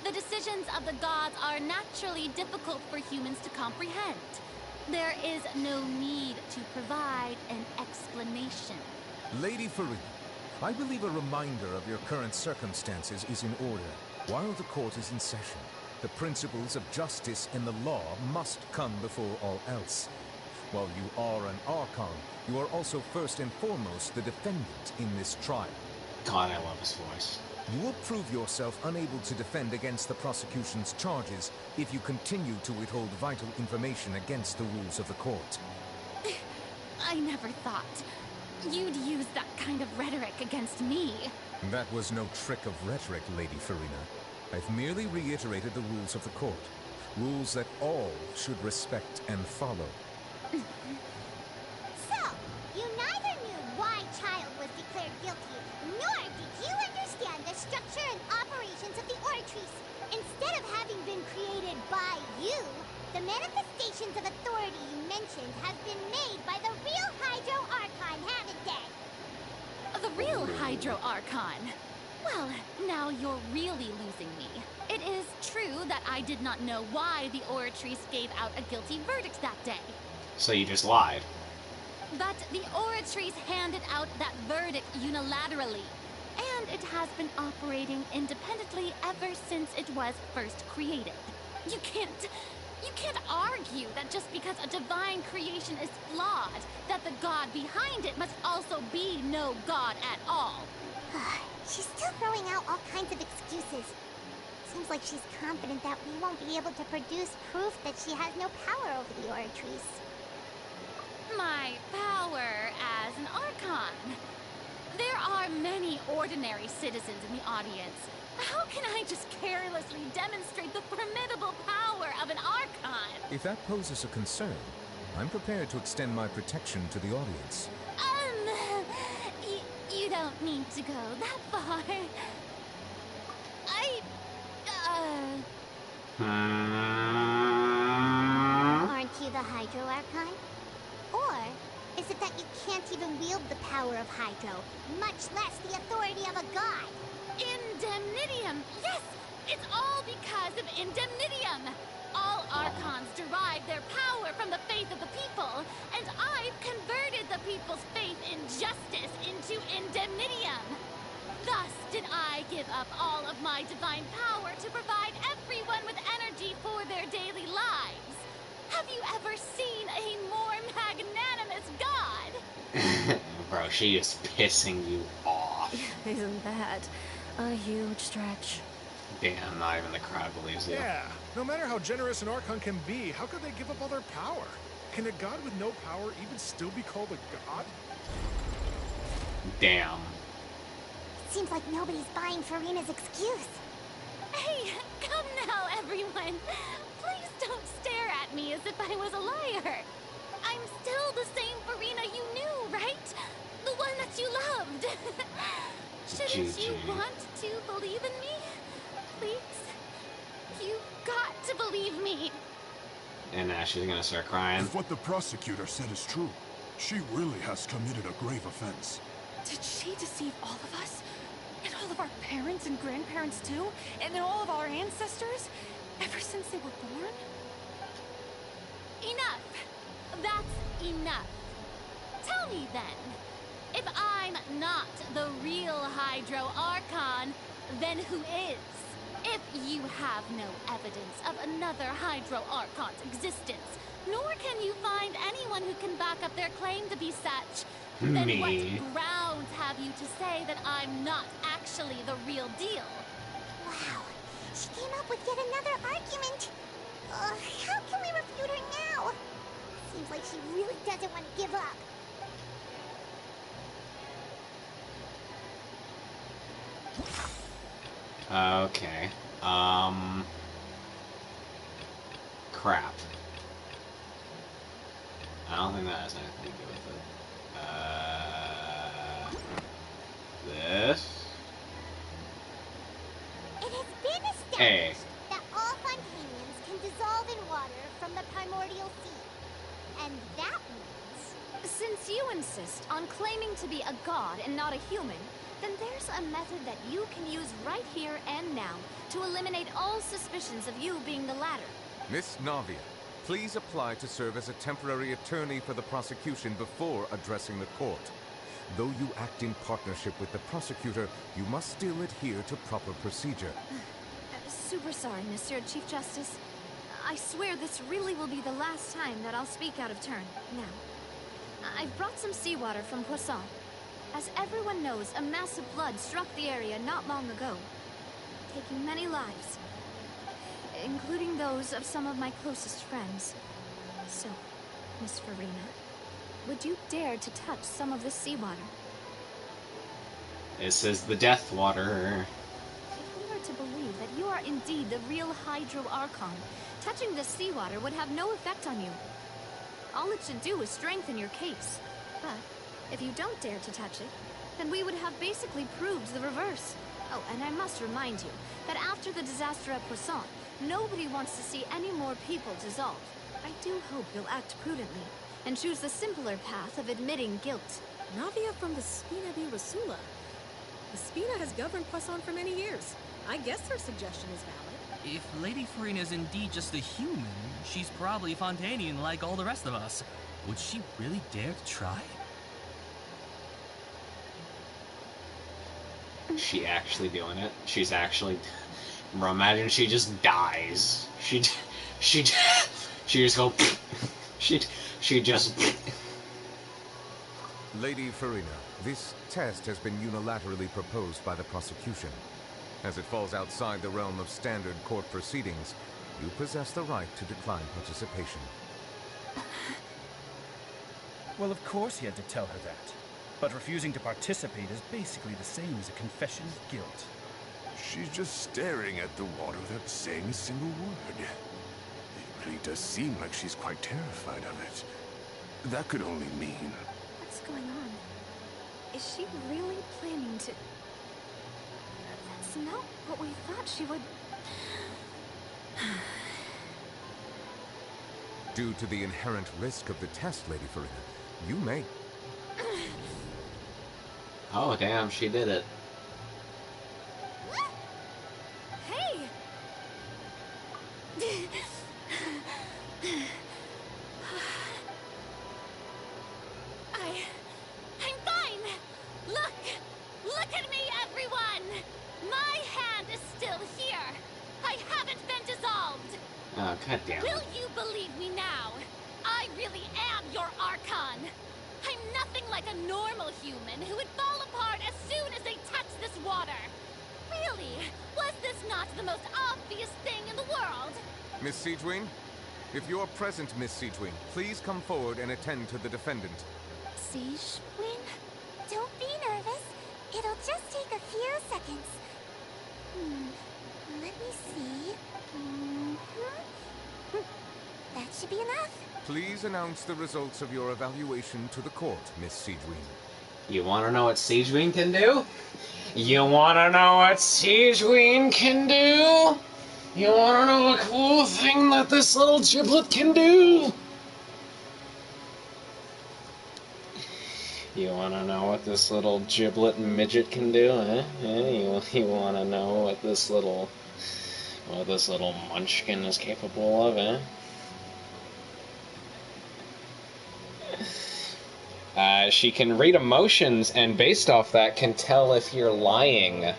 The decisions of the gods are naturally difficult for humans to comprehend. There is no need to provide an explanation. Lady Farina, I believe a reminder of your current circumstances is in order. While the court is in session, the principles of justice and the law must come before all else. While you are an Archon, you are also first and foremost the defendant in this trial. God, I love his voice. You will prove yourself unable to defend against the prosecution's charges if you continue to withhold vital information against the rules of the court. I never thought you'd use that kind of rhetoric against me. That was no trick of rhetoric, Lady Farina. I've merely reiterated the rules of the court. Rules that all should respect and follow. So, you neither knew why Child was declared guilty, nor did you understand the structure and operations of the Oratrice. Instead of having been created by you, the manifestations of authority you mentioned have been made by the real Hydro Archon, haven't they? The real Hydro Archon? Well, now you're really losing me. It is true that I did not know why the Oratrice gave out a guilty verdict that day. So you just lied. But the Oratrice handed out that verdict unilaterally, and it has been operating independently ever since it was first created. You can't argue that just because a divine creation is flawed, that the god behind it must also be no god at all. She's still throwing out all kinds of excuses. Seems like she's confident that we won't be able to produce proof that she has no power over the Oratrice. My power as an Archon. There are many ordinary citizens in the audience. How can I just carelessly demonstrate the formidable power of an Archon? If that poses a concern, I'm prepared to extend my protection to the audience. You don't need to go that far. Aren't you the Hydro Archon? Or is it that you can't even wield the power of Hydro, much less the authority of a god? Indemnitium! Yes! It's all because of Indemnitium! All Archons derive their power power from the faith of the people, and I've converted the people's faith in justice into indemnitium. Thus did I give up all of my divine power to provide everyone with energy for their daily lives. Have you ever seen a more magnanimous god? Bro, she is pissing you off. Isn't that a huge stretch? Damn, not even the crowd believes you. Yeah, no matter how generous an Archon can be, how could they give up all their power? Can a god with no power even still be called a god? Damn. Seems like nobody's buying Farina's excuse. Hey, come now, everyone. Please don't stare at me as if I was a liar. I'm still the same Farina you knew, right? The one that you loved. Shouldn't you want to believe in me? Please? You've got to believe me. And now she's gonna start crying. If what the prosecutor said is true, she really has committed a grave offense. Did she deceive all of us? And all of our parents and grandparents too? And then all of our ancestors? Ever since they were born? Enough. That's enough. Tell me then, if I'm not the real Hydro Archon, then who is? If you have no evidence of another Hydro Archon's existence, nor can you find anyone who can back up their claim to be such, then what grounds have you to say that I'm not actually the real deal? Wow, she came up with yet another argument. How can we refute her now? Seems like she really doesn't want to give up. Okay. Crap. I don't think that has anything to do with it. This? It has been established that all Fontanians can dissolve in water from the primordial sea. And that means... Since you insist on claiming to be a god and not a human, then there's a method that you can use right here and now to eliminate all suspicions of you being the latter. Miss Navia, please apply to serve as a temporary attorney for the prosecution before addressing the court. Though you act in partnership with the prosecutor, you must still adhere to proper procedure. Super sorry, Monsieur Chief Justice. I swear this really will be the last time that I'll speak out of turn. Now, I've brought some seawater from Poisson. As everyone knows, a massive flood struck the area not long ago, taking many lives, including those of some of my closest friends. So, Miss Farina, would you dare to touch some of this seawater? This is the death water. If we are to believe that you are indeed the real Hydro Archon, touching this seawater would have no effect on you. All it should do is strengthen your case. But if you don't dare to touch it, then we would have basically proved the reverse. Oh, and I must remind you that after the disaster at Poisson, nobody wants to see any more people dissolved. I do hope you'll act prudently and choose the simpler path of admitting guilt. Navia from the Spina di Rasula. The Spina has governed Poisson for many years. I guess her suggestion is valid. If Lady Farina is indeed just a human, she's probably Fontanian like all the rest of us. Would she really dare to try? She actually doing it? She's actually... Bro, imagine she just dies. She just go... she just... Lady Farina, this test has been unilaterally proposed by the prosecution. As it falls outside the realm of standard court proceedings, you possess the right to decline participation. Well, of course he had to tell her that. But refusing to participate is basically the same as a confession of guilt. She's just staring at the water without saying a single word. It really does seem like she's quite terrified of it. That could only mean... What's going on? Is she really planning to... That's not what we thought she would... Due to the inherent risk of the test, Lady Farina, you may... Oh, damn, she did it. Hey! Oh, god damn it. Will you believe me now? I really am your Archon. I'm nothing like a normal human who would fall apart as soon as they touch this water. Really, was this not the most obvious thing in the world? Miss Siegewing? If you are present, Miss Siegewing, please come forward and attend to the defendant. Siegewing? Don't be nervous. It'll just take a few seconds. Let me see. That should be enough. Please announce the results of your evaluation to the court, Miss Siegewing. You wanna know what Siegewing can do? You wanna know what Siegewing can do? You wanna know a cool thing that this little giblet can do? You wanna know what this little giblet midget can do, eh? You wanna know what this little munchkin is capable of, eh? She can read emotions, and based off that, can tell if you're lying.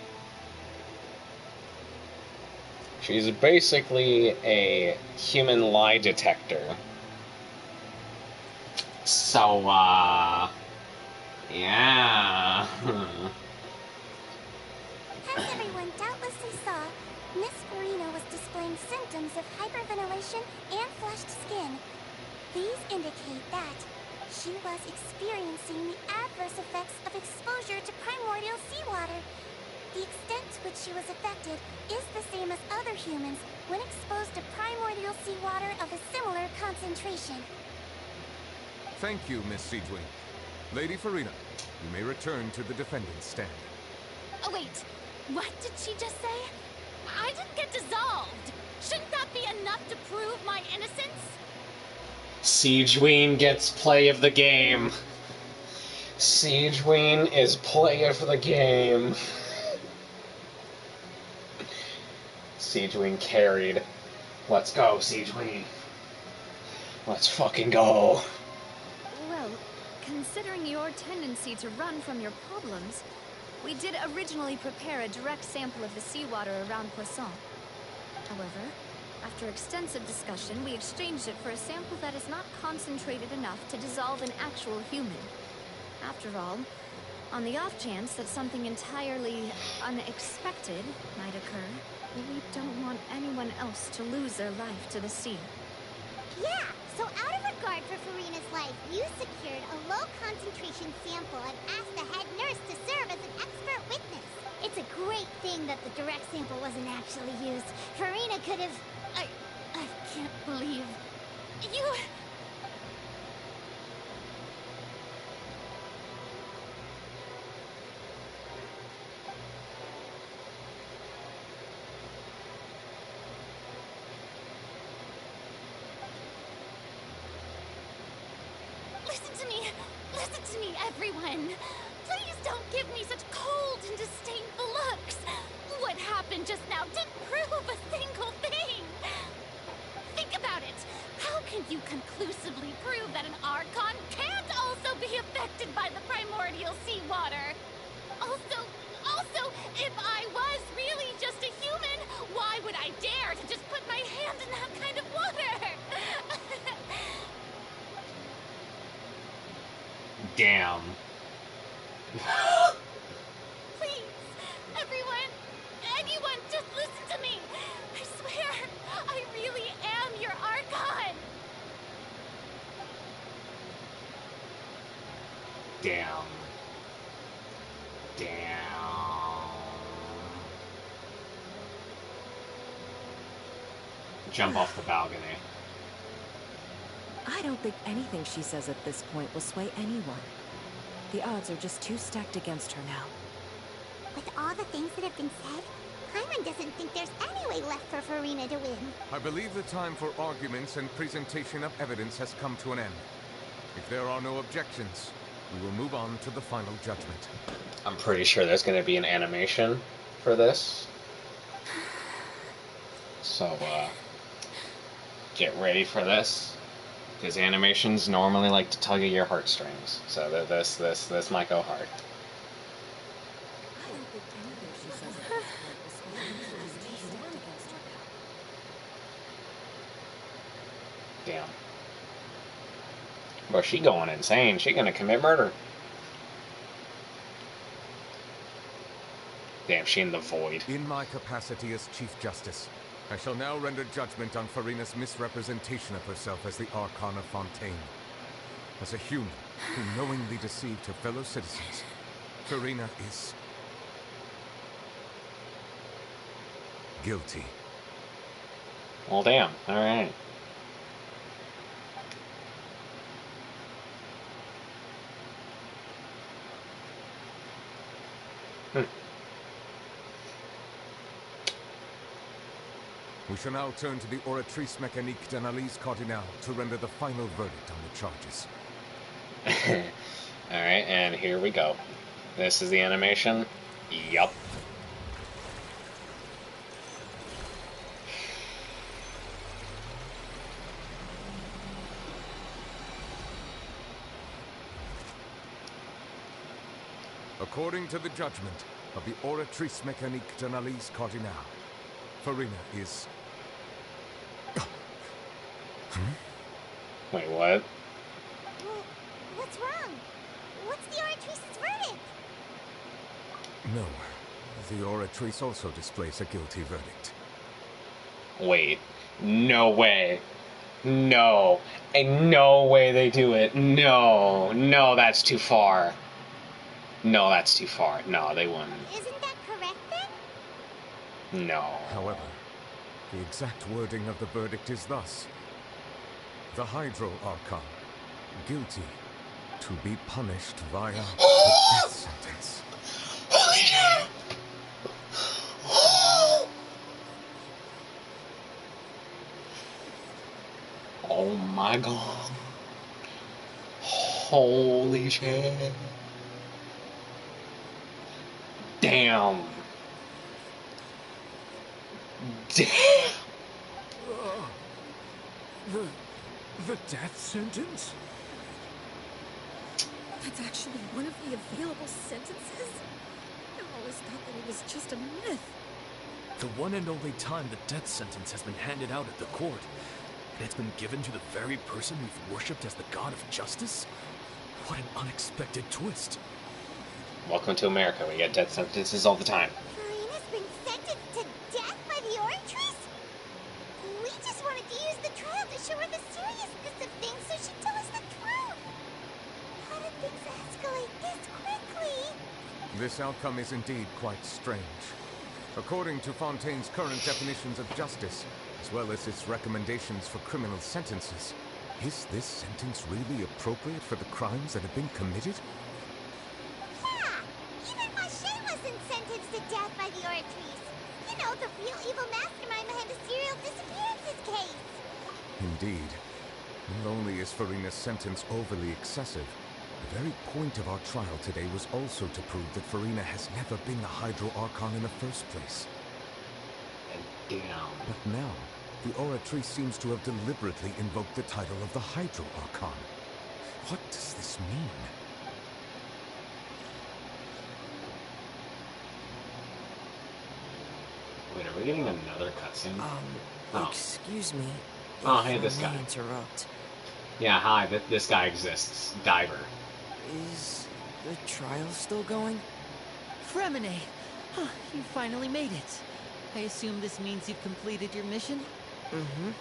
She's basically a human lie detector. So, yeah. As everyone doubtlessly saw, Miss Farina was displaying symptoms of hyperventilation and flushed skin. These indicate that she was experiencing the adverse effects of exposure to primordial seawater. The extent to which she was affected is the same as other humans when exposed to primordial seawater of a similar concentration. Thank you, Miss Siegewing. Lady Farina, you may return to the defendant's stand. Oh wait, what did she just say? I didn't get dissolved. Shouldn't that be enough to prove my innocence? Siegewing gets play of the game. Siegewing is play of the game. Siegewing carried. Let's go, Siegewing. Let's fucking go. Well, considering your tendency to run from your problems, we did originally prepare a direct sample of the seawater around Poisson. However, after extensive discussion, we exchanged it for a sample that is not concentrated enough to dissolve an actual human. After all, on the off chance that something entirely unexpected might occur, we don't want anyone else to lose their life to the sea. Yeah, so out of regard for Farina's life, you secured a low-concentration sample and asked the head nurse to serve as an expert witness. It's a great thing that the direct sample wasn't actually used. Farina could have... I can't believe... You... Listen to me, everyone. Please don't give me such cold and disdainful looks. What happened just now didn't prove a single thing. Think about it. How can you conclusively prove that an Archon can't also be affected by the primordial seawater? Also, if I was really just a human, why would I dare to just put my hand in that kind of water? Damn. Please, anyone, just listen to me. I swear, I really am your Archon. Damn. Jump off the balcony. I don't think anything she says at this point will sway anyone. The odds are just too stacked against her now. With all the things that have been said, Paimon doesn't think there's any way left for Farina to win. I believe the time for arguments and presentation of evidence has come to an end. If there are no objections, we will move on to the final judgment. I'm pretty sure there's going to be an animation for this. So, get ready for this. Because animations normally like to tug at your heartstrings. So this might go hard. Damn. Bro, she going insane. She gonna commit murder. Damn, she in the void. In my capacity as Chief Justice, I shall now render judgment on Farina's misrepresentation of herself as the Archon of Fontaine. As a human who knowingly deceived her fellow citizens, Farina is guilty. Well, damn. Alright. We shall now turn to the Oratrice Mécanique d'Analyse Cardinale to render the final verdict on the charges. Alright, and here we go. This is the animation. Yup. According to the judgment of the Oratrice Mécanique d'Analyse Cardinale, Farina is... Wait, what? Well, what's wrong? What's the Oratrice's verdict? No. The Oratrice also displays a guilty verdict. Wait. No way. No. Ain't no way they do it. No. No, that's too far. No, that's too far. No, they wouldn't. Isn't that correct then? No. However, the exact wording of the verdict is thus. The Hydro Archon, guilty, to be punished via the death sentence. Holy shit! Oh my god. Holy shit. Damn. Damn. The death sentence? That's actually one of the available sentences? I always thought that it was just a myth. The one and only time the death sentence has been handed out at the court. And it's been given to the very person we've worshipped as the god of justice? What an unexpected twist. Welcome to America. We get death sentences all the time. Farina's been sentenced to death by the Oratrice? We just wanted to use the trial to show her the seriousness of things so she'd tell us the truth. How did things escalate this quickly? This outcome is indeed quite strange. According to Fontaine's current definitions of justice, as well as its recommendations for criminal sentences, is this sentence really appropriate for the crimes that have been committed? Yeah! Even Mache wasn't sentenced to death by the Oratrice. You know, the real evil mastermind behind the serial disappearances case. Indeed. Not only is Farina's sentence overly excessive, the very point of our trial today was also to prove that Farina has never been the Hydro Archon in the first place. Damn. But now, the Oratrice seems to have deliberately invoked the title of the Hydro Archon. What does this mean? Wait, are we getting another cutscene? Excuse me. Oh, hey, if this I may guy. Interrupt. Yeah, hi, this guy exists. Diver. Is the trial still going? Fremine! Huh, you finally made it. I assume this means you've completed your mission? Mm-hmm.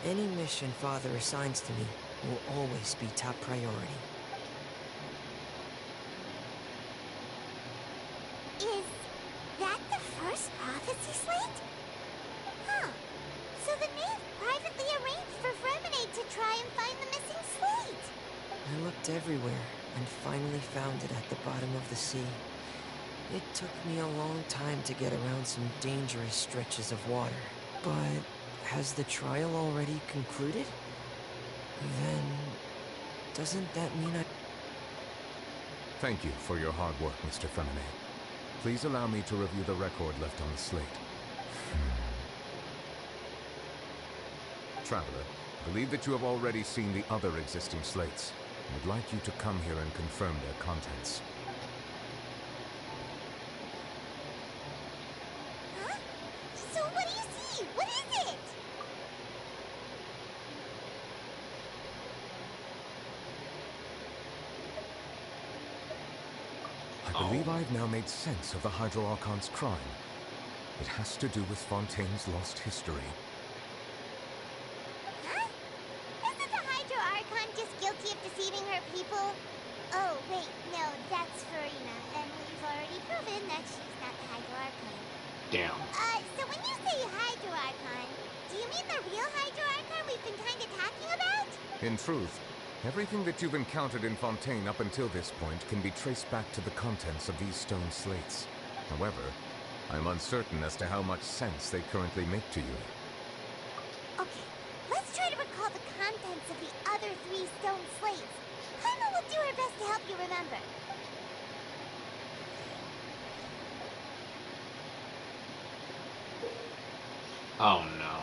Any mission Father assigns to me will always be top priority. Is that the first prophecy slate? Huh. So the knave privately arranged for Fremine to try and find the missing slate. I looked everywhere and finally found it at the bottom of the sea. It took me a long time to get around some dangerous stretches of water. But has the trial already concluded? Then doesn't that mean I... Thank you for your hard work, Mr. Fremine. Please allow me to review the record left on the slate. Traveler, I believe that you have already seen the other existing slates. I would like you to come here and confirm their contents. Huh? So what do you see? What is it? I believe I've now made sense of the Hydro Archon's crime. It has to do with Fontaine's lost history. Huh? Isn't the Hydro Archon just guilty of deceiving her people? Oh, wait, no, that's Farina, and we've already proven that she's not the Hydro Archon. Damn. So when you say Hydro Archon, do you mean the real Hydro Archon we've been kind of talking about? In truth, everything that you've encountered in Fontaine up until this point can be traced back to the contents of these stone slates. However, I'm uncertain as to how much sense they currently make to you. Okay, let's try to recall the contents of the other 3 stone slates. Paimon will do her best to help you remember. Oh no.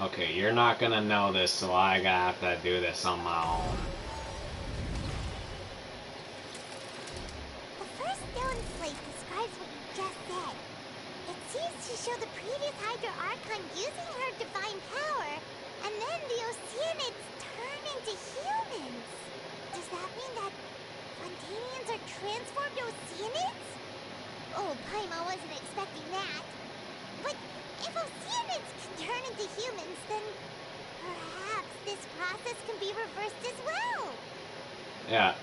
Okay, you're not gonna know this, so I gotta have to do this on my own. The first stone slate describes what you just said. It seems to show the previous Hydro Archon using her divine power, and then the Oceanids turn into humans. Does that mean that Fontanians are transformed Oceanids? Oh, Paimon wasn't expecting that. But if Oceanids can turn into humans, then perhaps this process can be reversed as well. Yeah,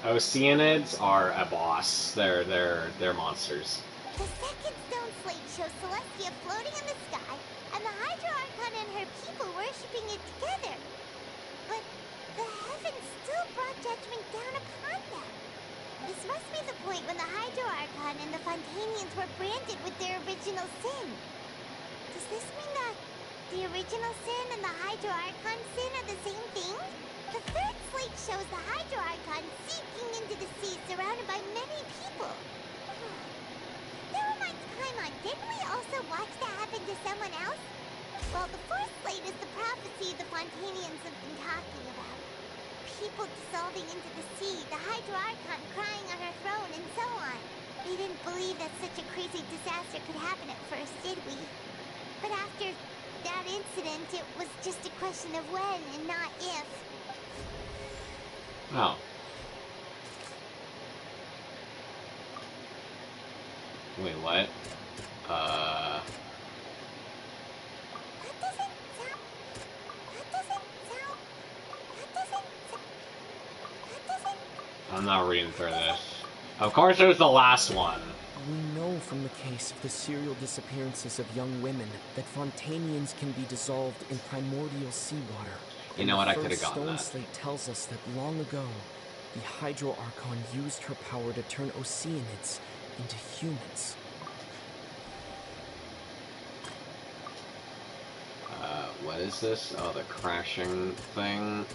Oceanids are a boss. They're monsters. The second stone slate shows Celestia floating in the sky, and the Hydro Archon and her people worshipping it together. But the heavens still brought judgment down upon them. This must be the point when the Hydro Archon and the Fontanians were branded with their original sin. Does this mean that the original sin and the Hydro Archon sin are the same thing? The third slate shows the Hydro Archon sinking into the sea surrounded by many people. That reminds Paimon, didn't we also watch that happen to someone else? Well, the fourth slate is the prophecy the Fontanians have been talking about. People dissolving into the sea, the Hydro Archon crying on her throne, and so on. We didn't believe that such a crazy disaster could happen at first, did we? But after that incident, it was just a question of when and not if. Oh. Wait, what? I'm not reading through this. Of course it was the last one. We know from the case of the serial disappearances of young women that Fontanians can be dissolved in primordial seawater. You know what, I The could have first gotten stone that. slate tells us that long ago, the Hydro Archon used her power to turn Oceanids into humans. What is this? Oh, the crashing thing.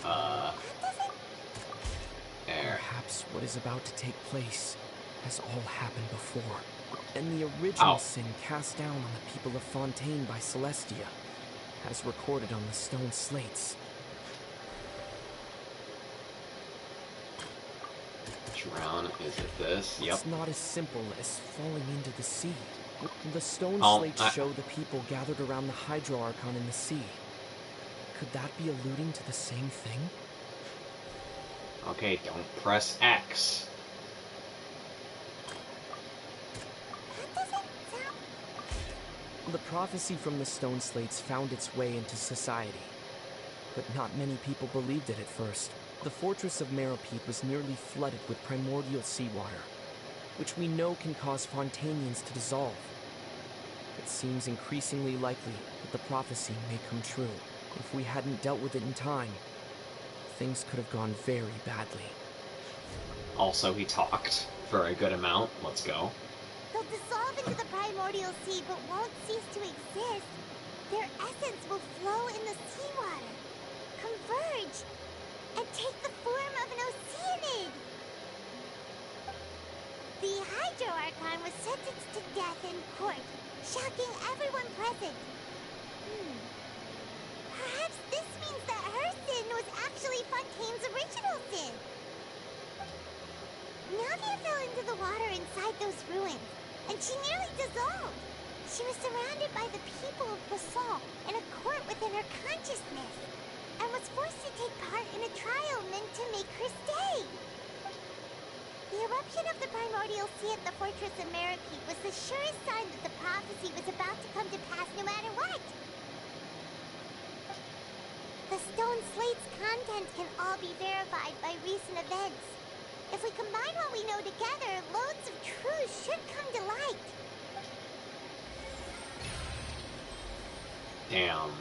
Air. Perhaps what is about to take place has all happened before. And the original sin cast down on the people of Fontaine by Celestia, as recorded on the stone slates. Drown, is it this? Yep. It's not as simple as falling into the sea. The stone slates show the people gathered around the Hydro Archon in the sea. Could that be alluding to the same thing? Okay, don't press X. The prophecy from the stone slates found its way into society. But not many people believed it at first. The fortress of Meropide was nearly flooded with primordial seawater, which we know can cause Fontanians to dissolve. It seems increasingly likely that the prophecy may come true. If we hadn't dealt with it in time, things could have gone very badly. Also, he talked for a good amount. Let's go. They'll dissolve into the primordial sea but won't cease to exist. Their essence will flow in the seawater, converge, and take the form of an Oceanid. The Hydro Archon was sentenced to death in court, shocking everyone present. Perhaps this means that her sin was actually Fontaine's original sin. Navia fell into the water inside those ruins, and she nearly dissolved. She was surrounded by the people of Poisson in a court within her consciousness, and was forced to take part in a trial meant to make her stay. The eruption of the primordial sea at the Fortress of Meropide was the surest sign that the prophecy was about to come to pass no matter what. The stone slate's contents can all be verified by recent events. If we combine what we know together, loads of truths should come to light. Damn.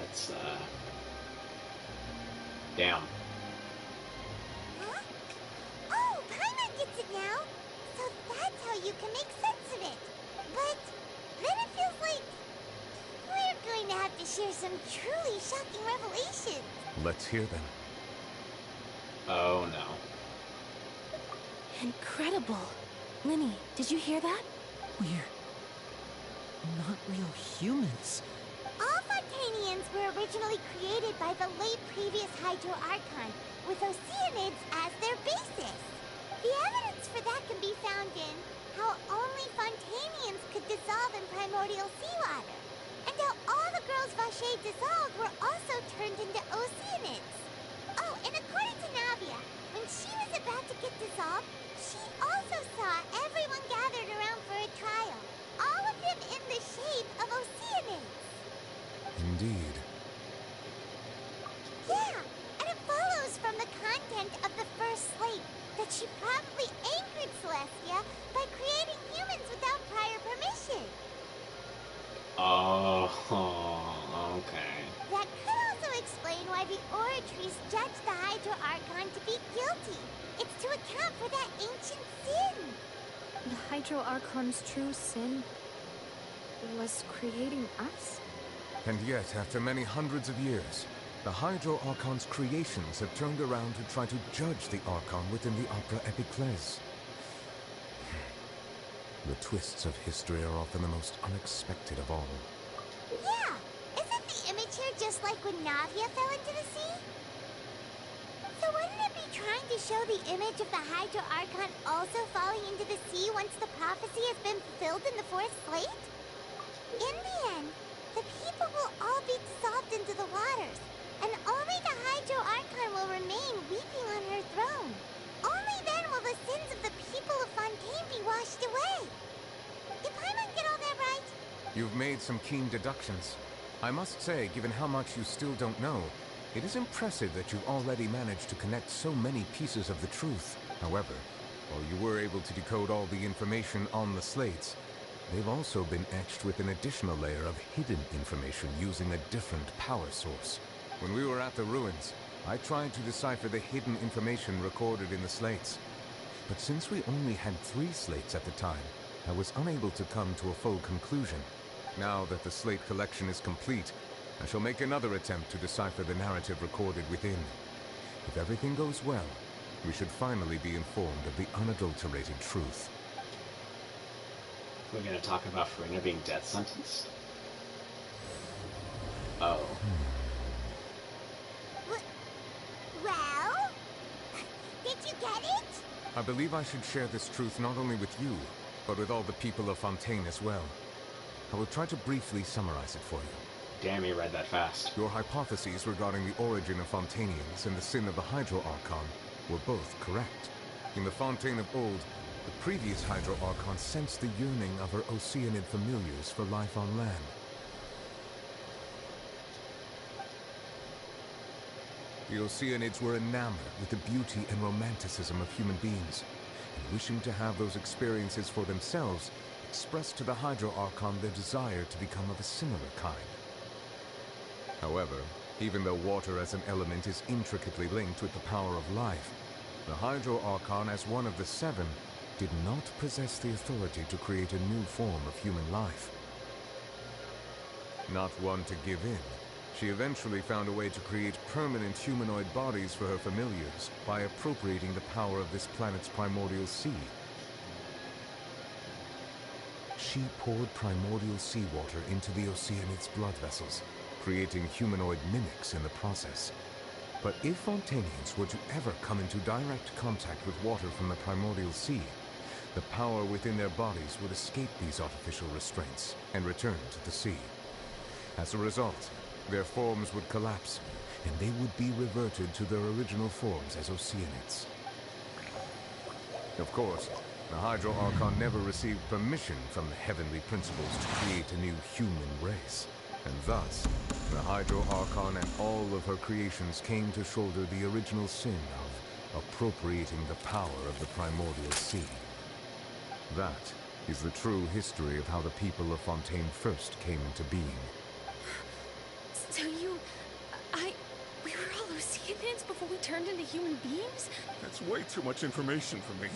That's, damn. Huh? Oh, Paimon gets it now! So that's how you can make sense of it. But then it feels like we're going to have to share some truly shocking revelations. Let's hear them. Oh no. Incredible. Linny, did you hear that? We're not real humans. All Fontanians were originally created by the late previous Hydro Archon, with Oceanids as their basis. The evidence for that can be found in how only Fontanians could dissolve in primordial seawater, and how all the girls Vacher dissolved were also turned into Oceanids. Oh, and according to Navia, when she was about to get dissolved, she also saw everyone gathered around for a trial, all of them in the shape of Oceanids. Indeed. Yeah, and it follows from the content of the first slate that she probably angered Celestia by creating humans without prior permission. Oh, okay. That could also explain why the Oratrice judged the Hydro Archon to be guilty. It's to account for that ancient sin. The Hydro Archon's true sin was creating us? And yet, after many hundreds of years, the Hydro Archon's creations have turned around to try to judge the Archon within the Opera Epiclese. The twists of history are often the most unexpected of all. Yeah, isn't the image here just like when Navia fell into the sea? So wouldn't it be trying to show the image of the Hydro Archon also falling into the sea once the prophecy has been fulfilled in the fourth slate? In the end, the people will all be dissolved into the waters, and only the Hydro Archon will remain weeping on her throne. Only then will the sins of the people of Fontaine be washed away. Did Paimon get all that right? You've made some keen deductions. I must say, given how much you still don't know, it is impressive that you've already managed to connect so many pieces of the truth. However, while you were able to decode all the information on the slates, they've also been etched with an additional layer of hidden information using a different power source. When we were at the ruins, I tried to decipher the hidden information recorded in the slates. But since we only had 3 slates at the time, I was unable to come to a full conclusion. Now that the slate collection is complete, I shall make another attempt to decipher the narrative recorded within. If everything goes well, we should finally be informed of the unadulterated truth. We're gonna talk about Farina being death sentenced? Oh. Well? Did you get it? I believe I should share this truth not only with you, but with all the people of Fontaine as well. I will try to briefly summarize it for you. Damn, you read that fast. Your hypotheses regarding the origin of Fontainians and the sin of the Hydro Archon were both correct. In the Fontaine of old, the previous Hydro Archon sensed the yearning of her Oceanid familiars for life on land. The Oceanids were enamored with the beauty and romanticism of human beings, and wishing to have those experiences for themselves, expressed to the Hydro Archon their desire to become of a similar kind. However, even though water as an element is intricately linked with the power of life, the Hydro Archon, as one of the 7, did not possess the authority to create a new form of human life. Not one to give in, she eventually found a way to create permanent humanoid bodies for her familiars by appropriating the power of this planet's primordial sea. She poured primordial seawater into the Oceanids' blood vessels, creating humanoid mimics in the process. But if Fontainians were to ever come into direct contact with water from the primordial sea, the power within their bodies would escape these artificial restraints and return to the sea. As a result, their forms would collapse, and they would be reverted to their original forms as Oceanids. Of course, the Hydro Archon never received permission from the heavenly principles to create a new human race, and thus, the Hydro Archon and all of her creations came to shoulder the original sin of appropriating the power of the primordial sea. That is the true history of how the people of Fontaine first came into being. So we were all Oceanids before we turned into human beings? That's way too much information for me.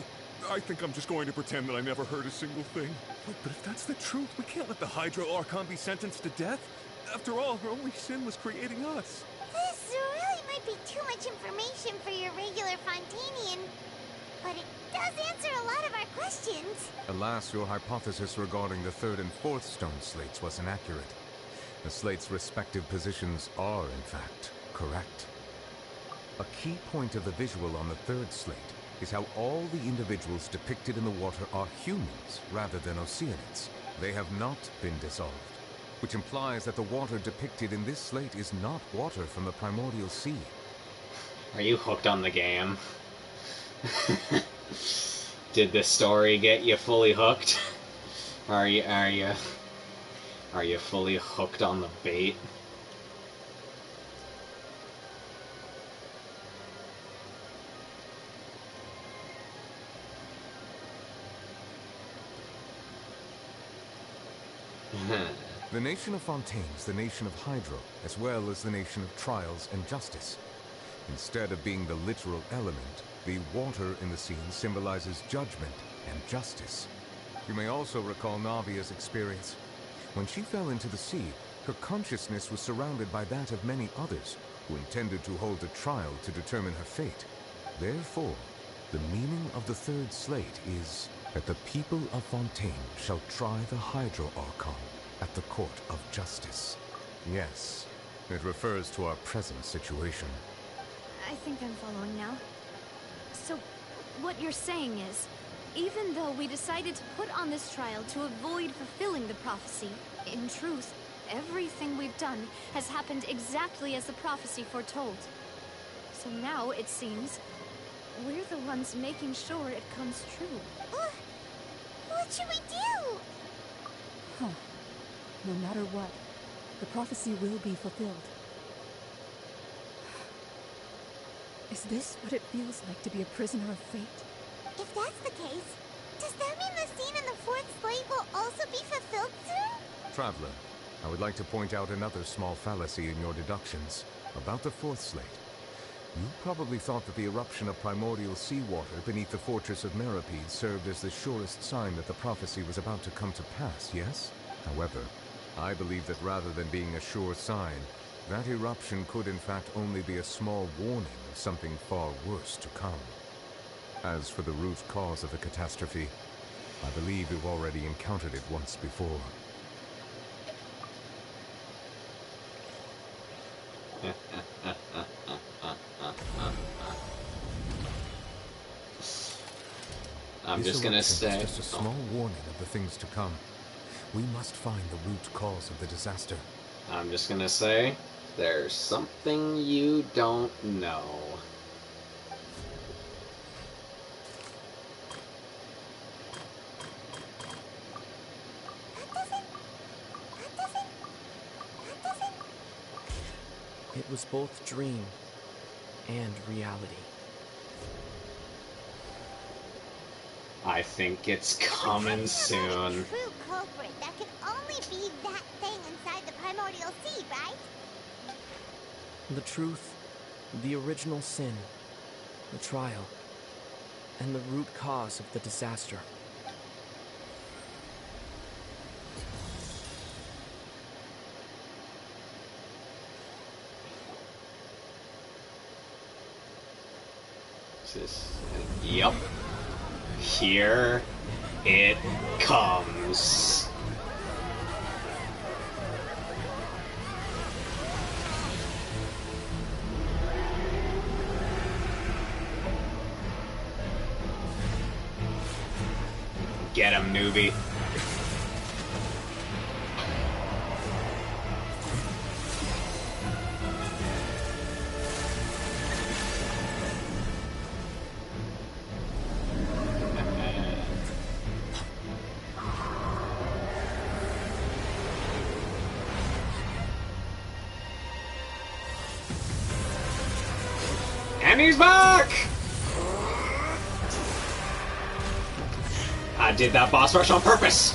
I think I'm just going to pretend that I never heard a single thing. Wait, but if that's the truth, we can't let the Hydro Archon be sentenced to death. After all, her only sin was creating us. This really might be too much information for your regular Fontainian, but it does answer a lot of our questions. Alas, your hypothesis regarding the third and fourth stone slates was inaccurate. The slates' respective positions are, in fact, correct. A key point of the visual on the third slate is how all the individuals depicted in the water are humans rather than Oceanids. They have not been dissolved, which implies that the water depicted in this slate is not water from the primordial sea. Are you hooked on the game? Did this story get you fully hooked? Are you fully hooked on the bait? The nation of Fontaine is the nation of Hydro, as well as the nation of trials and justice. Instead of being the literal element, the water in the scene symbolizes judgment and justice. You may also recall Navia's experience. When she fell into the sea, her consciousness was surrounded by that of many others who intended to hold a trial to determine her fate. Therefore, the meaning of the third slate is that the people of Fontaine shall try the Hydro Archon at the court of justice. Yes, it refers to our present situation. I think I'm following now. So, what you're saying is, even though we decided to put on this trial to avoid fulfilling the prophecy, in truth, everything we've done has happened exactly as the prophecy foretold. So now, it seems, we're the ones making sure it comes true. What should we do? Huh. No matter what, the prophecy will be fulfilled. Is this what it feels like to be a prisoner of fate? If that's the case, does that mean the scene in the fourth slate will also be fulfilled soon? Traveler, I would like to point out another small fallacy in your deductions about the fourth slate. You probably thought that the eruption of primordial seawater beneath the fortress of Meropide served as the surest sign that the prophecy was about to come to pass, yes? However, I believe that rather than being a sure sign, that eruption could in fact only be a small warning of something far worse to come. As for the root cause of the catastrophe, I believe we've already encountered it once before. I'm just gonna say... It's just a small warning of the things to come. We must find the root cause of the disaster. I'm just gonna say, there's something you don't know. It was both dream and reality. I think it's coming soon. The true culprit, that could only be that thing inside the primordial sea, right? The truth, the original sin, the trial, and the root cause of the disaster. Yep. Here it comes. Get him, newbie. And he's back! I did that boss rush on purpose!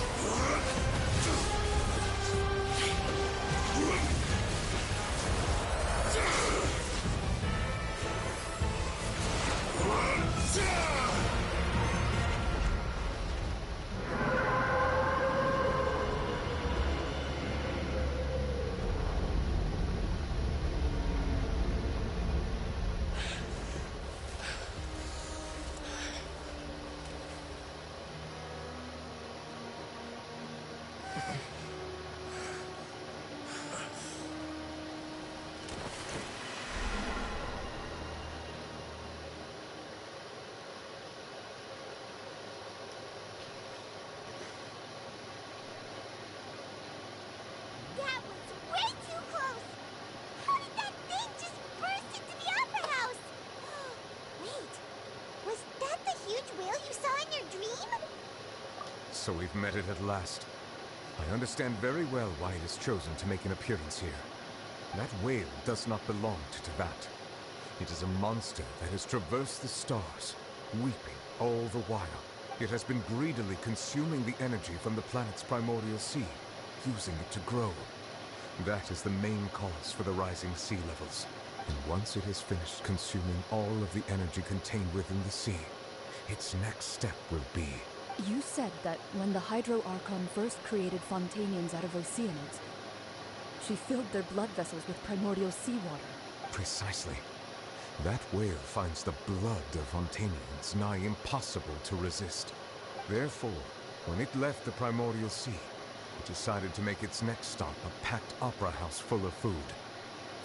That was way too close! How did that thing just burst into the Opera House? Wait, was that the huge whale you saw in your dream? So we've met it at last. I understand very well why it has chosen to make an appearance here. That whale does not belong to Teyvat. It is a monster that has traversed the stars, weeping all the while. It has been greedily consuming the energy from the planet's primordial sea, using it to grow. That is the main cause for the rising sea levels. And once it has finished consuming all of the energy contained within the sea, its next step will be... You said that when the Hydro Archon first created Fontanians out of Oceanids, she filled their blood vessels with primordial seawater. Precisely. That whale finds the blood of Fontanians nigh impossible to resist. Therefore, when it left the primordial sea, it decided to make its next stop a packed opera house full of food.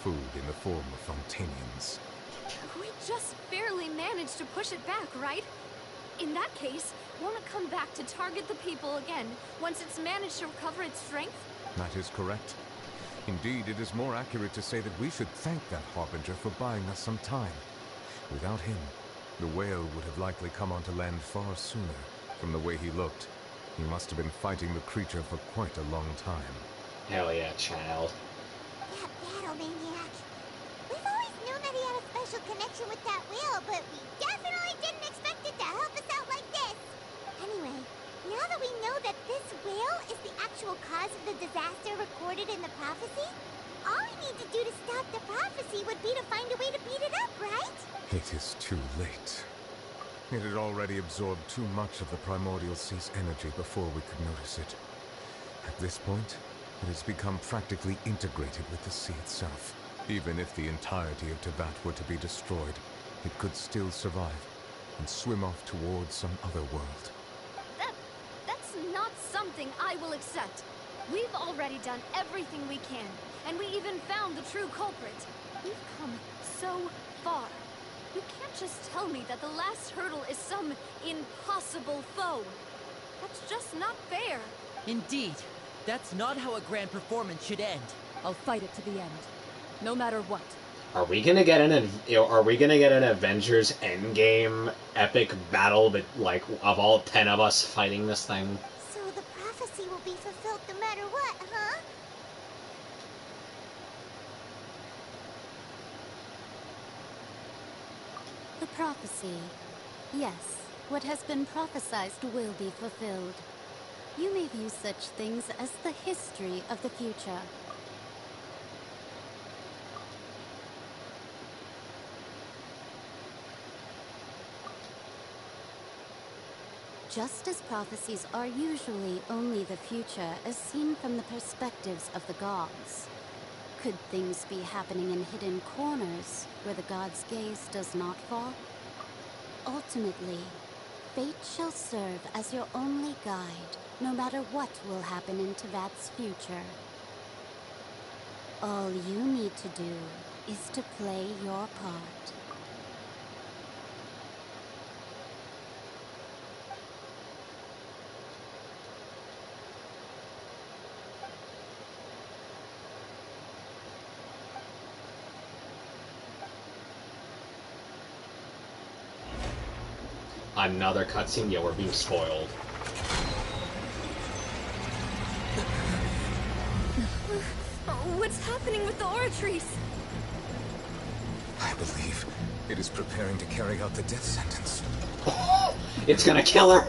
Food in the form of Fontanians. We just barely managed to push it back, right? In that case, won't it come back to target the people again once it's managed to recover its strength? That is correct. Indeed, it is more accurate to say that we should thank that Harbinger for buying us some time. Without him, the whale would have likely come onto land far sooner. From the way he looked, he must have been fighting the creature for quite a long time. Hell yeah, child. That battle maniac. We've always known that he had a special connection with that whale, but we definitely didn't expect it to help us out like this. Anyway, now that we know that this whale is the actual cause of the disaster recorded in the prophecy, all we need to do to stop the prophecy would be to find a way to beat it up, right? It is too late. It had already absorbed too much of the primordial sea's energy before we could notice it. At this point, it has become practically integrated with the sea itself. Even if the entirety of Teyvat were to be destroyed, it could still survive and swim off towards some other world. That's not something I will accept. We've already done everything we can, and we even found the true culprit. We've come so far. You can't just tell me that the last hurdle is some impossible foe. That's just not fair. Indeed. That's not how a grand performance should end. I'll fight it to the end, no matter what. Are we gonna get an Avengers Endgame epic battle that, like, of all 10 of us fighting this thing? So the prophecy will be fulfilled no matter what, huh? The prophecy. Yes, what has been prophesied will be fulfilled. You may view such things as the history of the future. Just as prophecies are usually only the future as seen from the perspectives of the gods, could things be happening in hidden corners where the gods' gaze does not fall? Ultimately, fate shall serve as your only guide, no matter what will happen in Teyvat's future. All you need to do is to play your part. Another cutscene? Yeah, we're being spoiled. What's happening with the oratories? I believe it is preparing to carry out the death sentence. It's gonna kill her!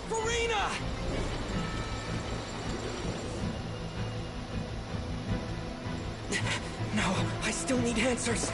Farina! No, I still need answers.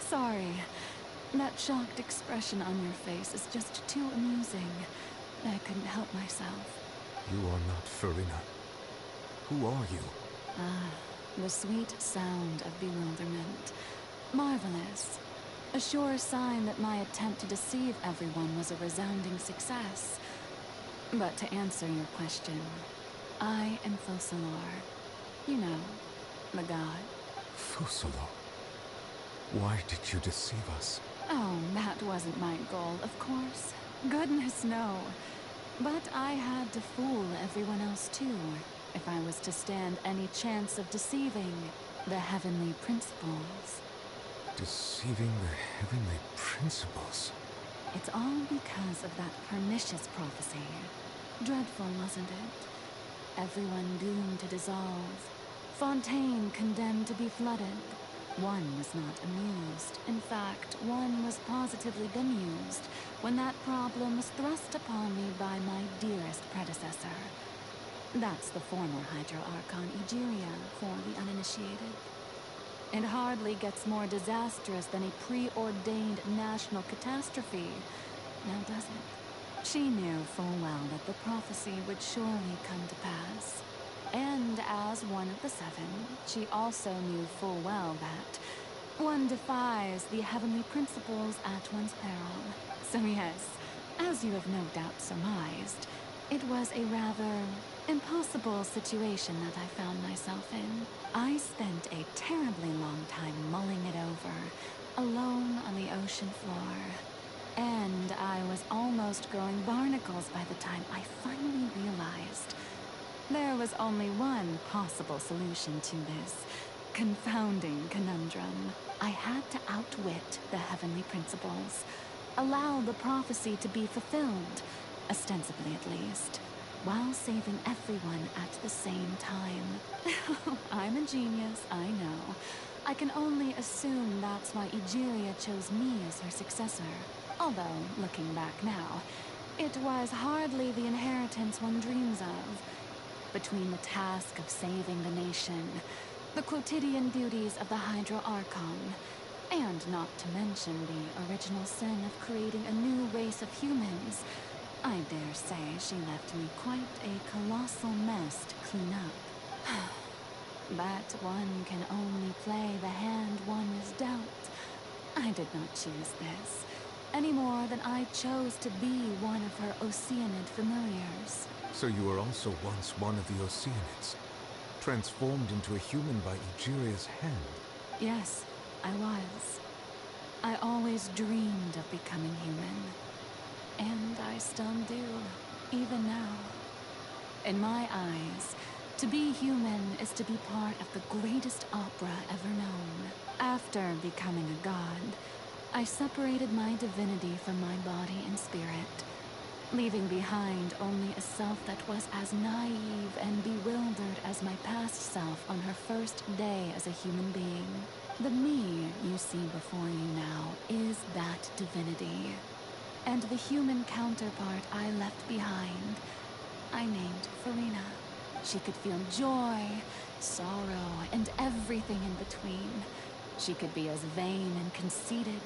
Sorry. That shocked expression on your face is just too amusing. I couldn't help myself. You are not Farina. Who are you? Ah, the sweet sound of bewilderment. Marvelous. A sure sign that my attempt to deceive everyone was a resounding success. But to answer your question, I am Focalor. You know, the god. Focalor? Why did you deceive us? Oh, that wasn't my goal, of course. Goodness, no. But I had to fool everyone else too, if I was to stand any chance of deceiving the heavenly principles. Deceiving the heavenly principles? It's all because of that pernicious prophecy. Dreadful, wasn't it? Everyone doomed to dissolve. Fontaine condemned to be flooded. One was not amused. In fact, one was positively bemused when that problem was thrust upon me by my dearest predecessor. That's the former Hydro Archon Egeria for the uninitiated. It hardly gets more disastrous than a preordained national catastrophe, now does it? She knew full well that the prophecy would surely come to pass. And as one of the seven, she also knew full well that one defies the heavenly principles at one's peril. So yes, as you have no doubt surmised, it was a rather impossible situation that I found myself in. I spent a terribly long time mulling it over, alone on the ocean floor. And I was almost growing barnacles by the time I finally realized there was only one possible solution to this confounding conundrum. I had to outwit the heavenly principles, allow the prophecy to be fulfilled, ostensibly at least, while saving everyone at the same time. I'm a genius, I know. I can only assume that's why Egeria chose me as her successor. Although, looking back now, it was hardly the inheritance one dreams of. Between the task of saving the nation, the quotidian duties of the Hydro Archon, and not to mention the original sin of creating a new race of humans, I dare say she left me quite a colossal mess to clean up. But one can only play the hand one is dealt. I did not choose this, any more than I chose to be one of her Oceanid familiars. So you were also once one of the Oceanids, transformed into a human by Egeria's hand? Yes, I was. I always dreamed of becoming human. And I still do, even now. In my eyes, to be human is to be part of the greatest opera ever known. After becoming a god, I separated my divinity from my body and spirit. leaving behind only a self that was as naive and bewildered as my past self on her first day as a human being. The me you see before you now is that divinity. And the human counterpart I left behind, I named Farina. She could feel joy, sorrow, and everything in between. She could be as vain and conceited,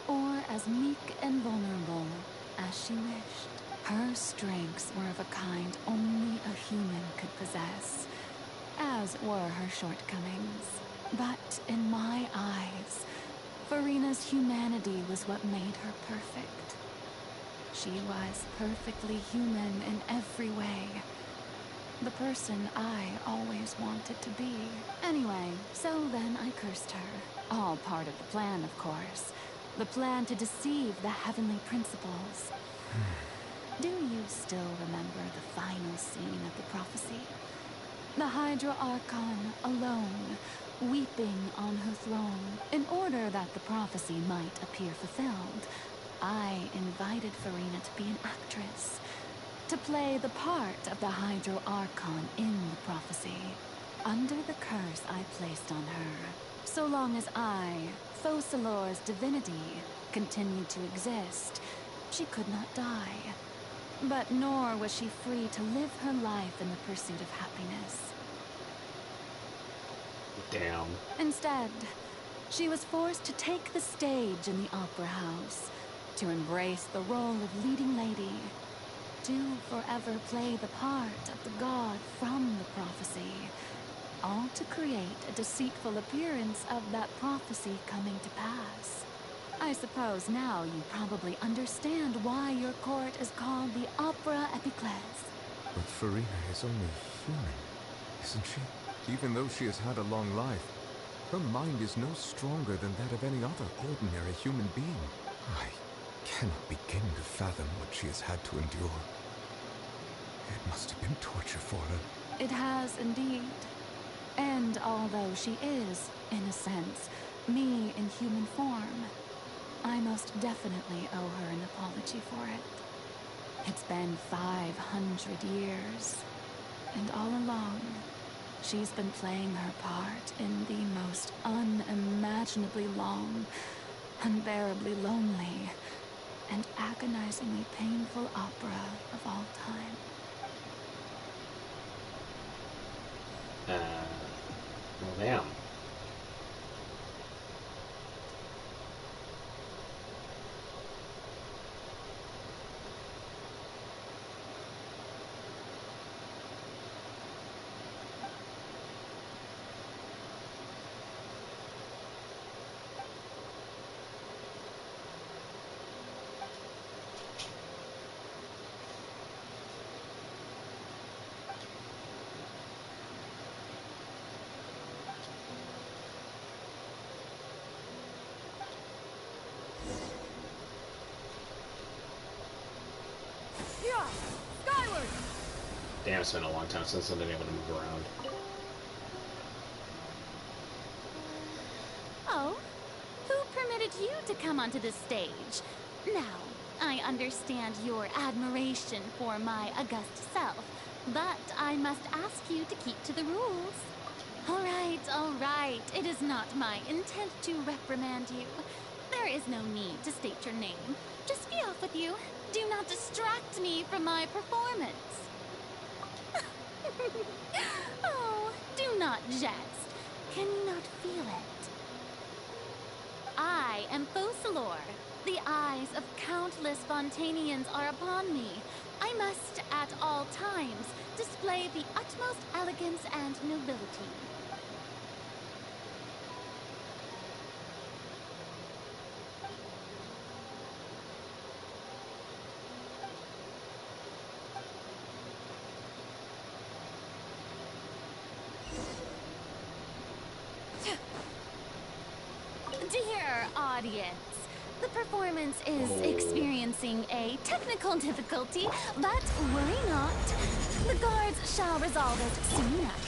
or as meek and vulnerable as she wished. Her strengths were of a kind only a human could possess, as were her shortcomings. But in my eyes, Farina's humanity was what made her perfect. She was perfectly human in every way. The person I always wanted to be. Anyway, so then I cursed her. All part of the plan, of course. The plan to deceive the heavenly principles. Do you still remember the final scene of the prophecy? The Hydra Archon alone, weeping on her throne. In order that the prophecy might appear fulfilled, I invited Farina to be an actress, to play the part of the Hydro Archon in the prophecy, under the curse I placed on her. So long as I, Focalor's divinity, continued to exist, she could not die. But nor was she free to live her life in the pursuit of happiness. Damn. Instead, she was forced to take the stage in the opera house, to embrace the role of leading lady, to forever play the part of the god from the prophecy, all to create a deceitful appearance of that prophecy coming to pass. I suppose now you probably understand why your court is called the Opera Epiclese. But Farina is only human, isn't she? Even though she has had a long life, her mind is no stronger than that of any other ordinary human being. I cannot begin to fathom what she has had to endure. It must have been torture for her. It has indeed. And although she is, in a sense, me in human form, I most definitely owe her an apology for it. It's been 500 years, and all along, she's been playing her part in the most unimaginably long, unbearably lonely, and agonizingly painful opera of all time. Well, damn. Damn, it's been a long time since I've been able to move around. Oh? Who permitted you to come onto the stage? Now, I understand your admiration for my august self, but I must ask you to keep to the rules. All right. It is not my intent to reprimand you. There is no need to state your name. Just be off with you. Do not distract me from my performance. Oh, do not jest. Can you not feel it? I am Focalor. The eyes of countless Fontanians are upon me. I must, at all times, display the utmost elegance and nobility. Dear audience, the performance is experiencing a technical difficulty, but worry not. The guards shall resolve it soon enough.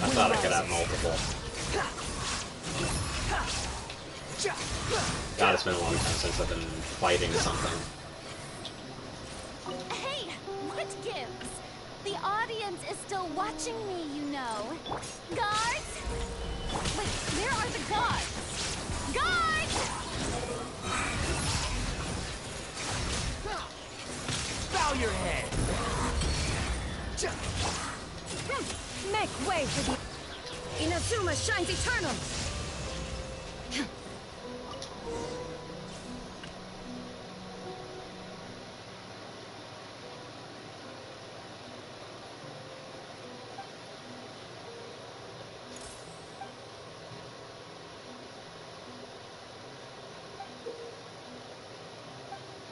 I thought I could have multiple. God, it's been a long time since I've been fighting something. Hey, what gives? The audience is still watching me, you know. Guards? Wait, where are the guards? Guards! Bow your head! Make way for the... Inazuma shines eternal!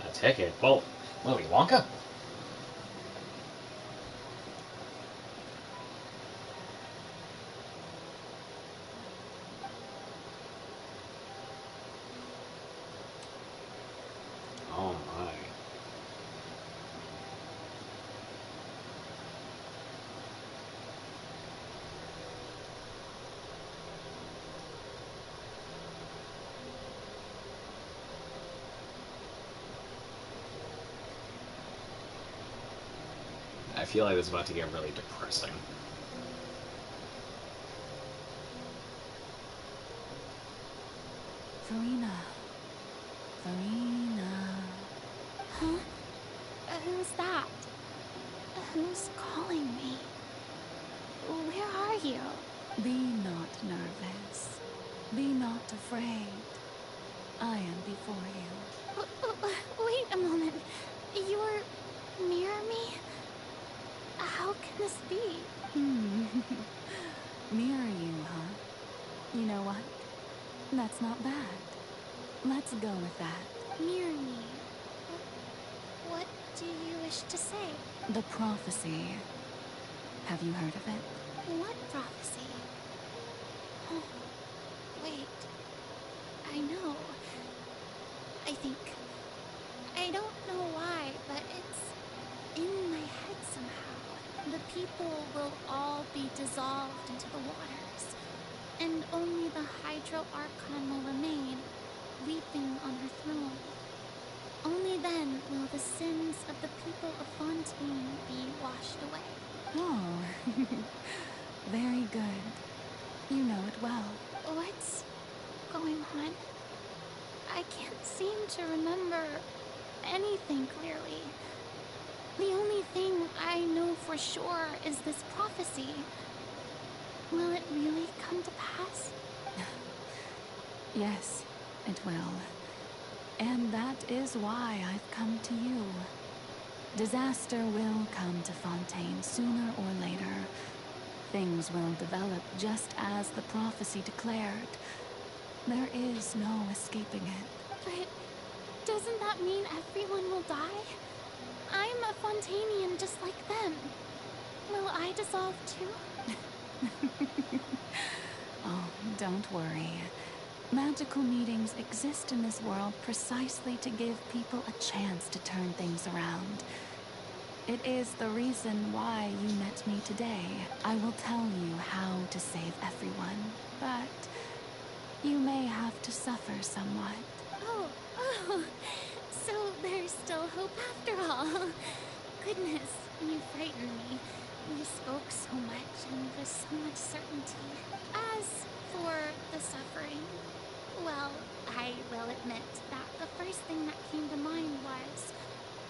A ticket? Well, Willy Wonka? Oh my. I feel like this is about to get really depressing. Farina. Farina. Huh? Who's that? Who's calling me? Where are you? Be not nervous. Be not afraid. I am before you. Wait a moment. You're near me? How can this be? Mirror you, huh? You know what? That's not bad. Let's go with that. Mirror me? What do you wish to say? The prophecy. Have you heard of it? What prophecy? Oh, wait. I know. I think. I don't know why, but it's in my head somehow. The people will all be dissolved into the waters, and only the Hydro Archon will remain, weeping on her throne. Only then will the sins of the people of Fontaine be washed away. Oh, very good. You know it well. What's going on? I can't seem to remember anything clearly. The only thing I know for sure is this prophecy. Will it really come to pass? Yes, it will. And that is why I've come to you. Disaster will come to Fontaine sooner or later. Things will develop just as the prophecy declared. There is no escaping it. But doesn't that mean everyone will die? I'm a Fontainian just like them. Will I dissolve too? Oh, don't worry. Magical meetings exist in this world precisely to give people a chance to turn things around. It is the reason why you met me today. I will tell you how to save everyone, but you may have to suffer somewhat. Oh, so there's still hope after all. Goodness, you frightened me. You spoke so much and with so much certainty. As for the suffering, well, I will admit that the first thing that came to mind was,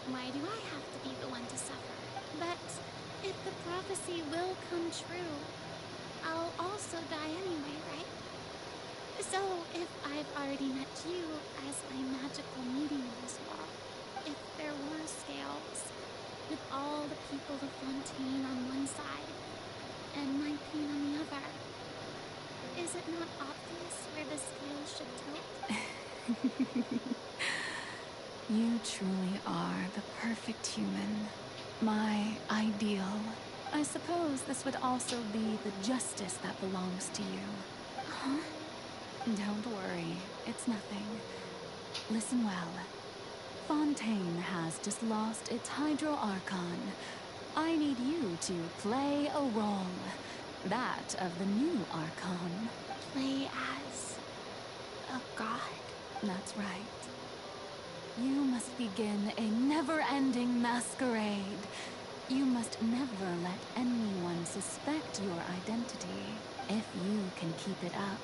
why do I have to be the one to suffer? But if the prophecy will come true, I'll also die anyway, right? So if I've already met you as my magical medium in this world, if there were scales, with all the people of Fontaine on one side, and my pain on the other, is it not obvious where the scales should tilt? You truly are the perfect human. My ideal. I suppose this would also be the justice that belongs to you. Huh? Don't worry, it's nothing. Listen well. Fontaine has just lost its Hydro Archon. I need you to play a role. That of the new Archon. Play as A god? That's right. You must begin a never-ending masquerade. You must never let anyone suspect your identity. If you can keep it up,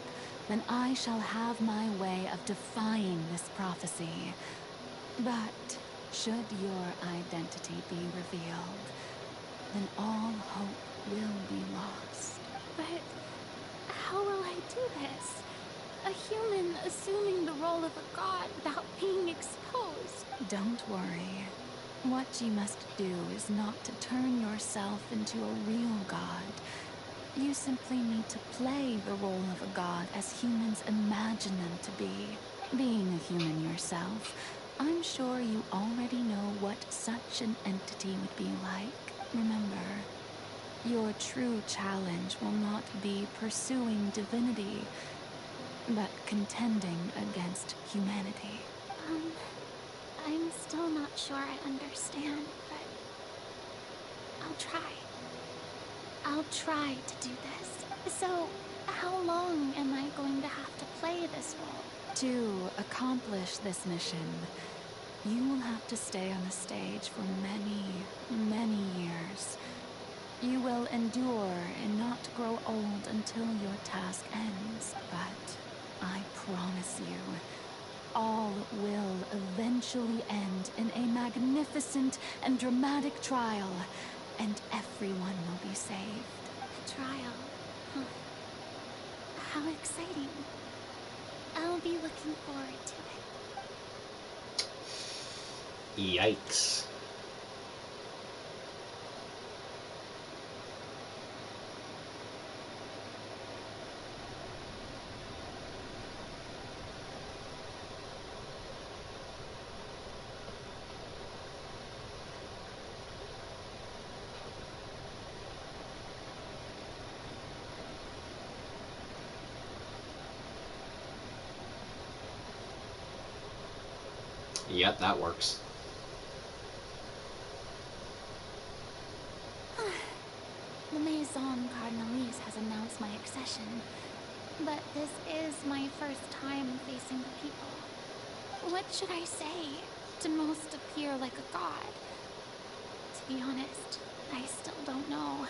then I shall have my way of defying this prophecy. But should your identity be revealed, then all hope will be lost. But how will I do this? A human assuming the role of a god without being exposed. Don't worry. What you must do is not to turn yourself into a real god. You simply need to play the role of a god as humans imagine them to be. Being a human yourself, I'm sure you already know what such an entity would be like. Remember, your true challenge will not be pursuing divinity, but contending against humanity. I'm still not sure I understand, but I'll try. I'll try to do this. So, how long am I going to have to play this role? To accomplish this mission, you will have to stay on the stage for many, many years. You will endure and not grow old until your task ends, but I promise you, all will eventually end in a magnificent and dramatic trial, and everyone will be saved. A trial? Huh. How exciting. I'll be looking forward to it. Yikes. Yep, that works. The Maison Cardinalise has announced my accession, but this is my first time facing the people. What should I say to most appear like a god? To be honest, I still don't know.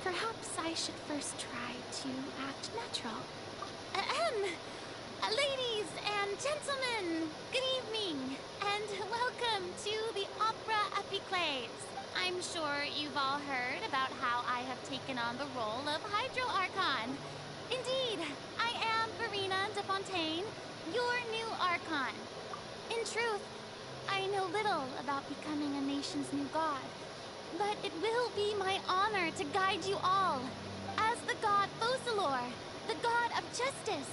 Perhaps I should first try to act natural. Ahem! Ladies and gentlemen, good evening, and welcome to the Opera Epiclades. I'm sure you've all heard about how I have taken on the role of Hydro Archon. Indeed, I am Verena de Fontaine, your new Archon. In truth, I know little about becoming a nation's new god, but it will be my honor to guide you all. As the god Focalor, the god of justice,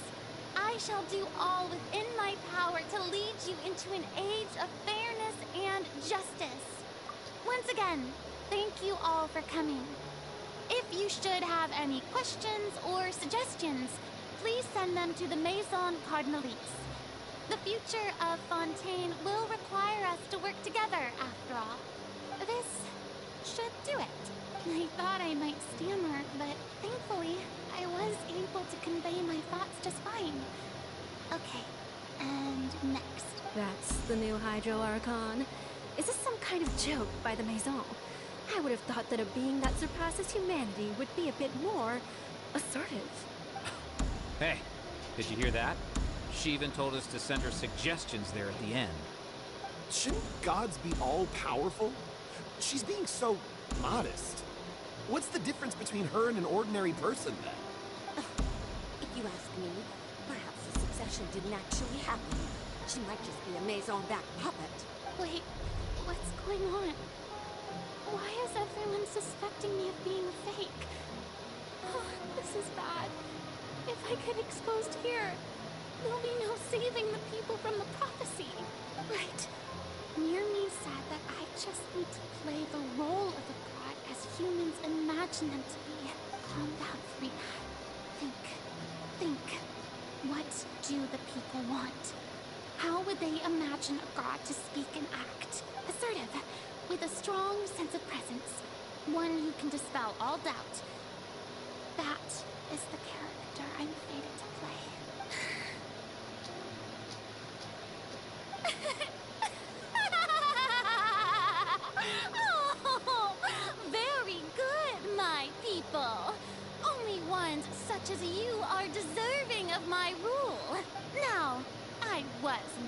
I shall do all within my power to lead you into an age of fairness and justice. Once again, thank you all for coming. If you should have any questions or suggestions, please send them to the Maison Cardinalise. The future of Fontaine will require us to work together, after all. This should do it. I thought I might stammer, but thankfully, I was able to convey my thoughts just fine. Okay, and next. That's the new Hydro Archon. Is this some kind of joke by the Maison? I would have thought that a being that surpasses humanity would be a bit more assertive. Hey, did you hear that? She even told us to send her suggestions there at the end. Shouldn't gods be all-powerful? She's being so modest. What's the difference between her and an ordinary person, then? If you ask me, perhaps the succession didn't actually happen. She might just be a Maison-backed puppet. Wait, what's going on? Why is everyone suspecting me of being fake? Oh, this is bad. If I get exposed here, there'll be no saving the people from the prophecy. Right. Mirmi said that I just need to play the role of a god as humans imagine them to be. Calm down, Frida. Think. What do the people want? How would they imagine a god to speak and act? Assertive, with a strong sense of presence. One who can dispel all doubt. That is the character I'm fated to play.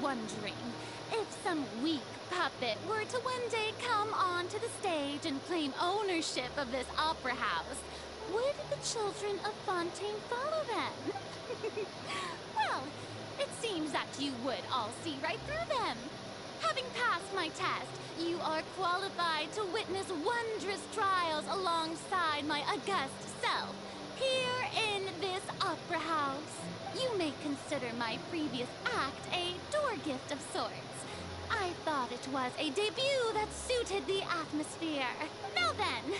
wondering, if some weak puppet were to one day come onto the stage and claim ownership of this opera house, would the children of Fontaine follow them? Well, it seems that you would all see right through them. Having passed my test, you are qualified to witness wondrous trials alongside my august self, here in this opera house. You may consider my previous act a door gift of sorts. I thought it was a debut that suited the atmosphere. Now then,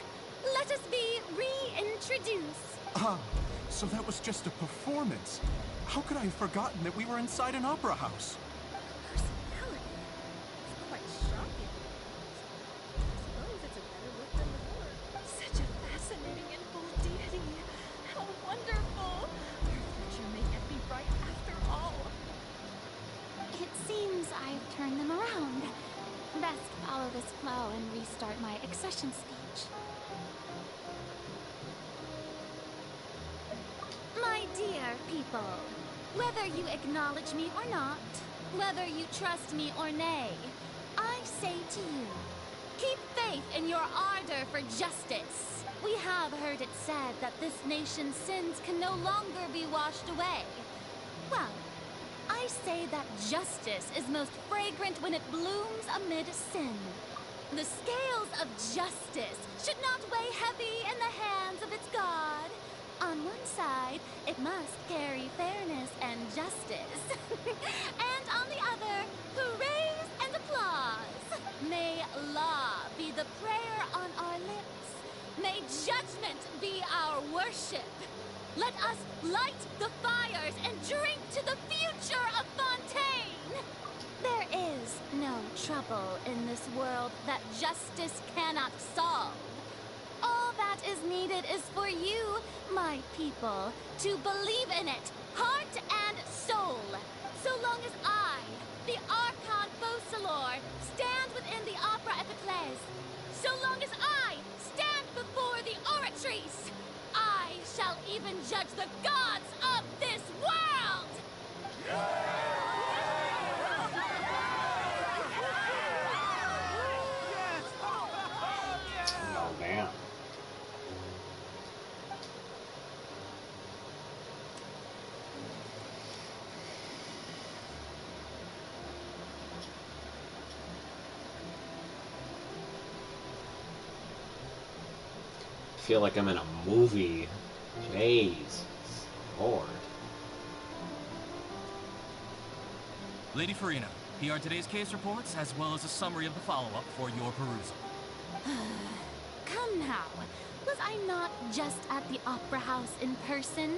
let us be reintroduced. Ah, so that was just a performance. How could I have forgotten that we were inside an opera house? Personality? It's quite shocking. I suppose it's a better look than before. Such a fascinating and bold deity. How wonderful! Our future may yet be bright after all. It seems I've turned them around. Best follow this flow and restart my accession speech. My dear people, whether you acknowledge me or not, whether you trust me or nay, I say to you, keep faith in your ardor for justice. We have heard it said that this nation's sins can no longer be washed away. Well, I say that justice is most fragrant when it blooms amid sin. The scales of justice should not weigh heavy in the hands of its God. On one side, it must carry fairness and justice. And on the other, praise and applause. May law be the prayer on our lips. May judgment be our worship. Let us light the fires and drink to the future of Fontaine. There is no trouble in this world that justice cannot solve. All that is needed is for you, my people, to believe in it, heart and soul. So long as I, the Archon Beaucelor, stand within the Opera Epiclese, so long as I stand before the Oratrice, I shall even judge the gods of this world! Oh, damn. I feel like I'm in a movie. Jeez. Lord. Lady Farina, here are today's case reports, as well as a summary of the follow-up for your perusal. Come now. Was I not just at the Opera House in person?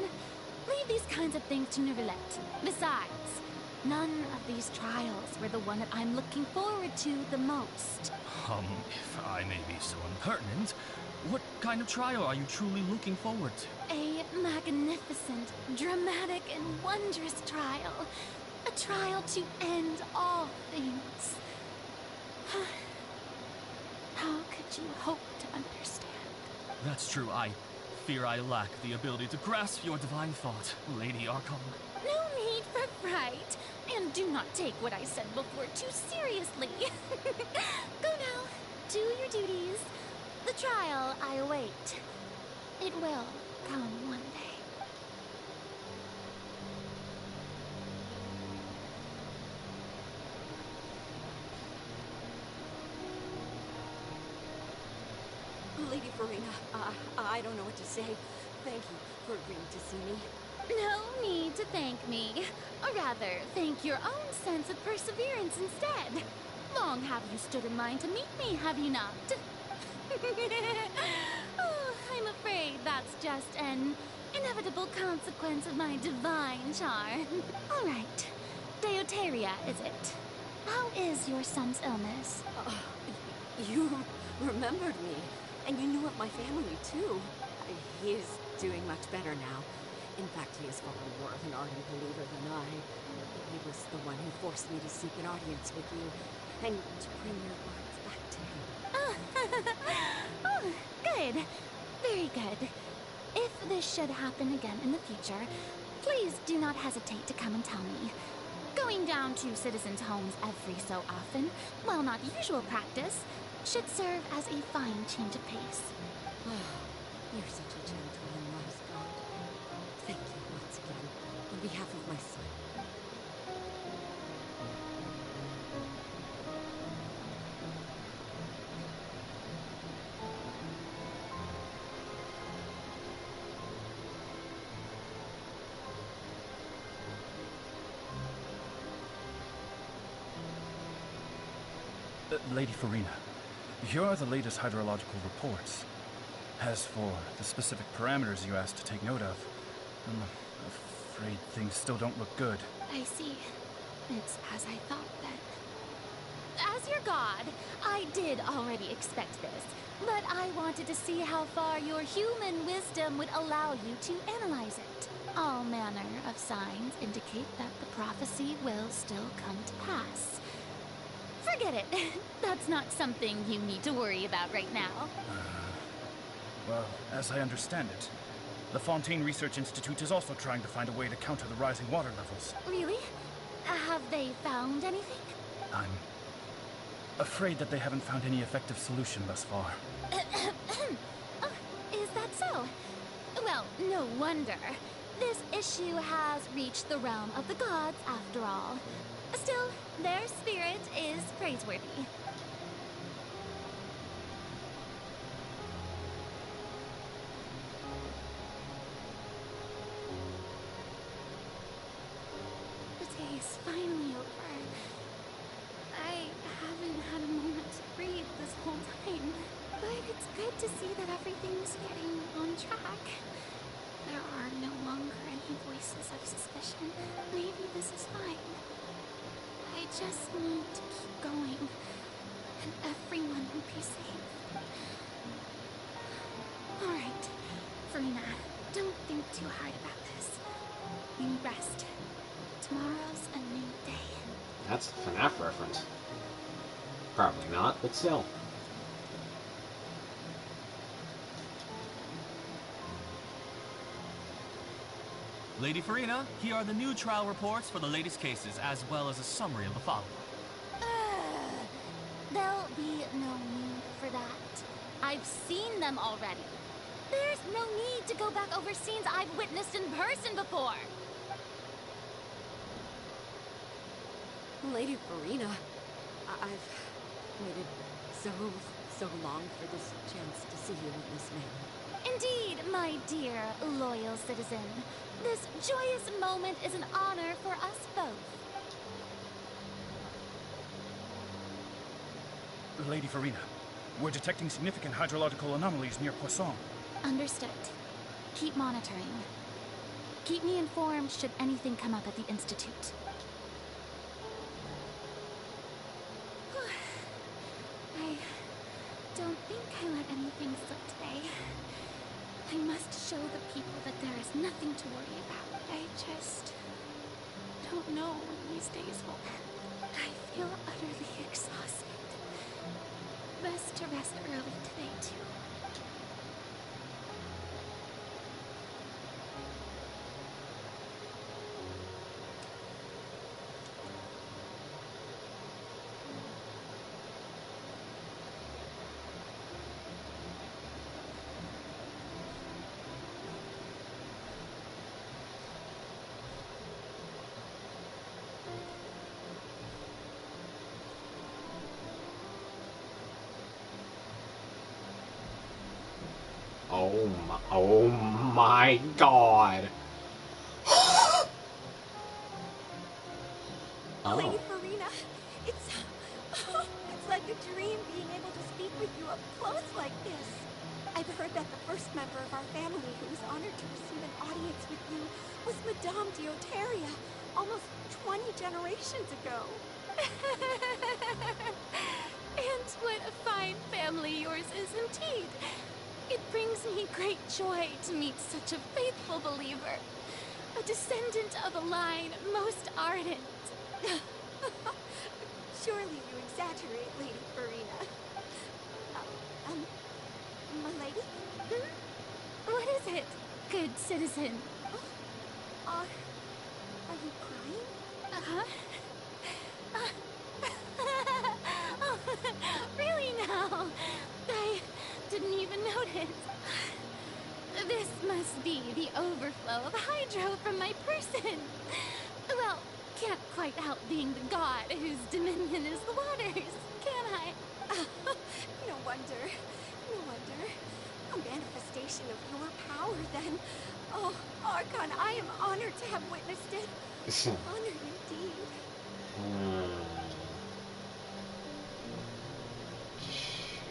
Leave these kinds of things to Neuvillette. Besides, none of these trials were the one that I'm looking forward to the most. If I may be so impertinent, what kind of trial are you truly looking forward to? A magnificent, dramatic, and wondrous trial. A trial to end all things. How could you hope to understand? That's true. I fear I lack the ability to grasp your divine thought, Lady Archon. No need for fright. And do not take what I said before too seriously. Go now. Do your duties. The trial I await. It will come one day. Lady Farina, I don't know what to say. Thank you for agreeing to see me. No need to thank me. Or rather, thank your own sense of perseverance instead. Long have you stood in line to meet me, have you not? Oh, I'm afraid that's just an inevitable consequence of my divine charm. All right. Deuteria, is it? How is your son's illness? You remembered me, and you knew of my family, too. He is doing much better now. In fact, he is far more of an ardent believer than I. He was the one who forced me to seek an audience with you, and to bring your words back to him. Oh, good. Very good. If this should happen again in the future, please do not hesitate to come and tell me. Going down to citizens' homes every so often, while not usual practice, should serve as a fine change of pace. You're such a gentle and wise god. Thank you once again, on behalf of my son. Lady Farina, here are the latest hydrological reports. As for the specific parameters you asked to take note of, I'm afraid things still don't look good. I see. It's as I thought then. As your god, I did already expect this, but I wanted to see how far your human wisdom would allow you to analyze it. All manner of signs indicate that the prophecy will still come to pass. Forget it. That's not something you need to worry about right now. Well, as I understand it, the Fontaine Research Institute is also trying to find a way to counter the rising water levels. Really? Have they found anything? I'm afraid that they haven't found any effective solution thus far. Oh, is that so? Well, no wonder. This issue has reached the realm of the gods, after all. Still, their spirit is praiseworthy. The day is finally over. I haven't had a moment to breathe this whole time, but it's good to see that everything's getting on track. There are no longer any voices of suspicion. Maybe this is fine. I just need to keep going, and everyone will be safe. Alright, Farina, don't think too hard about this. You need rest. Tomorrow's a new day. That's a FNAF reference. Probably not, but still. Lady Farina, here are the new trial reports for the latest cases, as well as a summary of the following. There'll be no need for that. I've seen them already. There's no need to go back over scenes I've witnessed in person before. Lady Farina, I've waited so long for this chance to see you in this manner. Indeed, my dear, loyal citizen. This joyous moment is an honor for us both. Lady Farina, we're detecting significant hydrological anomalies near Poisson. Understood. Keep monitoring. Keep me informed should anything come up at the Institute. I don't think I let anything slip today. I must show the people that there is nothing to worry about. I just don't know when these days will end. I feel utterly exhausted. Best to rest early today, too. Oh my god. Lady Farina, it's like a dream being able to speak with you up close like this. I've heard that the first member of our family who was honored to receive an audience with you was Madame Dioteria, almost 20 generations ago. And what a fine family yours is indeed. It brings me great joy to meet such a faithful believer, a descendant of a line most ardent. Surely you exaggerate, Lady Farina. My lady? What is it, good citizen? Are you crying? Uh-huh. the god whose dominion is the waters, can I? No wonder. No wonder. A manifestation of your power, then. Oh, Archon, I am honored to have witnessed it. Honored indeed.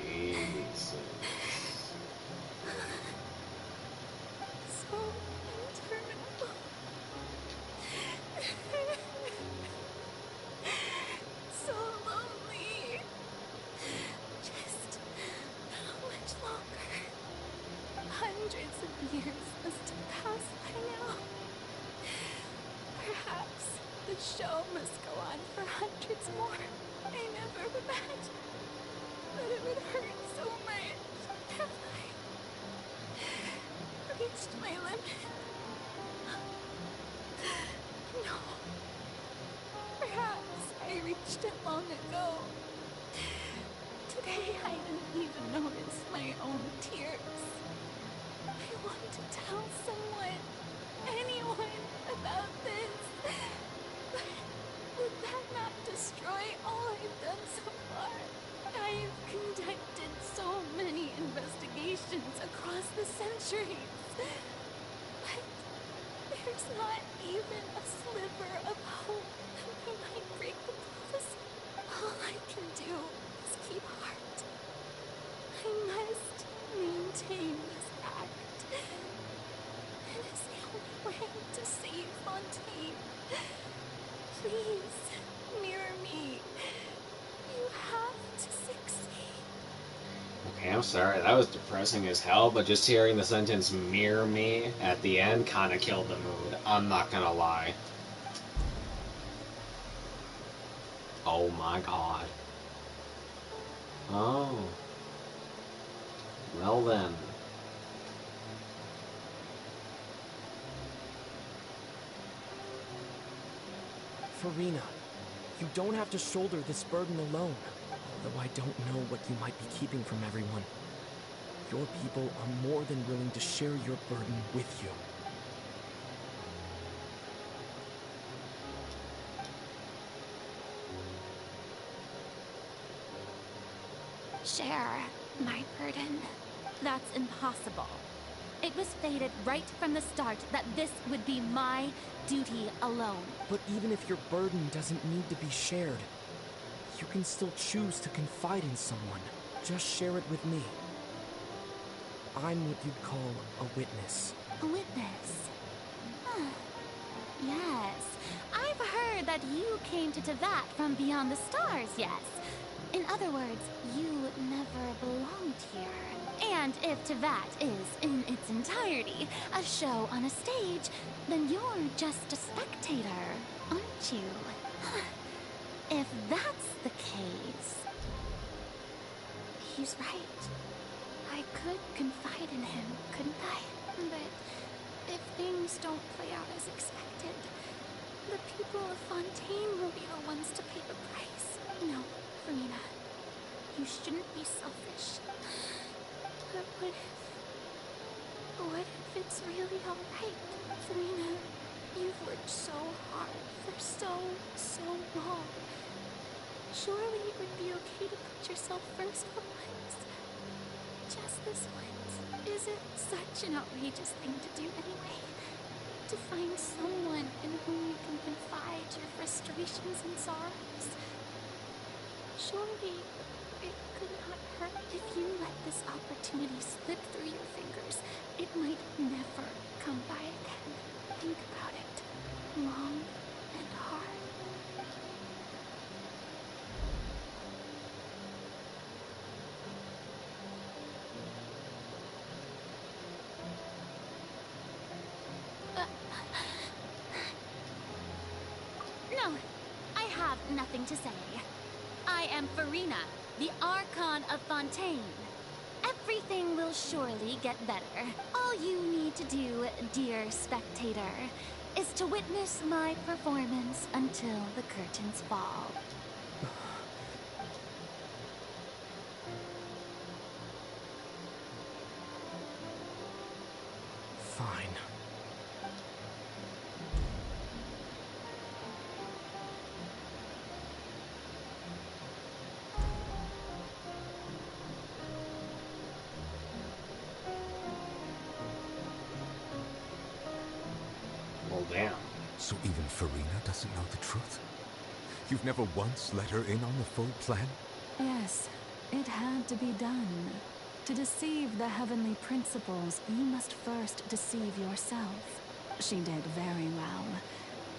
Jesus. So interminable. So lonely. Just how much longer? Hundreds of years must have passed by now. Perhaps the show must go on for hundreds more. I never imagined that it would hurt so much. Have I reached my limit? No. Perhaps I reached it long ago. Today I didn't even notice my own tears. I want to tell someone, anyone, about this. But would that not destroy all I've done so far? I've conducted so many investigations across the centuries. But there's not even a sliver of hope that we might break the prophecy. All I can do is keep heart. I must maintain this act. It is the only way to save Fontaine. Please, mirror me. You have to succeed. Okay, I'm sorry, that was depressing as hell, but just hearing the sentence "mirror me" at the end kind of killed the mood. I'm not gonna lie. Oh my god. Oh. Well then. Farina, you don't have to shoulder this burden alone. Although I don't know what you might be keeping from everyone. Your people are more than willing to share your burden with you. Share my burden. That's impossible. It was fated right from the start that this would be my duty alone. But even if your burden doesn't need to be shared, you can still choose to confide in someone. Just share it with me. I'm what you'd call a witness. A witness? Huh. Yes. I've heard that you came to Tevat from beyond the stars, yes. In other words, you never belonged here. And if Tevat is, in its entirety, a show on a stage, then you're just a spectator, aren't you? If that's the case... He's right. I could confide in him, couldn't I? But if things don't play out as expected, the people of Fontaine will be the ones to pay the price. No, Farina, you shouldn't be selfish. But what if it's really alright? Farina, you've worked so hard for so long. Surely it would be okay to put yourself first for once. Just this once. Is it such an outrageous thing to do anyway? To find someone in whom you can confide your frustrations and sorrows? Surely it could not hurt if you let this opportunity slip through your fingers. It might never come by again. Think about it. Long and hard. No, I have nothing to say. I am Farina, the Archon of Fontaine. Everything will surely get better. All you need to do, dear spectator, is to witness my performance until the curtains fall. Fine. So even Farina doesn't know the truth? You've never once let her in on the full plan? Yes, it had to be done. To deceive the heavenly principles, you must first deceive yourself. She did very well.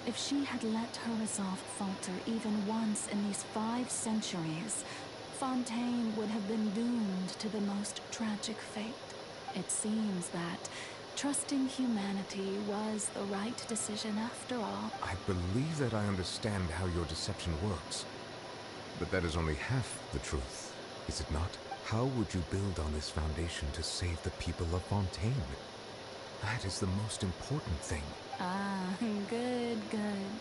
If she had let her resolve falter even once in these 5 centuries, Fontaine would have been doomed to the most tragic fate. It seems that trusting humanity was the right decision after all. I believe that I understand how your deception works. But that is only half the truth, is it not? How would you build on this foundation to save the people of Fontaine? That is the most important thing. Ah, good, good.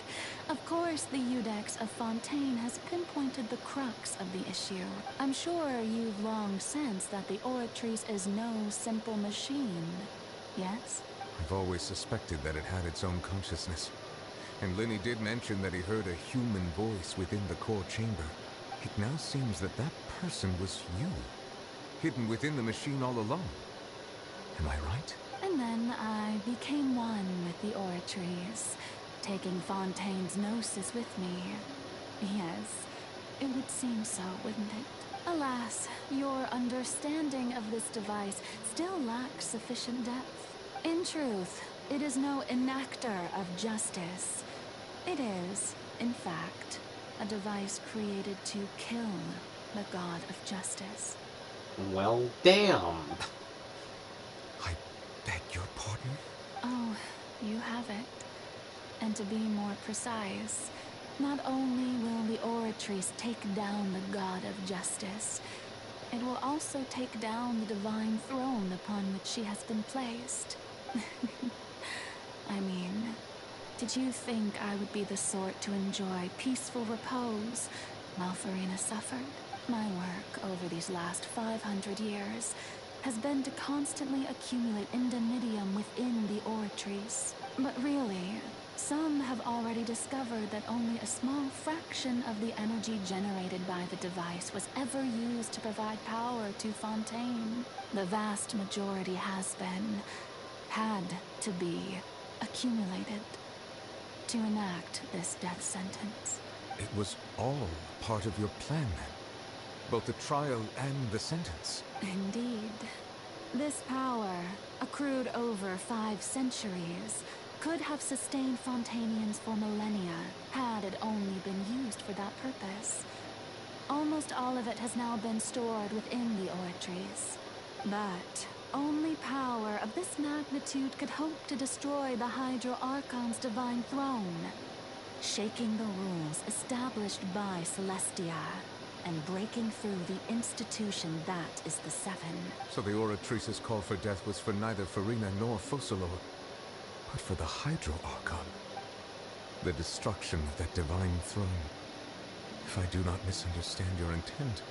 Of course, the Iudex of Fontaine has pinpointed the crux of the issue. I'm sure you've long sensed that the Oratrice is no simple machine, yes? I've always suspected that it had its own consciousness. And Linny did mention that he heard a human voice within the core chamber. It now seems that that person was you, hidden within the machine all along. Am I right? And then I became one with the Oratrice, taking Fontaine's gnosis with me. Yes, it would seem so, wouldn't it? Alas, your understanding of this device still lacks sufficient depth. In truth, it is no enactor of justice. It is, in fact, a device created to kill the god of justice. Well, damn. I beg your pardon? Oh, you have it. And to be more precise, not only will the Oratrice take down the god of justice, it will also take down the divine throne upon which she has been placed. I mean, did you think I would be the sort to enjoy peaceful repose while Farina suffered? My work over these last 500 years has been to constantly accumulate indemnitium within the Oratrice. But really, some have already discovered that only a small fraction of the energy generated by the device was ever used to provide power to Fontaine. The vast majority had to be, accumulated to enact this death sentence. It was all part of your plan, then? Both the trial and the sentence? Indeed. This power, accrued over 5 centuries, could have sustained Fontainians for millennia, had it only been used for that purpose. Almost all of it has now been stored within the Oratrice. But only power of this magnitude could hope to destroy the Hydro Archon's divine throne, shaking the rules established by Celestia, and breaking through the institution that is the Seven. So the Oratrice's call for death was for neither Farina nor Focalor, but for the Hydro Archon. The destruction of that divine throne. If I do not misunderstand your intent,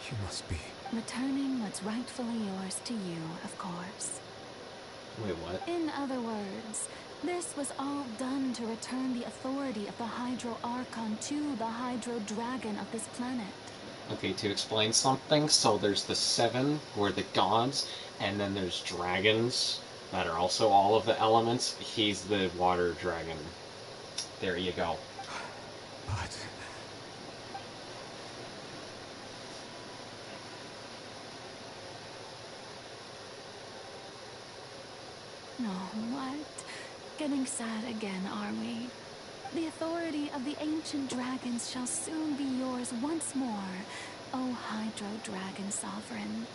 you must be... returning what's rightfully yours to you, of course. Wait, what? In other words, this was all done to return the authority of the Hydro Archon to the Hydro Dragon of this planet. Okay, to explain something, so there's the 7, who are the gods, and then there's dragons, that are also all of the elements. He's the water dragon. There you go. But... Oh, what? Getting sad again, are we? The authority of the ancient dragons shall soon be yours once more, O Hydro Dragon Sovereign.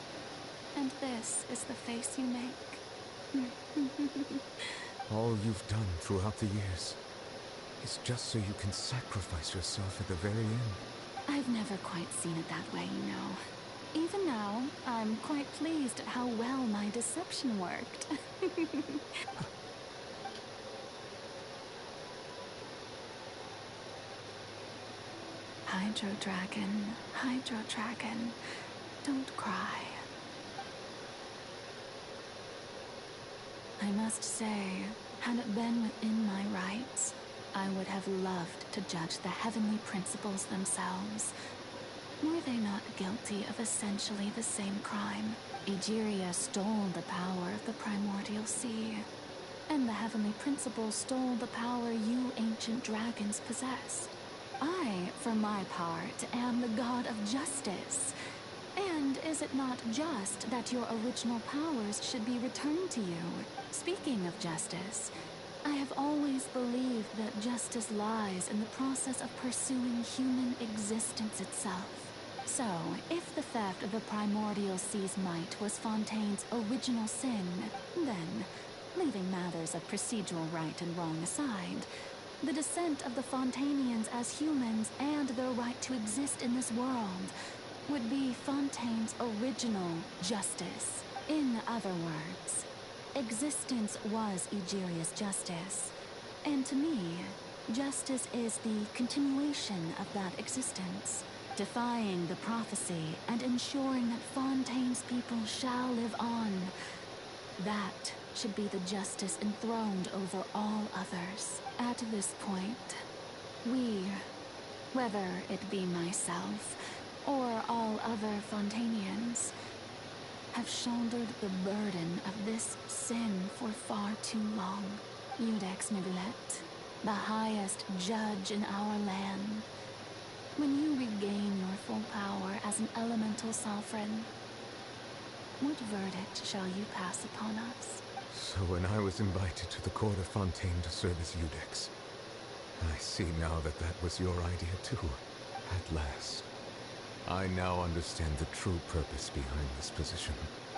And this is the face you make. all you've done throughout the years is just so you can sacrifice yourself at the very end. I've never quite seen it that way, you know. Even now, I'm quite pleased at how well my deception worked. Hydro Dragon, don't cry. I must say, had it been within my rights, I would have loved to judge the heavenly principles themselves. Were they not guilty of essentially the same crime? Egeria stole the power of the primordial sea. and the heavenly principle stole the power you ancient dragons possess. I, for my part, am the god of justice. And is it not just that your original powers should be returned to you? Speaking of justice, I have always believed that justice lies in the process of pursuing human existence itself. So, if the theft of the primordial sea's might was Fontaine's original sin, then, leaving matters of procedural right and wrong aside, the descent of the Fontanians as humans and their right to exist in this world would be Fontaine's original justice. In other words, existence was Egeria's justice, and to me, justice is the continuation of that existence, defying the prophecy and ensuring that Fontaine's people shall live on. That should be the justice enthroned over all others. At this point, we, whether it be myself or all other Fontanians, have shouldered the burden of this sin for far too long. Iudex Neuvillette, the highest judge in our land, when you regain your full power as an elemental sovereign, what verdict shall you pass upon us? So when I was invited to the court of Fontaine to serve as Iudex, I see now that that was your idea too, at last. I now understand the true purpose behind this position.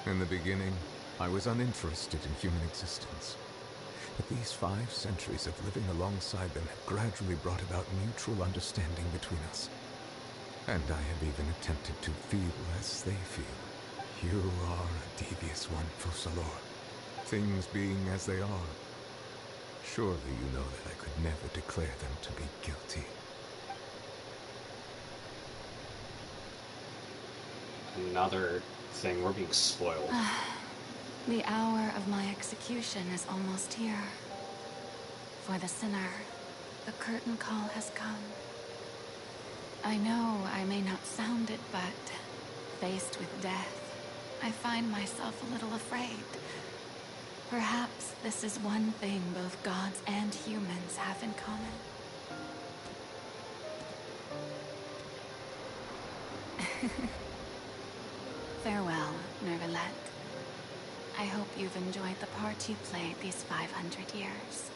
In the beginning, I was uninterested in human existence. But these 5 centuries of living alongside them have gradually brought about mutual understanding between us. And I have even attempted to feel as they feel. You are a devious one, Focalors. Things being as they are, surely you know that I could never declare them to be guilty. Another thing, we're being spoiled. The hour of my execution is almost here. For the sinner, the curtain call has come. I know I may not sound it, but faced with death, I find myself a little afraid. Perhaps this is one thing both gods and humans have in common. Farewell, Neuvillette. I hope you've enjoyed the part you played these 500 years.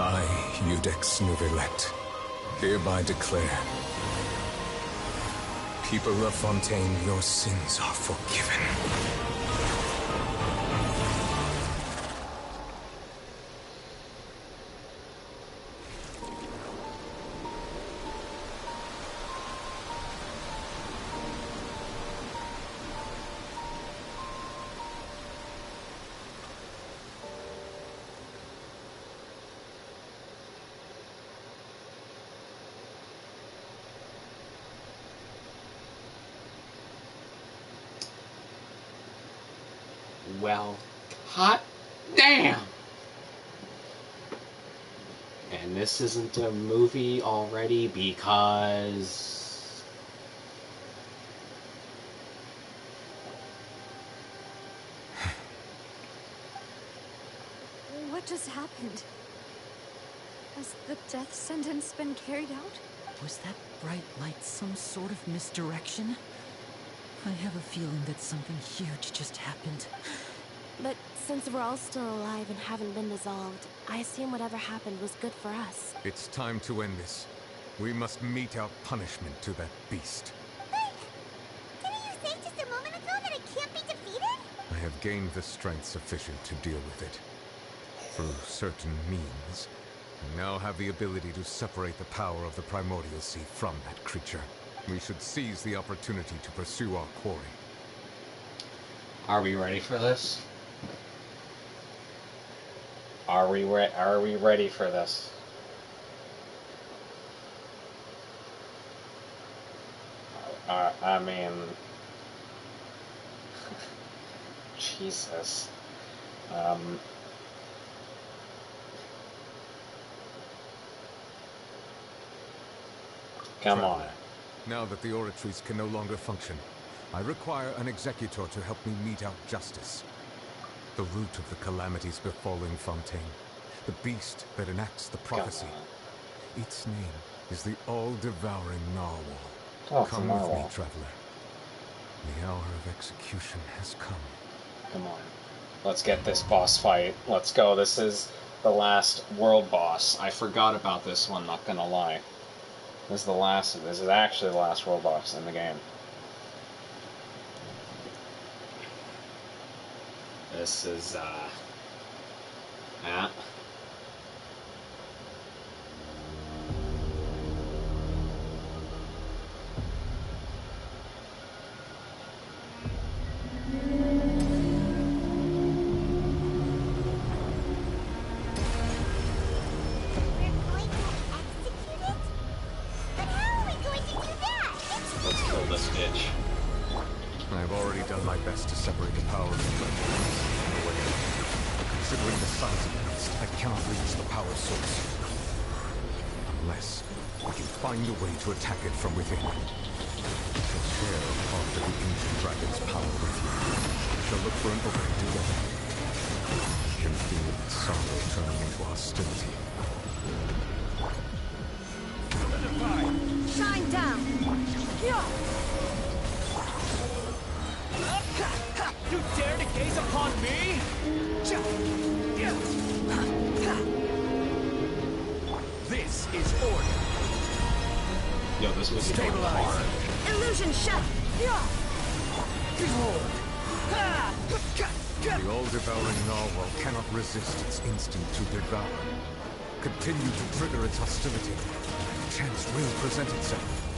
I, Iudex Neuvillette, hereby declare, people of Fontaine, your sins are forgiven. well, hot damn! And this isn't a movie already because... What just happened? Has the death sentence been carried out? Was that bright light some sort of misdirection? I have a feeling that something huge just happened. But since we're all still alive and haven't been dissolved, I assume whatever happened was good for us. It's time to end this. We must mete out punishment to that beast. Didn't you say just a moment ago that it can't be defeated? I have gained the strength sufficient to deal with it. Through certain means, I now have the ability to separate the power of the Primordial Sea from that creature. We should seize the opportunity to pursue our quarry. Are we ready for this? Are we ready for this? I mean... Jesus. Come on. Now that the oratories can no longer function, I require an executor to help me mete out justice. The root of the calamities befalling Fontaine, the beast that enacts the prophecy. Its name is the all-devouring narwhal. Oh, come narwhal. with me, traveler. The hour of execution has come. Come on. Let's get this boss fight. Let's go. This is the last world boss. I forgot about this one, not gonna lie. This is actually the last world boss in the game. This is, yeah. Let's kill this bitch. I have already done my best to separate the power of the Primordials from the way. Considering the size of the beast, I cannot reach the power source. Unless we can find a way to attack it from within. We shall share part of the ancient dragon's power with you. We shall look for an opening together. I can feel its sorrow turning into hostility. Shine down! You dare to gaze upon me? This is order. Yo, this was hard. Illusion shut! Behold! The all-devouring narwhal cannot resist its instinct to devour. Continue to trigger its hostility. A chance will present itself.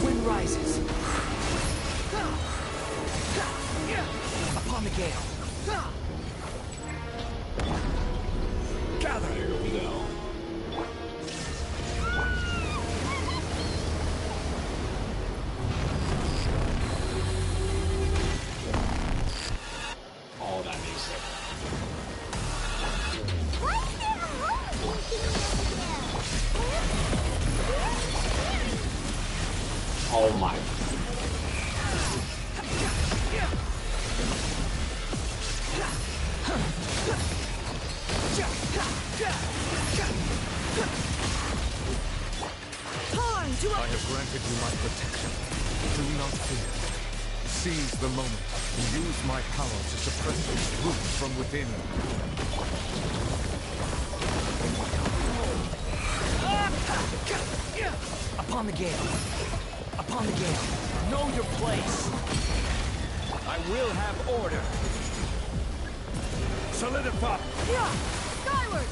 Wind rises. Upon the gale. Gather. Here we go. All that music. Oh my. I have granted you my protection. Do not fear. Seize the moment and use my power to suppress its roots from within. Upon the gale. Upon the gale. Know your place. I will have order. Solidify. Skyward!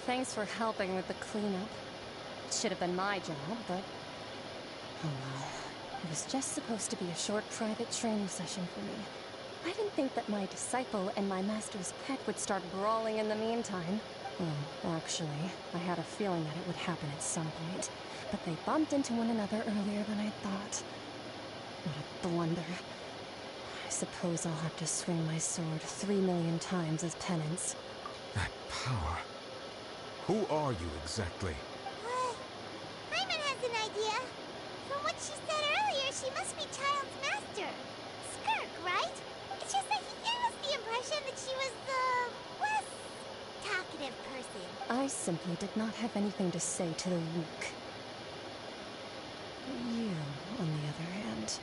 Thanks for helping with the cleanup. It should have been my job, but... oh well. It was just supposed to be a short private training session for me. I didn't think that my disciple and my master's pet would start brawling in the meantime. Well, actually, I had a feeling that it would happen at some point, but they bumped into one another earlier than I thought. What a blunder. I suppose I'll have to swing my sword 3 million times as penance. That power. Who are you exactly? Hyman has an idea. From what she said earlier, she must be Child's master. Skirk, right? It's just that he gave us the impression that she was the less talkative person. I simply did not have anything to say to the weak. You, on the other hand,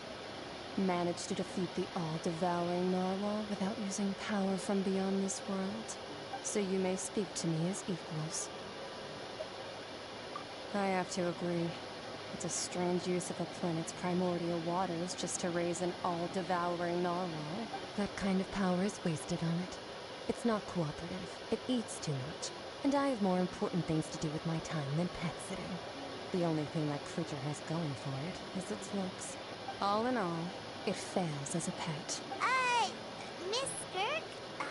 managed to defeat the all-devouring narwhal without using power from beyond this world. So you may speak to me as equals. I have to agree. It's a strange use of a planet's primordial waters just to raise an all-devouring narwhal. That kind of power is wasted on it. It's not cooperative. It eats too much. And I have more important things to do with my time than pet sitting. The only thing that creature has going for it is its looks. All in all, it fails as a pet. Miss Skirk? I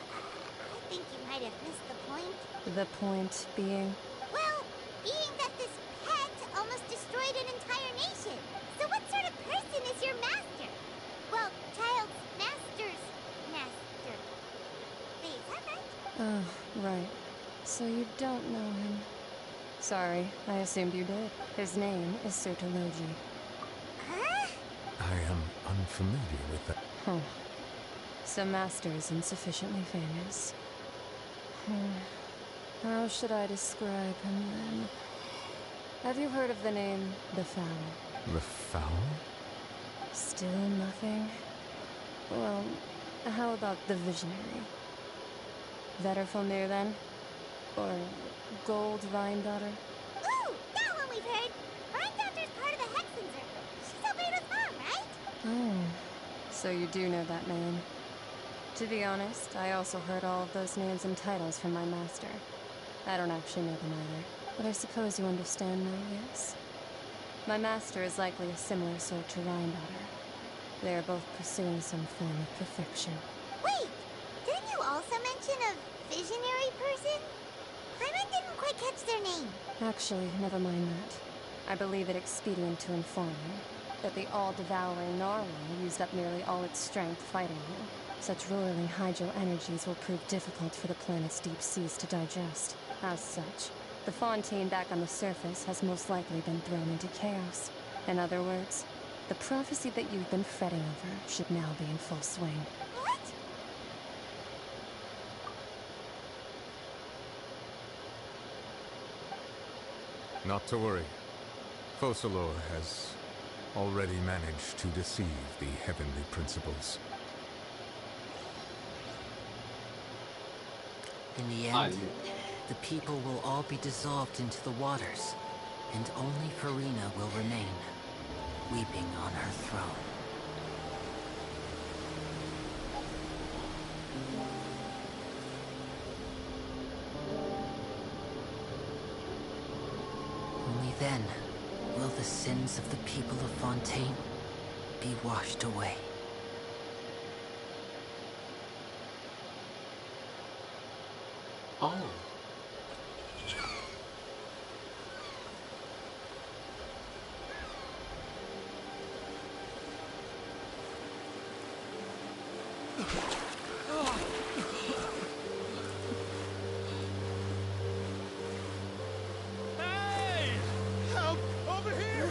think you might have missed the point. The point being? Well, being that this pet almost destroyed an entire nation. So what sort of person is your master? Well, Child's master's master. Wait, is that right? Oh, right. So you don't know him. Sorry, I assumed you did. His name is Sertologi. Huh? I am unfamiliar with that. Huh. So Master is insufficiently famous. How should I describe him then? Have you heard of the name The Fowl? The Fowl? Still nothing? Well, how about the Visionary? Vetterfilnir then? Or Gold Rheindotter? Ooh, that one we've heard. Rheindotter's part of the Hexenzer. She's Albedo's mom, right? Oh, so you do know that name. To be honest, I also heard all of those names and titles from my master. I don't actually know them either, but I suppose you understand now, yes? My master is likely a similar sort to Rheindotter. They are both pursuing some form of perfection. Wait, didn't you also mention a visionary person? Hyman didn't quite catch their name. Actually, never mind that. I believe it expedient to inform you that the all-devouring narwhal used up nearly all its strength fighting you. Such roiling hydro energies will prove difficult for the planet's deep seas to digest. As such, the Fontaine back on the surface has most likely been thrown into chaos. In other words, the prophecy that you've been fretting over should now be in full swing. What? Not to worry. Focalor has already managed to deceive the heavenly principles. In the end, the people will all be dissolved into the waters, and only Farina will remain, weeping on her throne. Only then will the sins of the people of Fontaine be washed away. Oh. Hey! Help! Over here!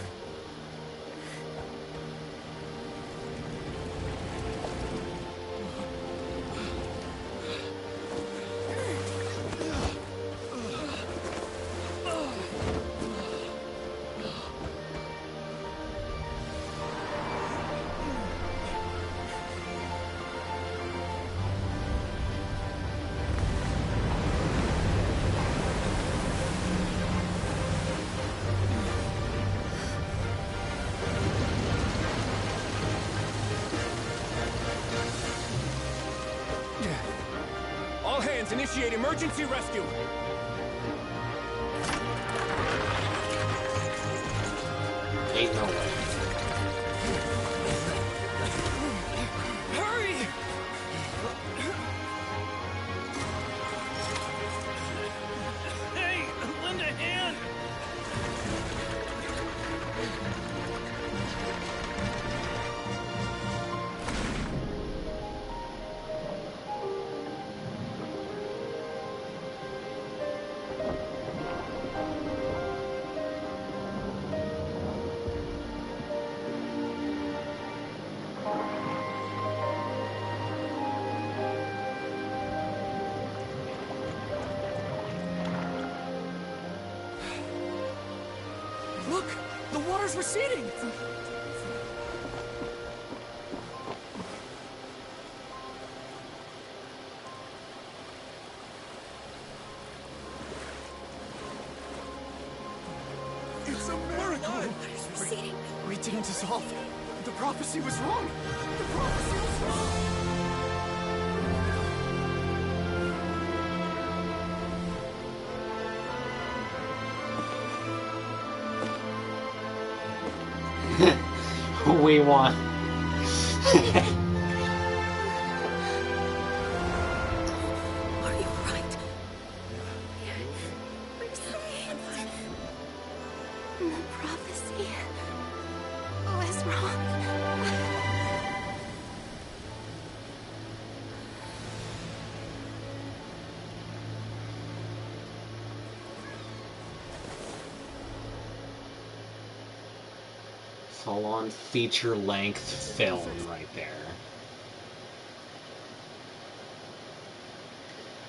hands, initiate emergency rescue! Ain't no way. Hurry! Hey, lend a hand! Look! The water's receding! It's a miracle! We didn't dissolve. The prophecy was wrong. The prophecy was wrong. We won. Are you right? We're saved. The prophecy was wrong. Full-on feature-length film right there.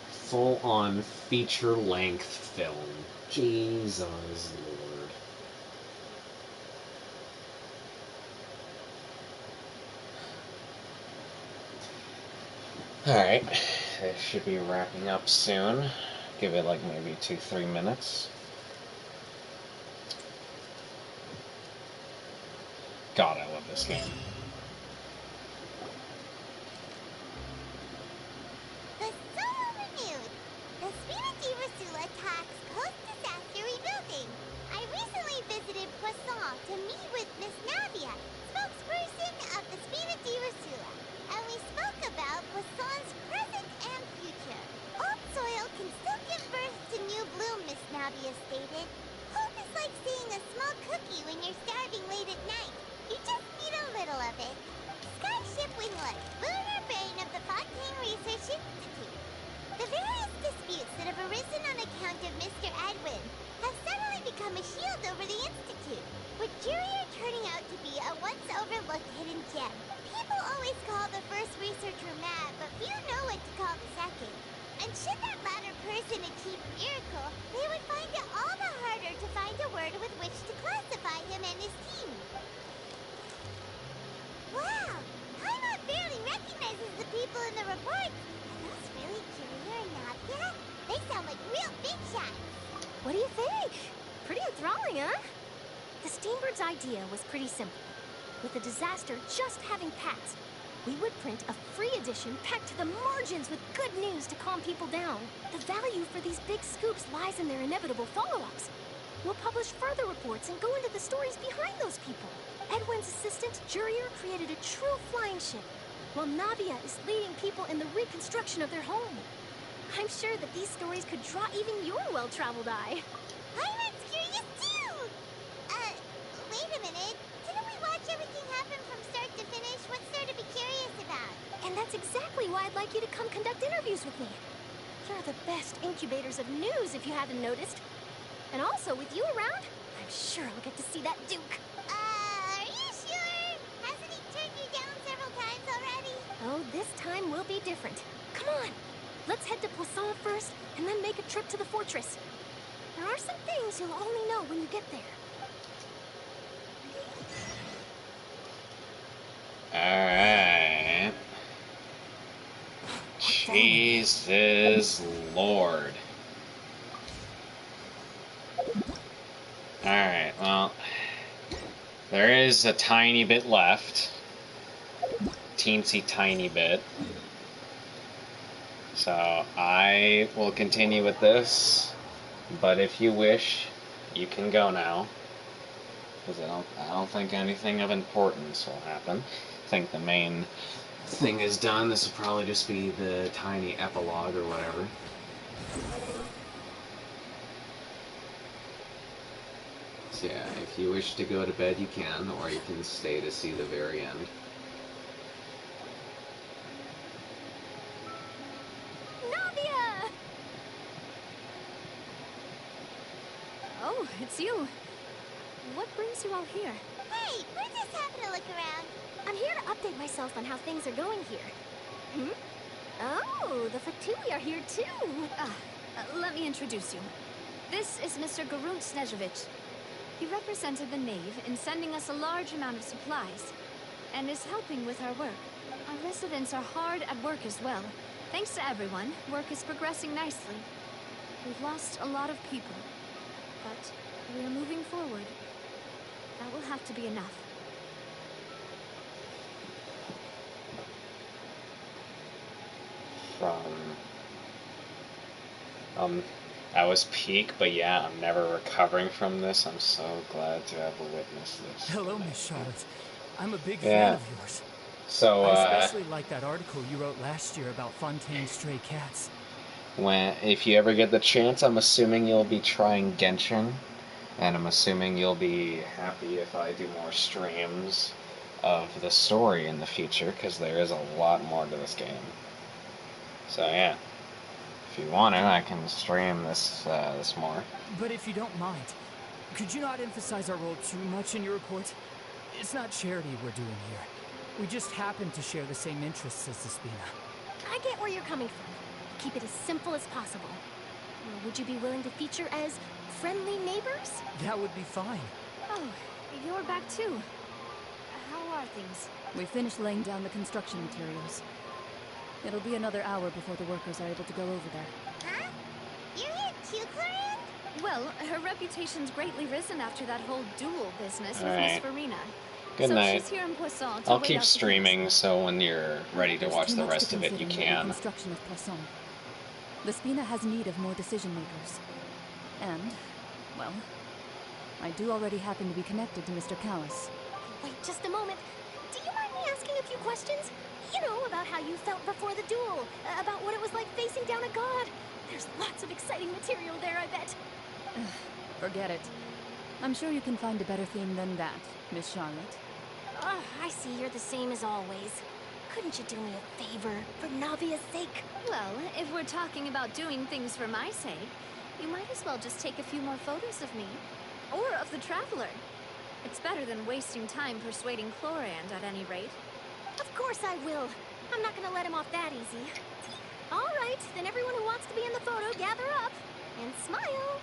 Full-on feature-length film. Jesus Lord. Alright, this should be wrapping up soon. Give it like maybe 2-3 minutes. God, I love this game. The solo renewed. The Spirit Diversila tax post-disaster rebuilding. I recently visited Poisson to meet with Miss Navia, spokesperson of the Spirit Diversila, and we spoke about Poisson's present and future. Old soil can still give birth to new bloom, Miss Navia stated. Hope is like seeing a small cookie when you're starving late at night. You just need a little of it. Skyship Winglet, lunar brain of the Fontaine Research Institute. The various disputes that have arisen on account of Mr. Edwin have suddenly become a shield over the Institute, with Jurier turning out to be a once-overlooked hidden gem. People always call the first researcher mad, but few know what to call the second. And should that latter person achieve a miracle, they would find it all the harder to find a word with which to classify him and his team. Wow! Paimon barely recognizes the people in the report. Are those really Jurier and Navia? They sound like real big shots. What do you think? Pretty enthralling, huh? The Steenbird's idea was pretty simple. With the disaster just having passed, we would print a free edition packed to the margins with good news to calm people down. The value for these big scoops lies in their inevitable follow-ups. We'll publish further reports and go into the stories behind those people. Edwin's assistant, Jurier, created a true flying ship, while Navia is leading people in the reconstruction of their home. I'm sure that these stories could draw even your well-traveled eye. Pirate's curious too! Wait a minute. Didn't we watch everything happen from start to finish? What's there to be curious about? And that's exactly why I'd like you to come conduct interviews with me. You're the best incubators of news, if you haven't noticed. And also, with you around, I'm sure I'll get to see that Duke. Are you sure? Hasn't he turned you down several times already? Oh, this time will be different. Come on, let's head to Poisson first, and then make a trip to the fortress. There are some things you'll only know when you get there. Alright. Jesus Lord. Alright, well, there is a tiny bit left. Teensy tiny bit. So I will continue with this, but if you wish, you can go now. Because I don't think anything of importance will happen. I think the main thing is done. This will probably just be the tiny epilogue or whatever. So yeah, if you wish to go to bed, you can, or you can stay to see the very end. Navia! Oh, it's you. What brings you all here? Hey, we're just having a look around. I'm here to update myself on how things are going here. Hmm? Oh, the Fatui are here too. Let me introduce you. This is Mr. Garunt Snezhevich. He represented the Knave in sending us a large amount of supplies, and is helping with our work. Our residents are hard at work as well. Thanks to everyone, work is progressing nicely. We've lost a lot of people, but we are moving forward. That will have to be enough. That was peak, but yeah, I'm never recovering from this. I'm so glad to have witnessed this. Hello, Miss Charlotte. I'm a big fan Yeah. of yours. So, I especially like that article you wrote last year about Fontaine's stray cats. if you ever get the chance, I'm assuming you'll be trying Genshin, and I'm assuming you'll be happy if I do more streams of the story in the future, because there is a lot more to this game. So yeah, if you want it, I can stream this more. But if you don't mind, could you not emphasize our role too much in your report? It's not charity we're doing here. We just happen to share the same interests as the Spina. I get where you're coming from. Keep it as simple as possible. Well, would you be willing to feature as friendly neighbors? That would be fine. Oh, you're back too. How are things? We finished laying down the construction materials. It'll be another hour before the workers are able to go over there. Huh? You're here too, Clorian? Well, her reputation's greatly risen after that whole duel business with Alright. Miss Farina. Good so night. she's here in Poisson to I'll wait keep out the streaming, so when you're ready to There's watch too the much rest to of it, you consider in the can. reconstruction of Poisson. The Spina has need of more decision makers. And, well, I do already happen to be connected to Mr. Callis. Wait just a moment. Do you mind me asking a few questions? You know, about how you felt before the duel, about what it was like facing down a god. There's lots of exciting material there, I bet. Forget it. I'm sure you can find a better theme than that, Miss Charlotte. I see you're the same as always. Couldn't you do me a favor, for Navia's sake? Well, if we're talking about doing things for my sake, you might as well just take a few more photos of me. Or of the Traveler. It's better than wasting time persuading Chlorand at any rate. Of course I will. I'm not gonna let him off that easy. All right, then everyone who wants to be in the photo, gather up. And smile.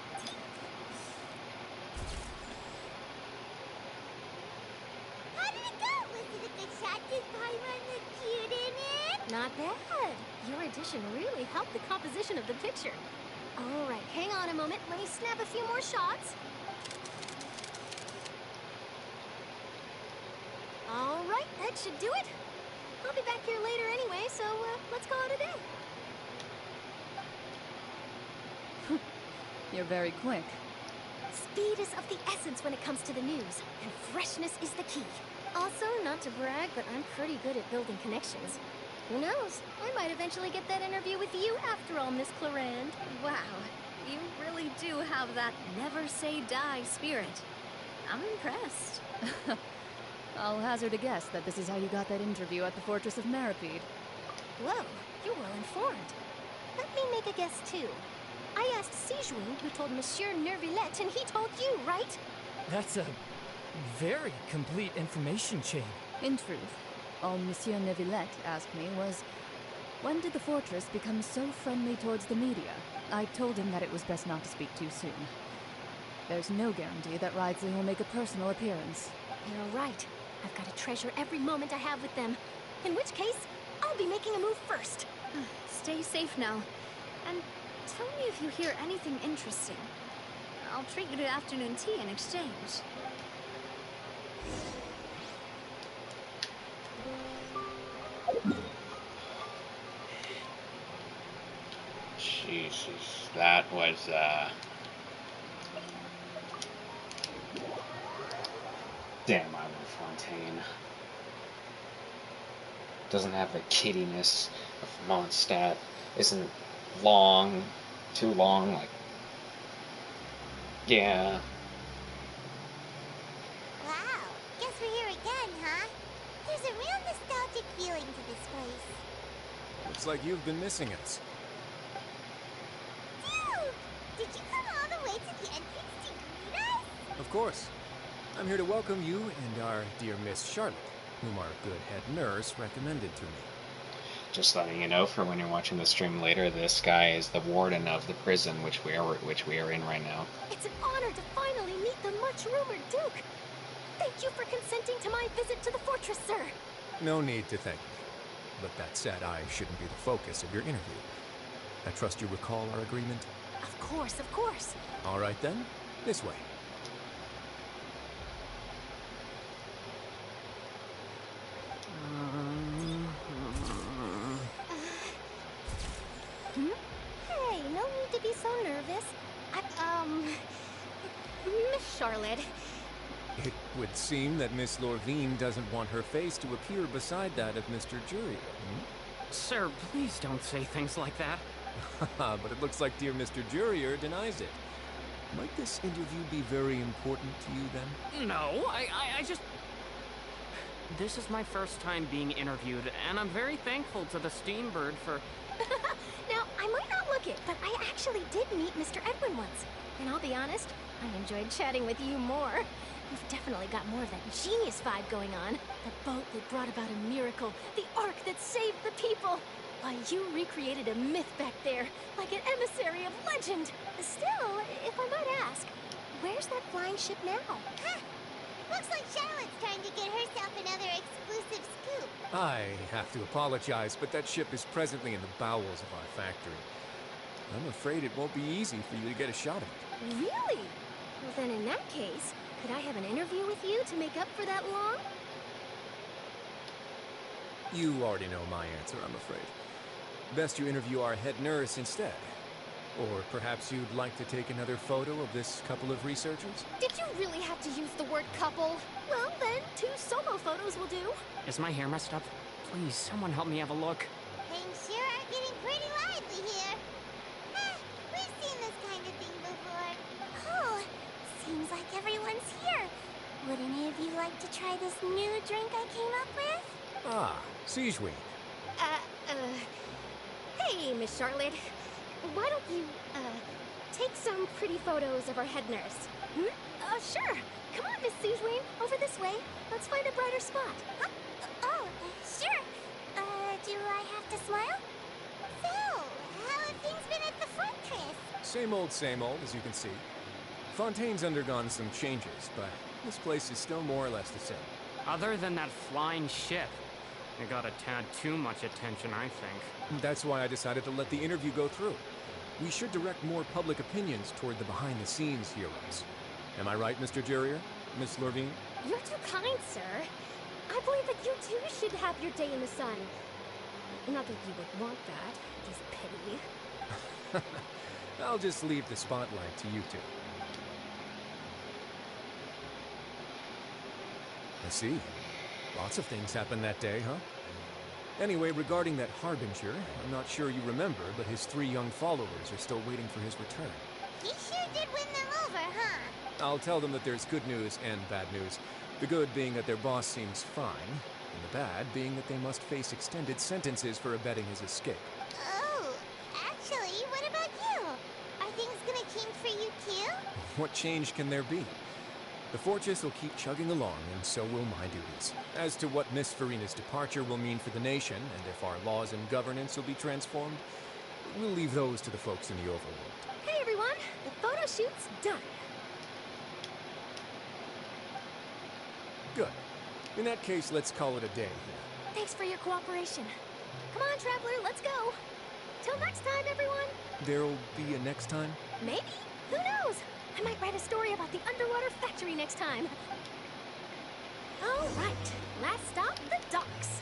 How did it go? Was it a good shot? Did Paimon look cute in it? Not bad. Your addition really helped the composition of the picture. All right, hang on a moment. Let me snap a few more shots. All right, that should do it. I'll be back here later anyway, so let's call it a day. You're very quick. Speed is of the essence when it comes to the news, and freshness is the key. Also, not to brag, but I'm pretty good at building connections. Who knows? I might eventually get that interview with you after all, Miss Clorand. Wow, you really do have that never say die spirit. I'm impressed. I'll hazard a guess that this is how you got that interview at the Fortress of Meripede. Whoa, you're well informed. Let me make a guess, too. I asked Sijun, who told Monsieur Nervillette, and he told you, right? That's a very complete information chain. In truth, all Monsieur Neuvillette asked me was, when did the Fortress become so friendly towards the media? I told him that it was best not to speak too soon. There's no guarantee that Ridsley will make a personal appearance. You're right. I've got to treasure every moment I have with them. In which case, I'll be making a move first. Stay safe now. And tell me if you hear anything interesting. I'll treat you to afternoon tea in exchange. Jesus, that was, damn, I love Fontaine. Doesn't have the kiddiness of Mondstadt. Isn't long, too long, like, yeah. Wow, guess we're here again, huh? There's a real nostalgic feeling to this place. Looks like you've been missing us. Dude, did you come all the way to the entrance to greet us? Of course. I'm here to welcome you and our dear Miss Charlotte, whom our good head nurse recommended to me. Just letting you know for when you're watching the stream later, this guy is the warden of the prison which we are in right now. It's an honor to finally meet the much-rumored Duke. Thank you for consenting to my visit to the fortress, sir. No need to thank me. But that said, I shouldn't be the focus of your interview. I trust you recall our agreement? Of course, of course. All right then, this way. Hey, no need to be so nervous. Miss Charlotte. It would seem that Miss Lorvine doesn't want her face to appear beside that of Mr. Jurier. Sir, please don't say things like that. But it looks like dear Mr. Jurier denies it. Might this interview be very important to you then? No, I just... This is my first time being interviewed, and I'm very thankful to the Steambird for... Now, I might not look it, but I actually did meet Mr. Edwin once. And I'll be honest, I enjoyed chatting with you more. You've definitely got more of that genius vibe going on. The boat that brought about a miracle, the ark that saved the people. Why, you recreated a myth back there, like an emissary of legend. Still, if I might ask, where's that flying ship now? Huh. Looks like Charlotte's trying to get herself another exclusive scoop. I have to apologize, but that ship is presently in the bowels of our factory. I'm afraid it won't be easy for you to get a shot of it. Really? Well, then in that case, could I have an interview with you to make up for that long? You already know my answer, I'm afraid. Best you interview our head nurse instead. Or perhaps you'd like to take another photo of this couple of researchers? Did you really have to use the word couple? Well, then, 2 solo photos will do. Is my hair messed up? Please, someone help me have a look. Things sure are getting pretty lively here. We've seen this kind of thing before. Oh, seems like everyone's here. Would any of you like to try this new drink I came up with? Ah, Siegeween. Hey, Miss Charlotte. Why don't you, take some pretty photos of our head nurse? Sure. Come on, Miss Siegeween. Over this way. Let's find a brighter spot. Huh? Oh, sure. Do I have to smile? So, how have things been at the fortress? Same old, as you can see. Fontaine's undergone some changes, but this place is still more or less the same. Other than that flying ship, it got a tad too much attention, I think. That's why I decided to let the interview go through. We should direct more public opinions toward the behind-the-scenes heroes. Am I right, Mr. Jurier? Miss Lorvine? You're too kind, sir. I believe that you too should have your day in the sun. Not that you would want that. Just pity. I'll just leave the spotlight to you two. I see. Lots of things happened that day, huh? Anyway, regarding that Harbinger, I'm not sure you remember, but his 3 young followers are still waiting for his return. He sure did win them over, huh? I'll tell them that there's good news and bad news. The good being that their boss seems fine, and the bad being that they must face extended sentences for abetting his escape. Oh, actually, what about you? Are things gonna change for you too? What change can there be? The fortress will keep chugging along, and so will my duties. As to what Miss Farina's departure will mean for the nation, and if our laws and governance will be transformed, we'll leave those to the folks in the overworld. Hey, everyone! The photo shoot's done. Good. In that case, let's call it a day here. Thanks for your cooperation. Come on, Traveler, let's go. Till next time, everyone. There'll be a next time? Maybe? Who knows? I might write a story about the underwater factory next time. All right, last stop, the docks.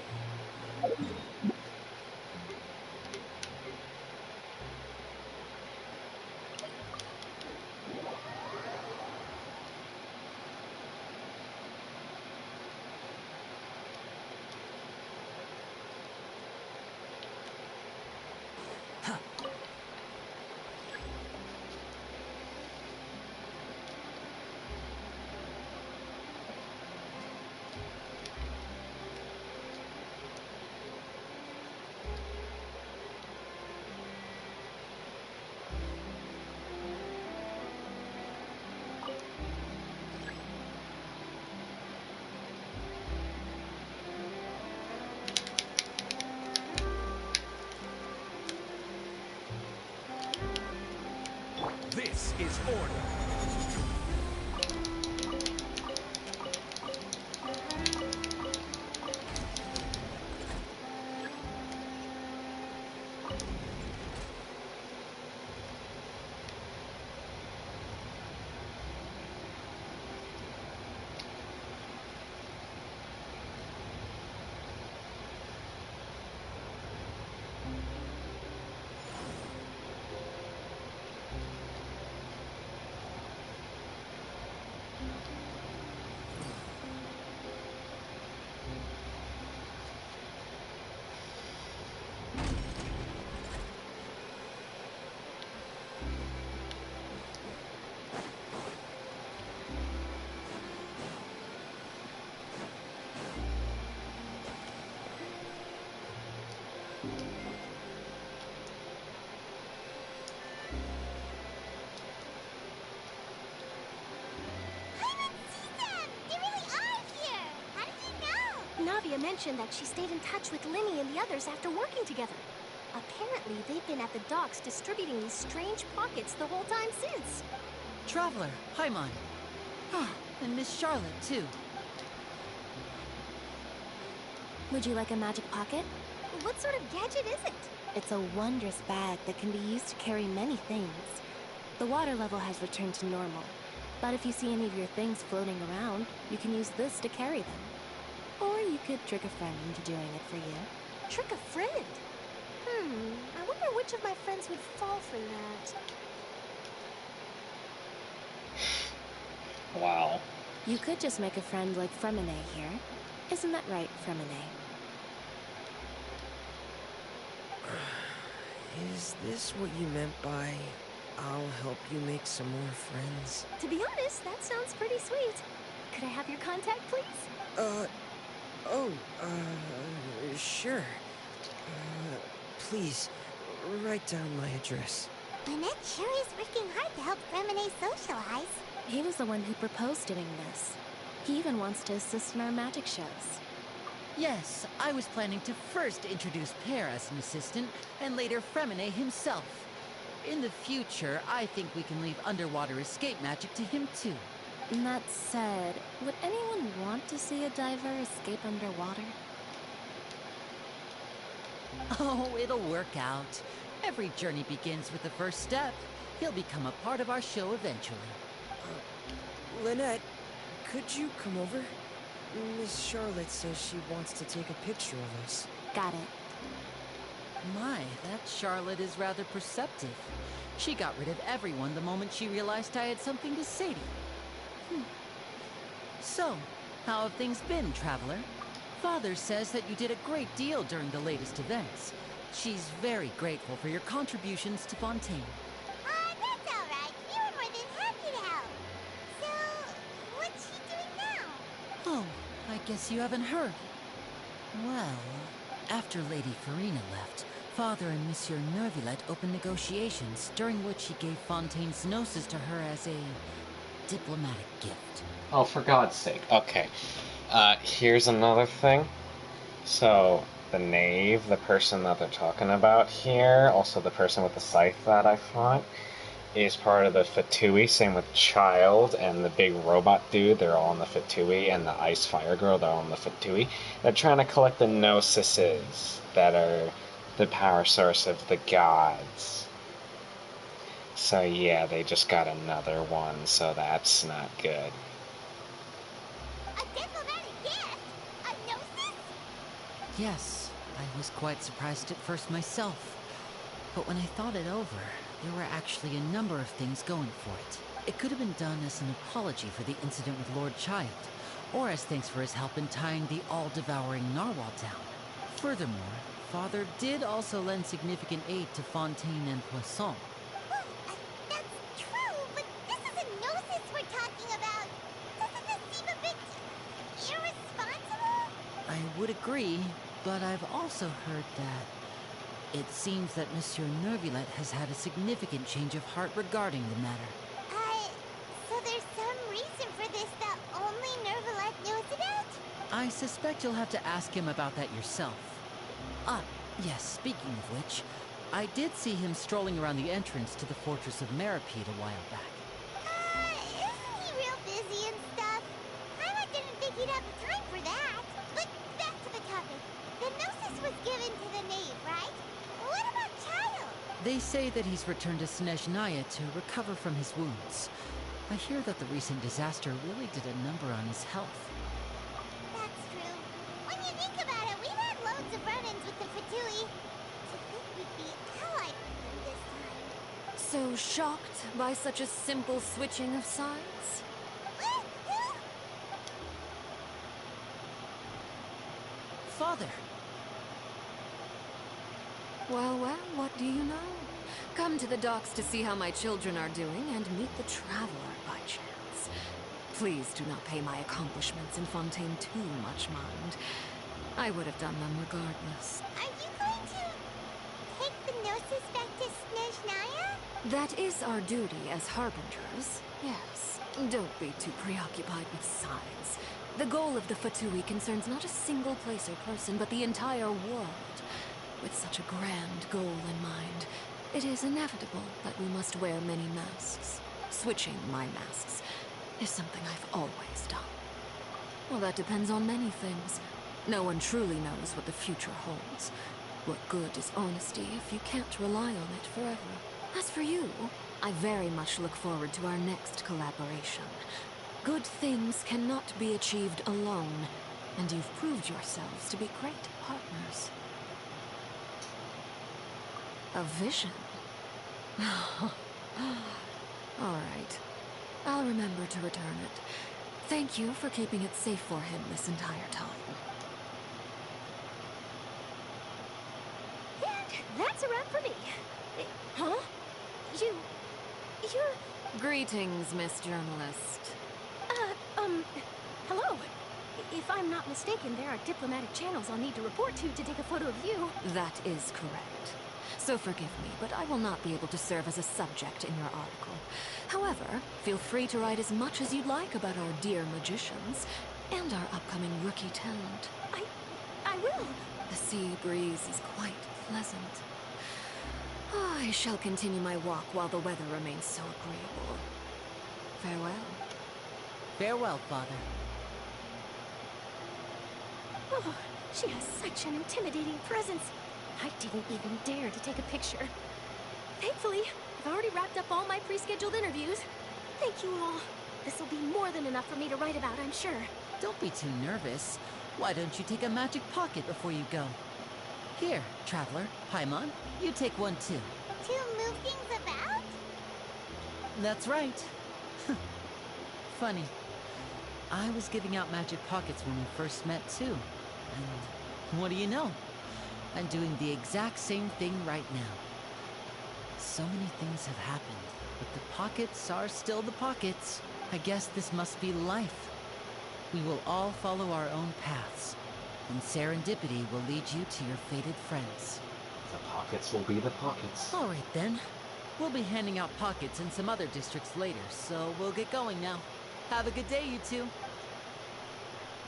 This is order. Navia mentioned that she stayed in touch with Linny and the others after working together. Apparently, they've been at the docks distributing these strange pockets the whole time since. Traveler, Paimon. And Miss Charlotte, too. Would you like a magic pocket? What sort of gadget is it? It's a wondrous bag that can be used to carry many things. The water level has returned to normal, but if you see any of your things floating around, you can use this to carry them. Or you could trick a friend into doing it for you. Trick a friend? I wonder which of my friends would fall for that. Wow. You could just make a friend like Fremine here. Isn't that right, Fremine? Is this what you meant by, I'll help you make some more friends? To be honest, that sounds pretty sweet. Could I have your contact, please? Sure. Please, write down my address. Lynette sure is working hard to help Fremine socialize. He was the one who proposed doing this. He even wants to assist in our magic shows. Yes, I was planning to first introduce Pear as an assistant, and later Fremine himself. In the future, I think we can leave underwater escape magic to him too. That said, would anyone want to see a diver escape underwater? Oh, it'll work out. Every journey begins with the first step. He'll become a part of our show eventually. Lynette, could you come over? Miss Charlotte says she wants to take a picture of us. Got it. My, that Charlotte is rather perceptive. She got rid of everyone the moment she realized I had something to say to you. So, how have things been, Traveler? Father says that you did a great deal during the latest events. She's very grateful for your contributions to Fontaine. That's all right. We were more than happy to help. So, what's she doing now? Oh, I guess you haven't heard. Well, after Lady Farina left, Father and Monsieur Nervillet opened negotiations, during which he gave Fontaine's Gnosis to her as a diplomatic gift. Oh, for God's sake. Okay. Here's another thing. So, the knave, the person that they're talking about here, also the person with the scythe that I fought, is part of the Fatui. Same with Child and the big robot dude. They're all in the Fatui. And the Ice Fire Girl, they're all in the Fatui. They're trying to collect the Gnosises that are the power source of the gods. So yeah, they just got another one, so that's not good. Yes, I was quite surprised at first myself. But when I thought it over, there were actually a number of things going for it. It could have been done as an apology for the incident with Lord Child, or as thanks for his help in tying the all-devouring narwhal down. Furthermore, Father did also lend significant aid to Fontaine and Poisson. That's true, but this is a Gnosis we're talking about. Doesn't this seem a bit irresponsible? I would agree, but I've also heard that it seems that Monsieur Nervillet has had a significant change of heart regarding the matter. So there's some reason for this that only Nervillet knows about? I suspect you'll have to ask him about that yourself. Yes, speaking of which, I did see him strolling around the entrance to the Fortress of Meripede a while back. Isn't he real busy and stuff? Paimon didn't think he'd have the time for that. But back to the topic. The Gnosis was given to the knave, right? What about Child? They say that he's returned to Snezhnaya to recover from his wounds. I hear that the recent disaster really did a number on his health. That's true. When you think about it, we've had loads of run-ins with the Fatui. To think we'd be allied with them this time. So shocked by such a simple switching of sides? Father! Well, what do you know? Come to the docks to see how my children are doing and meet the Traveler by chance. Please do not pay my accomplishments in Fontaine too much mind. I would have done them regardless. Are you going to take the Gnosis back to Snezhnaya? That is our duty as Harbingers, yes. Don't be too preoccupied with signs. The goal of the Fatui concerns not a single place or person, but the entire world. With such a grand goal in mind, it is inevitable that we must wear many masks. Switching my masks is something I've always done. Well, that depends on many things. No one truly knows what the future holds. What good is honesty if you can't rely on it forever? As for you, I very much look forward to our next collaboration. Good things cannot be achieved alone, and you've proved yourselves to be great partners. A vision? All right. I'll remember to return it. Thank you for keeping it safe for him this entire time. And that's a wrap for me. Huh? You're... Greetings, Miss Journalist. Hello. If I'm not mistaken, there are diplomatic channels I'll need to report to take a photo of you. That is correct. So forgive me, but I will not be able to serve as a subject in your article. However, feel free to write as much as you'd like about our dear magicians and our upcoming rookie talent. I will. The sea breeze is quite pleasant. I shall continue my walk while the weather remains so agreeable. Farewell. Farewell, Father. Oh, she has such an intimidating presence. I didn't even dare to take a picture. Thankfully, I've already wrapped up all my pre-scheduled interviews. Thank you all. This will be more than enough for me to write about, I'm sure. Don't be too nervous. Why don't you take a magic pocket before you go? Here, Traveler, Paimon, you take one too. To move things about? That's right. Funny. I was giving out magic pockets when we first met too. And what do you know? I'm doing the exact same thing right now. So many things have happened, but the pockets are still the pockets. I guess this must be life. We will all follow our own paths, and serendipity will lead you to your fated friends. The pockets will be the pockets. All right then. We'll be handing out pockets in some other districts later, so we'll get going now. Have a good day, you two.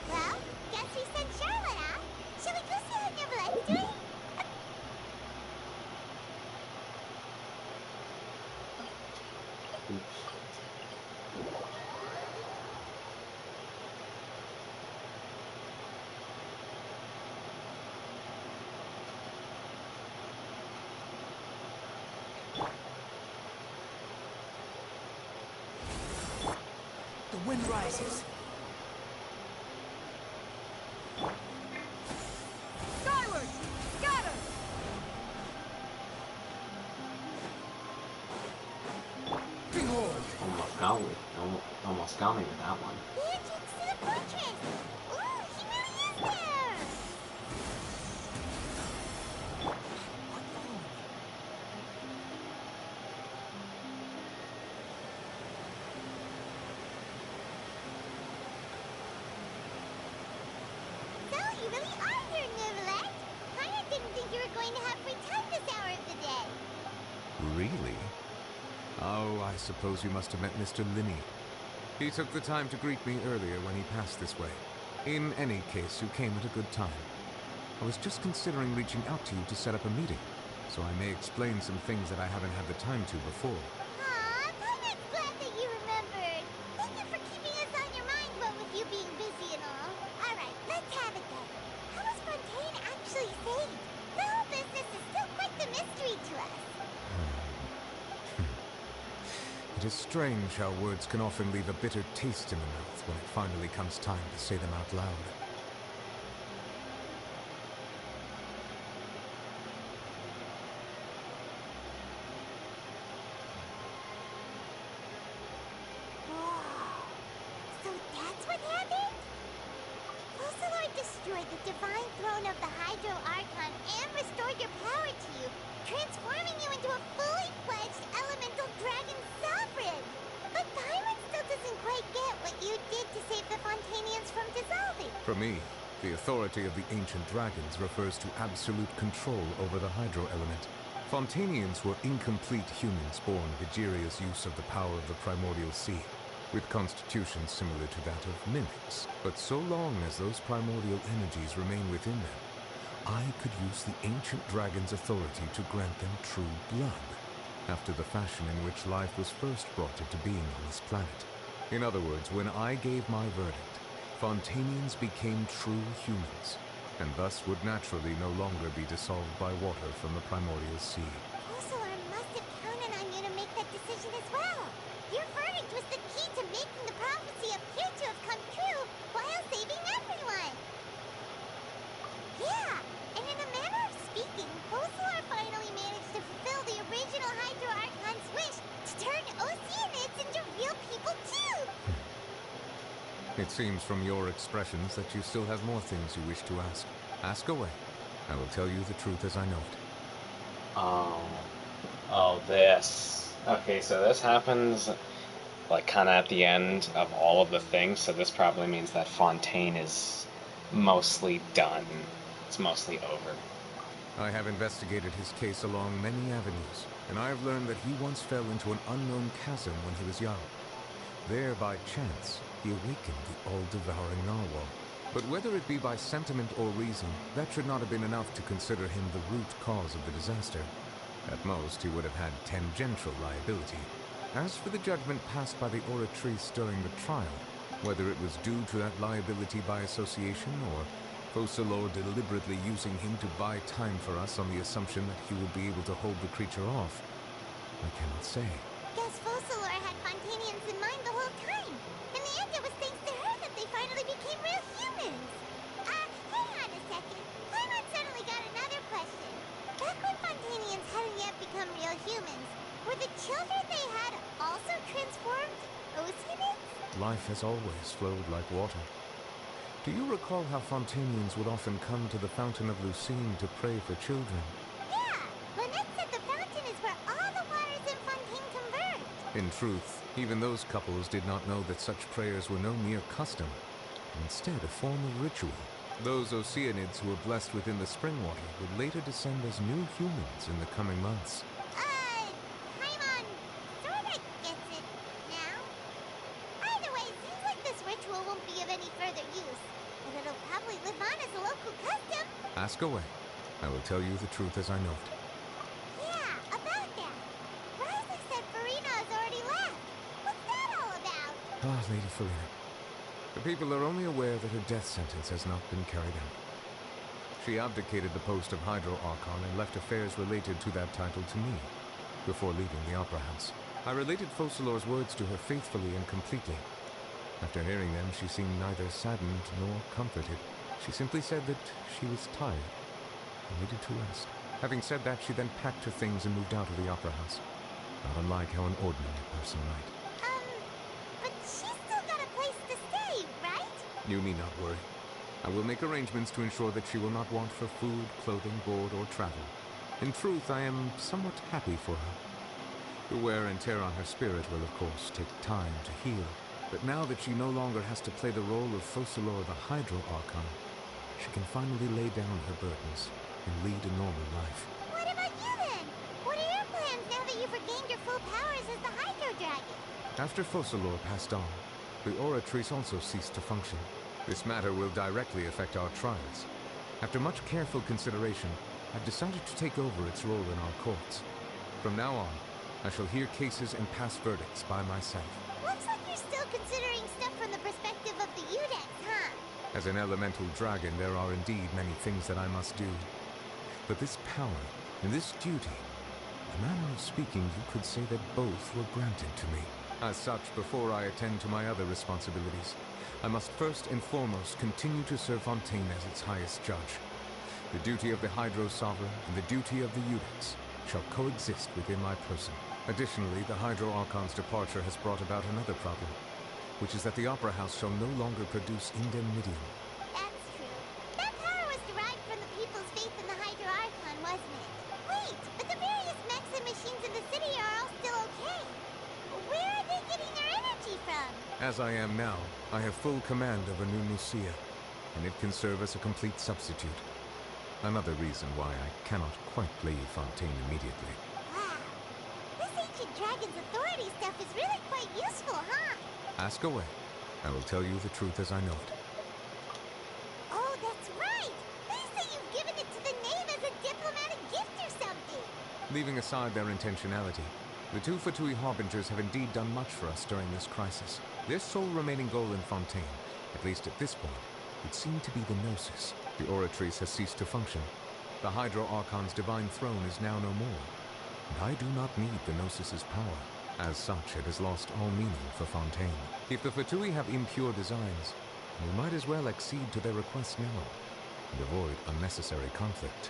Well, guess we sent Charlotte off. Shall we go see how Neverlette's doing? The wind rises. Skyward! Scatter! Behold! Almost got me with that one. The entrance to the fortress! Ooh, he really is there! So, you really are here, Neverlette! I didn't think you were going to have free time this hour of the day. Really? Oh, I suppose you must have met Mr. Linny. He took the time to greet me earlier when he passed this way. In any case, you came at a good time. I was just considering reaching out to you to set up a meeting. so I may explain some things that I haven't had the time to before. Aw, Pirate's glad that you remembered. Thank you for keeping us on your mind, what with you being busy and all. Alright, let's have it then. How was Fontaine actually saved? The whole business is still quite the mystery to us. It is strange how words can often leave a bitter taste in the mouth when it finally comes time to say them out loud. So that's what happened? Focalor destroyed the divine throne of the Hydro Archon and restored your power to you, transforming you into a fully fledged elemental dragon sovereign. But Paimon still doesn't quite get what you did to save the Fontanians from dissolving. For me, the authority of the ancient dragons refers to absolute control over the hydro element. Fontanians were incomplete humans born Vigiria's use of the power of the primordial sea, with constitutions similar to that of mimics. But so long as those primordial energies remain within them, I could use the ancient dragon's authority to grant them true blood, after the fashion in which life was first brought into being on this planet. In other words, when I gave my verdict, Fontanians became true humans, and thus would naturally no longer be dissolved by water from the primordial sea. Focalor must have counted on you to make that decision as well. Your verdict was the key to making the prophecy appear to have come true while saving everyone. Yeah, and in a manner of speaking, Focalor finally managed to fulfill the original Hydro Archon's wish to turn Oceanids into real people too! It seems from your expressions that you still have more things you wish to ask. Ask away. I will tell you the truth as I know it. Oh, this. Okay, so this happens, like, kind of at the end of all of the things, so this probably means that Fontaine is mostly done. It's mostly over. I have investigated his case along many avenues, and I have learned that he once fell into an unknown chasm when he was young. There, by chance, he awakened the all-devouring narwhal. But whether it be by sentiment or reason, that should not have been enough to consider him the root cause of the disaster. At most, he would have had tangential liability. As for the judgment passed by the oratrice during the trial, whether it was due to that liability by association, or Focalor deliberately using him to buy time for us on the assumption that he would be able to hold the creature off, I cannot say. Guess Focalor had Fontanians in mind the whole time. In the end, it was thanks to her that they finally became real humans. Hang on a second. Paimon suddenly got another question. Back when Fontanians hadn't yet become real humans, were the children they had also transformed Oceanids? Life has always flowed like water. Do you recall how Fontanians would often come to the Fountain of Lucine to pray for children? Yeah, Lynette said the fountain is where all the waters in Fontaine converge. In truth, even those couples did not know that such prayers were no mere custom, but instead a form of ritual. Those Oceanids who were blessed within the spring water would later descend as new humans in the coming months. Paimon sorta gets it now. Either way, seems like this ritual won't be of any further use, but it'll probably live on as a local custom. Ask away. I will tell you the truth as I know it. Yeah, about that. Ryza said Farina has already left. What's that all about? Ah, Lady Farina. The people are only aware that her death sentence has not been carried out. She abdicated the post of Hydro Archon and left affairs related to that title to me, before leaving the Opera House. I related Focalor's words to her faithfully and completely. After hearing them, she seemed neither saddened nor comforted. She simply said that she was tired and needed to rest. Having said that, she then packed her things and moved out of the Opera House, not unlike how an ordinary person might. But she's still got a place to stay, right? You need not worry. I will make arrangements to ensure that she will not want for food, clothing, board, or travel. In truth, I am somewhat happy for her. The wear and tear on her spirit will, of course, take time to heal. But now that she no longer has to play the role of Focalor the Hydro Archon, she can finally lay down her burdens and lead a normal life. What about you then? What are your plans now that you've regained your full powers as the Hydro Dragon? After Focalor passed on, the Oratrice also ceased to function. This matter will directly affect our trials. After much careful consideration, I've decided to take over its role in our courts. From now on, I shall hear cases and pass verdicts by myself. Looks like you're still considering stuff from the perspective of the Udex, huh? As an elemental dragon, there are indeed many things that I must do. But this power and this duty, in a manner of speaking, you could say that both were granted to me. As such, before I attend to my other responsibilities, I must first and foremost continue to serve Fontaine as its highest judge. The duty of the Hydro Sovereign and the duty of the Udex shall coexist within my person. Additionally, the Hydro Archon's departure has brought about another problem, which is that the Opera House shall no longer produce indemnitium. That's true. That power was derived from the people's faith in the Hydro Archon, wasn't it? Wait, but the various mechs and machines in the city are all still okay. Where are they getting their energy from? As I am now, I have full command of a new Nucia, and it can serve as a complete substitute. Another reason why I cannot quite leave Fontaine immediately. Wow. This ancient dragon's authority stuff is really quite useful, huh? Ask away. I will tell you the truth as I know it. Oh, that's right! They say you've given it to the knave as a diplomatic gift or something! Leaving aside their intentionality, the two Fatui Harbingers have indeed done much for us during this crisis. Their sole remaining goal in Fontaine, at least at this point, would seem to be the Gnosis. The Oratrice has ceased to function. The Hydro Archon's divine throne is now no more, and I do not need the Gnosis's power. As such, it has lost all meaning for Fontaine. If the Fatui have impure designs, we might as well accede to their request now, and avoid unnecessary conflict.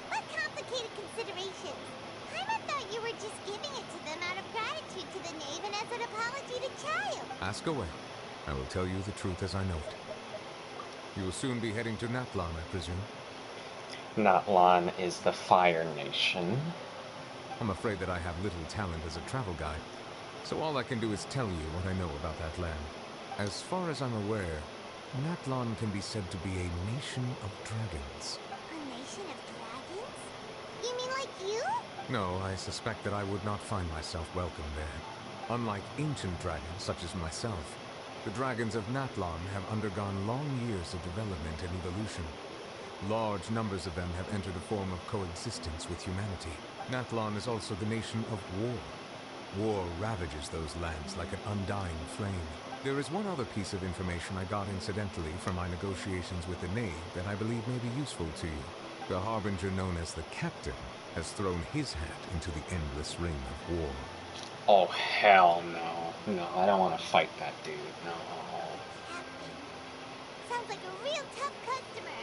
What complicated considerations! Paimon thought you were just giving it to them out of gratitude to the knave and as an apology to Child. Ask away. I will tell you the truth as I know it. You will soon be heading to Natlan, I presume? Natlan is the Fire Nation. I'm afraid that I have little talent as a travel guide, so all I can do is tell you what I know about that land. As far as I'm aware, Natlan can be said to be a nation of dragons. A nation of dragons? You mean like you? No, I suspect that I would not find myself welcome there. Unlike ancient dragons such as myself, the dragons of Natlan have undergone long years of development and evolution. Large numbers of them have entered a form of coexistence with humanity. Natlan is also the nation of war. War ravages those lands like an undying flame. There is one other piece of information I got incidentally from my negotiations with the knave that I believe may be useful to you. The Harbinger known as the Captain has thrown his hat into the endless ring of war. Oh, hell no. No, I don't want to fight that dude. No. Captain. Sounds like a real tough customer.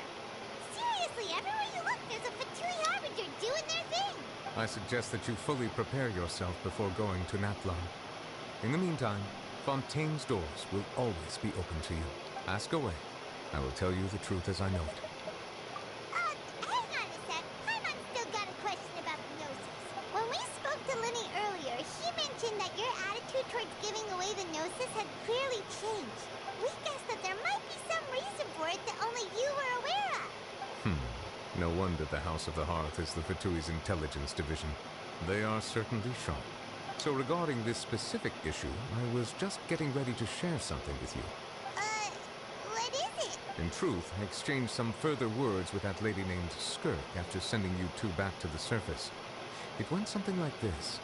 Seriously, everywhere you look, there's a Fatui Harbinger doing their thing. I suggest that you fully prepare yourself before going to Natlan. In the meantime, Fontaine's doors will always be open to you. Ask away. I will tell you the truth as I know it. Hang on a sec. Paimon's still got a question about the Gnosis. When we spoke to Lenny earlier, he mentioned that your attitude towards giving away the Gnosis had clearly changed. We guessed that there might be some reason for it that only you were aware of. No wonder the House of the Hearth is the Fatui's intelligence division. They are certainly sharp. So regarding this specific issue, I was just getting ready to share something with you. What is it? In truth, I exchanged some further words with that lady named Skirk after sending you two back to the surface. It went something like this.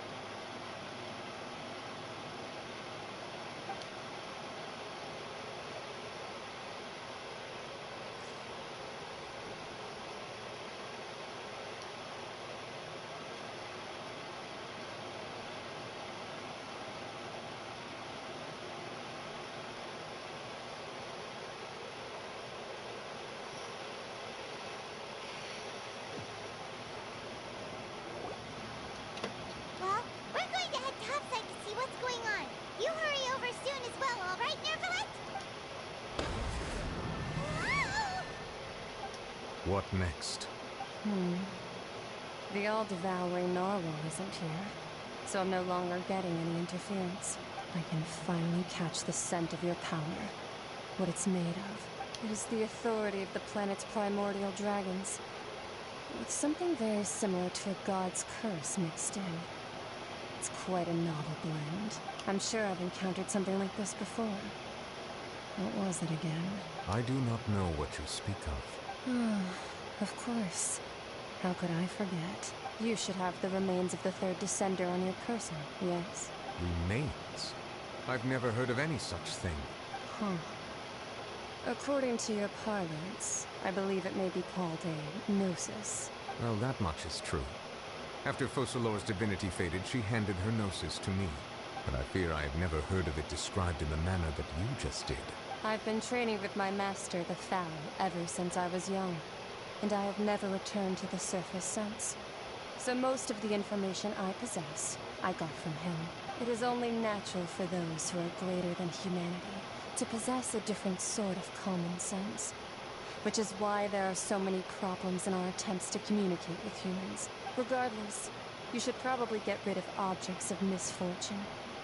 Well, we're going to head topside to see what's going on. You hurry over soon as well, all right, Nervalet? What next? The all-devouring narwhal isn't here, so I'm no longer getting any interference. I can finally catch the scent of your power, what it's made of. It is the authority of the planet's primordial dragons, with something very similar to a god's curse mixed in. It's quite a novel blend. I'm sure I've encountered something like this before. What was it again? I do not know what you speak of. Of course. How could I forget? You should have the remains of the third descender on your person, yes? Remains? I've never heard of any such thing. Huh. According to your parlance, I believe it may be called a gnosis. Well, that much is true. After Focalor's divinity faded, she handed her gnosis to me. But I fear I have never heard of it described in the manner that you just did. I've been training with my master, the Foul, ever since I was young, and I have never returned to the surface since. So most of the information I possess, I got from him. It is only natural for those who are greater than humanity to possess a different sort of common sense. Which is why there are so many problems in our attempts to communicate with humans. Regardless, you should probably get rid of objects of misfortune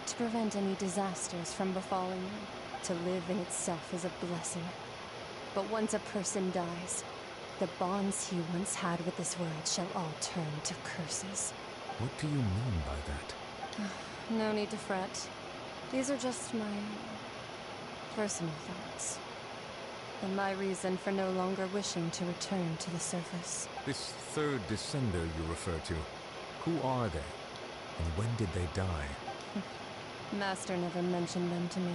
to prevent any disasters from befalling you. To live in itself is a blessing. But once a person dies, the bonds he once had with this world shall all turn to curses. What do you mean by that? No need to fret. These are just my personal thoughts. And my reason for no longer wishing to return to the surface. This third descender you refer to, who are they? And when did they die? Master never mentioned them to me.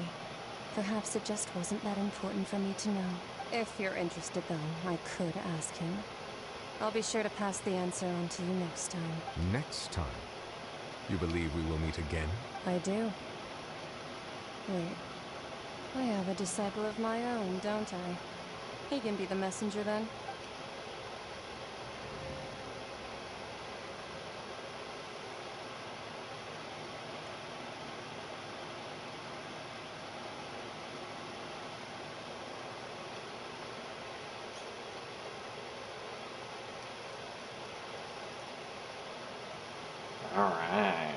Perhaps it just wasn't that important for me to know. If you're interested, though, I could ask him. I'll be sure to pass the answer on to you next time. Next time? You believe we will meet again? I do. Wait. I have a disciple of my own, don't I? He can be the messenger, then. Alright.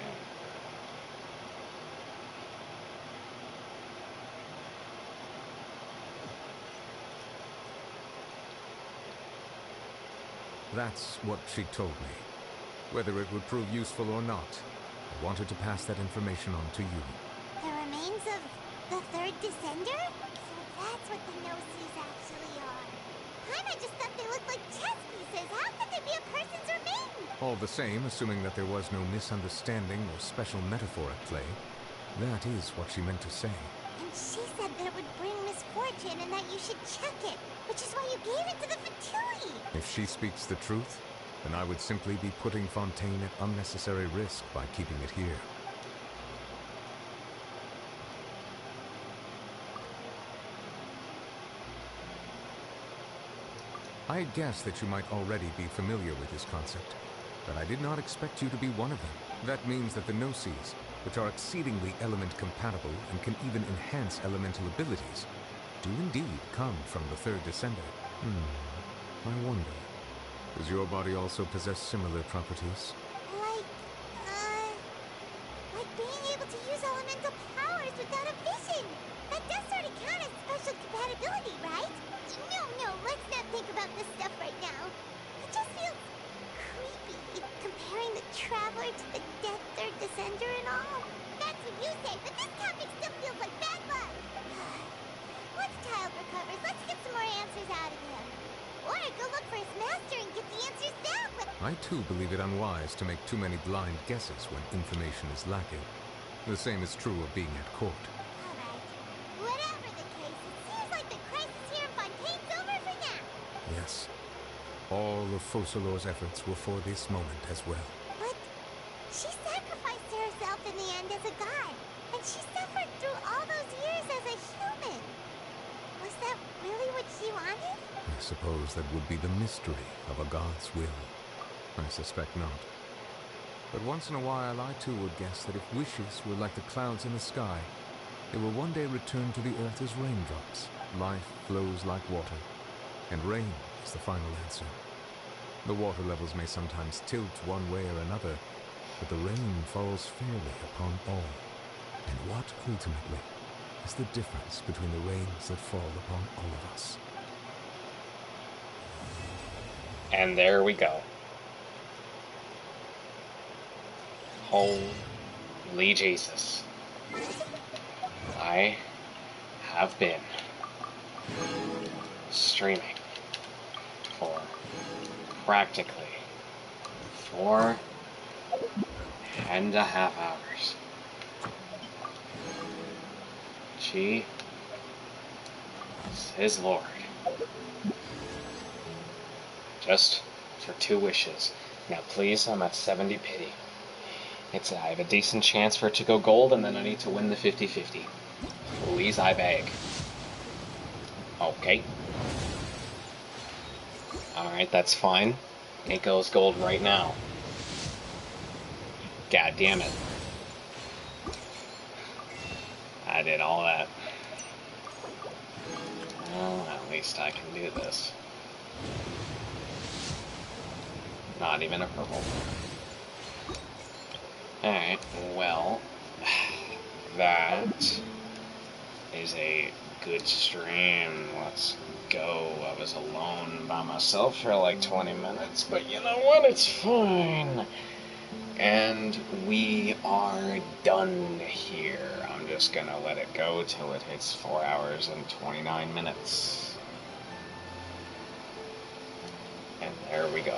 That's what she told me. Whether it would prove useful or not, I wanted to pass that information on to you. The remains of the third descender? So that's what the Gnosis actually are. Paimon just thought they looked like chess pieces. How could they be a person's remains? All the same, assuming that there was no misunderstanding or special metaphor at play, that is what she meant to say. And she said that it would bring misfortune and that you should check it, which is why you gave it to the Fatui. If she speaks the truth, then I would simply be putting Fontaine at unnecessary risk by keeping it here. I had guessed that you might already be familiar with this concept, but I did not expect you to be one of them. That means that the Gnosis, which are exceedingly element compatible and can even enhance elemental abilities, do indeed come from the third descender. I wonder, does your body also possess similar properties? Like being able to use elemental powers without a vision. That does sort of count as special compatibility, right? No, let's not think about this stuff right now. It just feels creepy, comparing the Traveler to the dead third descender and all. That's what you say, but this topic still feels like bad luck. Once Child recovers, let's get some more answers out of him. Or go look for his master and get the answers that way. I too believe it unwise to make too many blind guesses when information is lacking. The same is true of being at court. Alright. Whatever the case, it seems like the crisis here in Fontaine's over for now. Yes. All of Focalor's efforts were for this moment as well. But she sacrificed herself in the end as a god, and she suffered through all those years as a human. Was that really what she wanted? I suppose that would be the mystery of a god's will. I suspect not. But once in a while, I too would guess that if wishes were like the clouds in the sky, they will one day return to the earth as raindrops. Life flows like water, and rain is the final answer. The water levels may sometimes tilt one way or another, but the rain falls fairly upon all. And what, ultimately, is the difference between the rains that fall upon all of us? And there we go. Holy Jesus. I have been streaming for practically 4.5 hours. She is his lord. Just for 2 wishes. Now please, I'm at 70 pity. I have a decent chance for it to go gold, and then I need to win the 50-50. Please, I beg. Okay. Alright, that's fine. It goes gold right now. God damn it. I did all that. Well, at least I can do this. Not even a purple. Alright, well, that is a good stream. Let's go. I was alone by myself for like 20 minutes, but you know what? It's fine. And we are done here. I'm just gonna let it go till it hits 4 hours and 29 minutes. And there we go.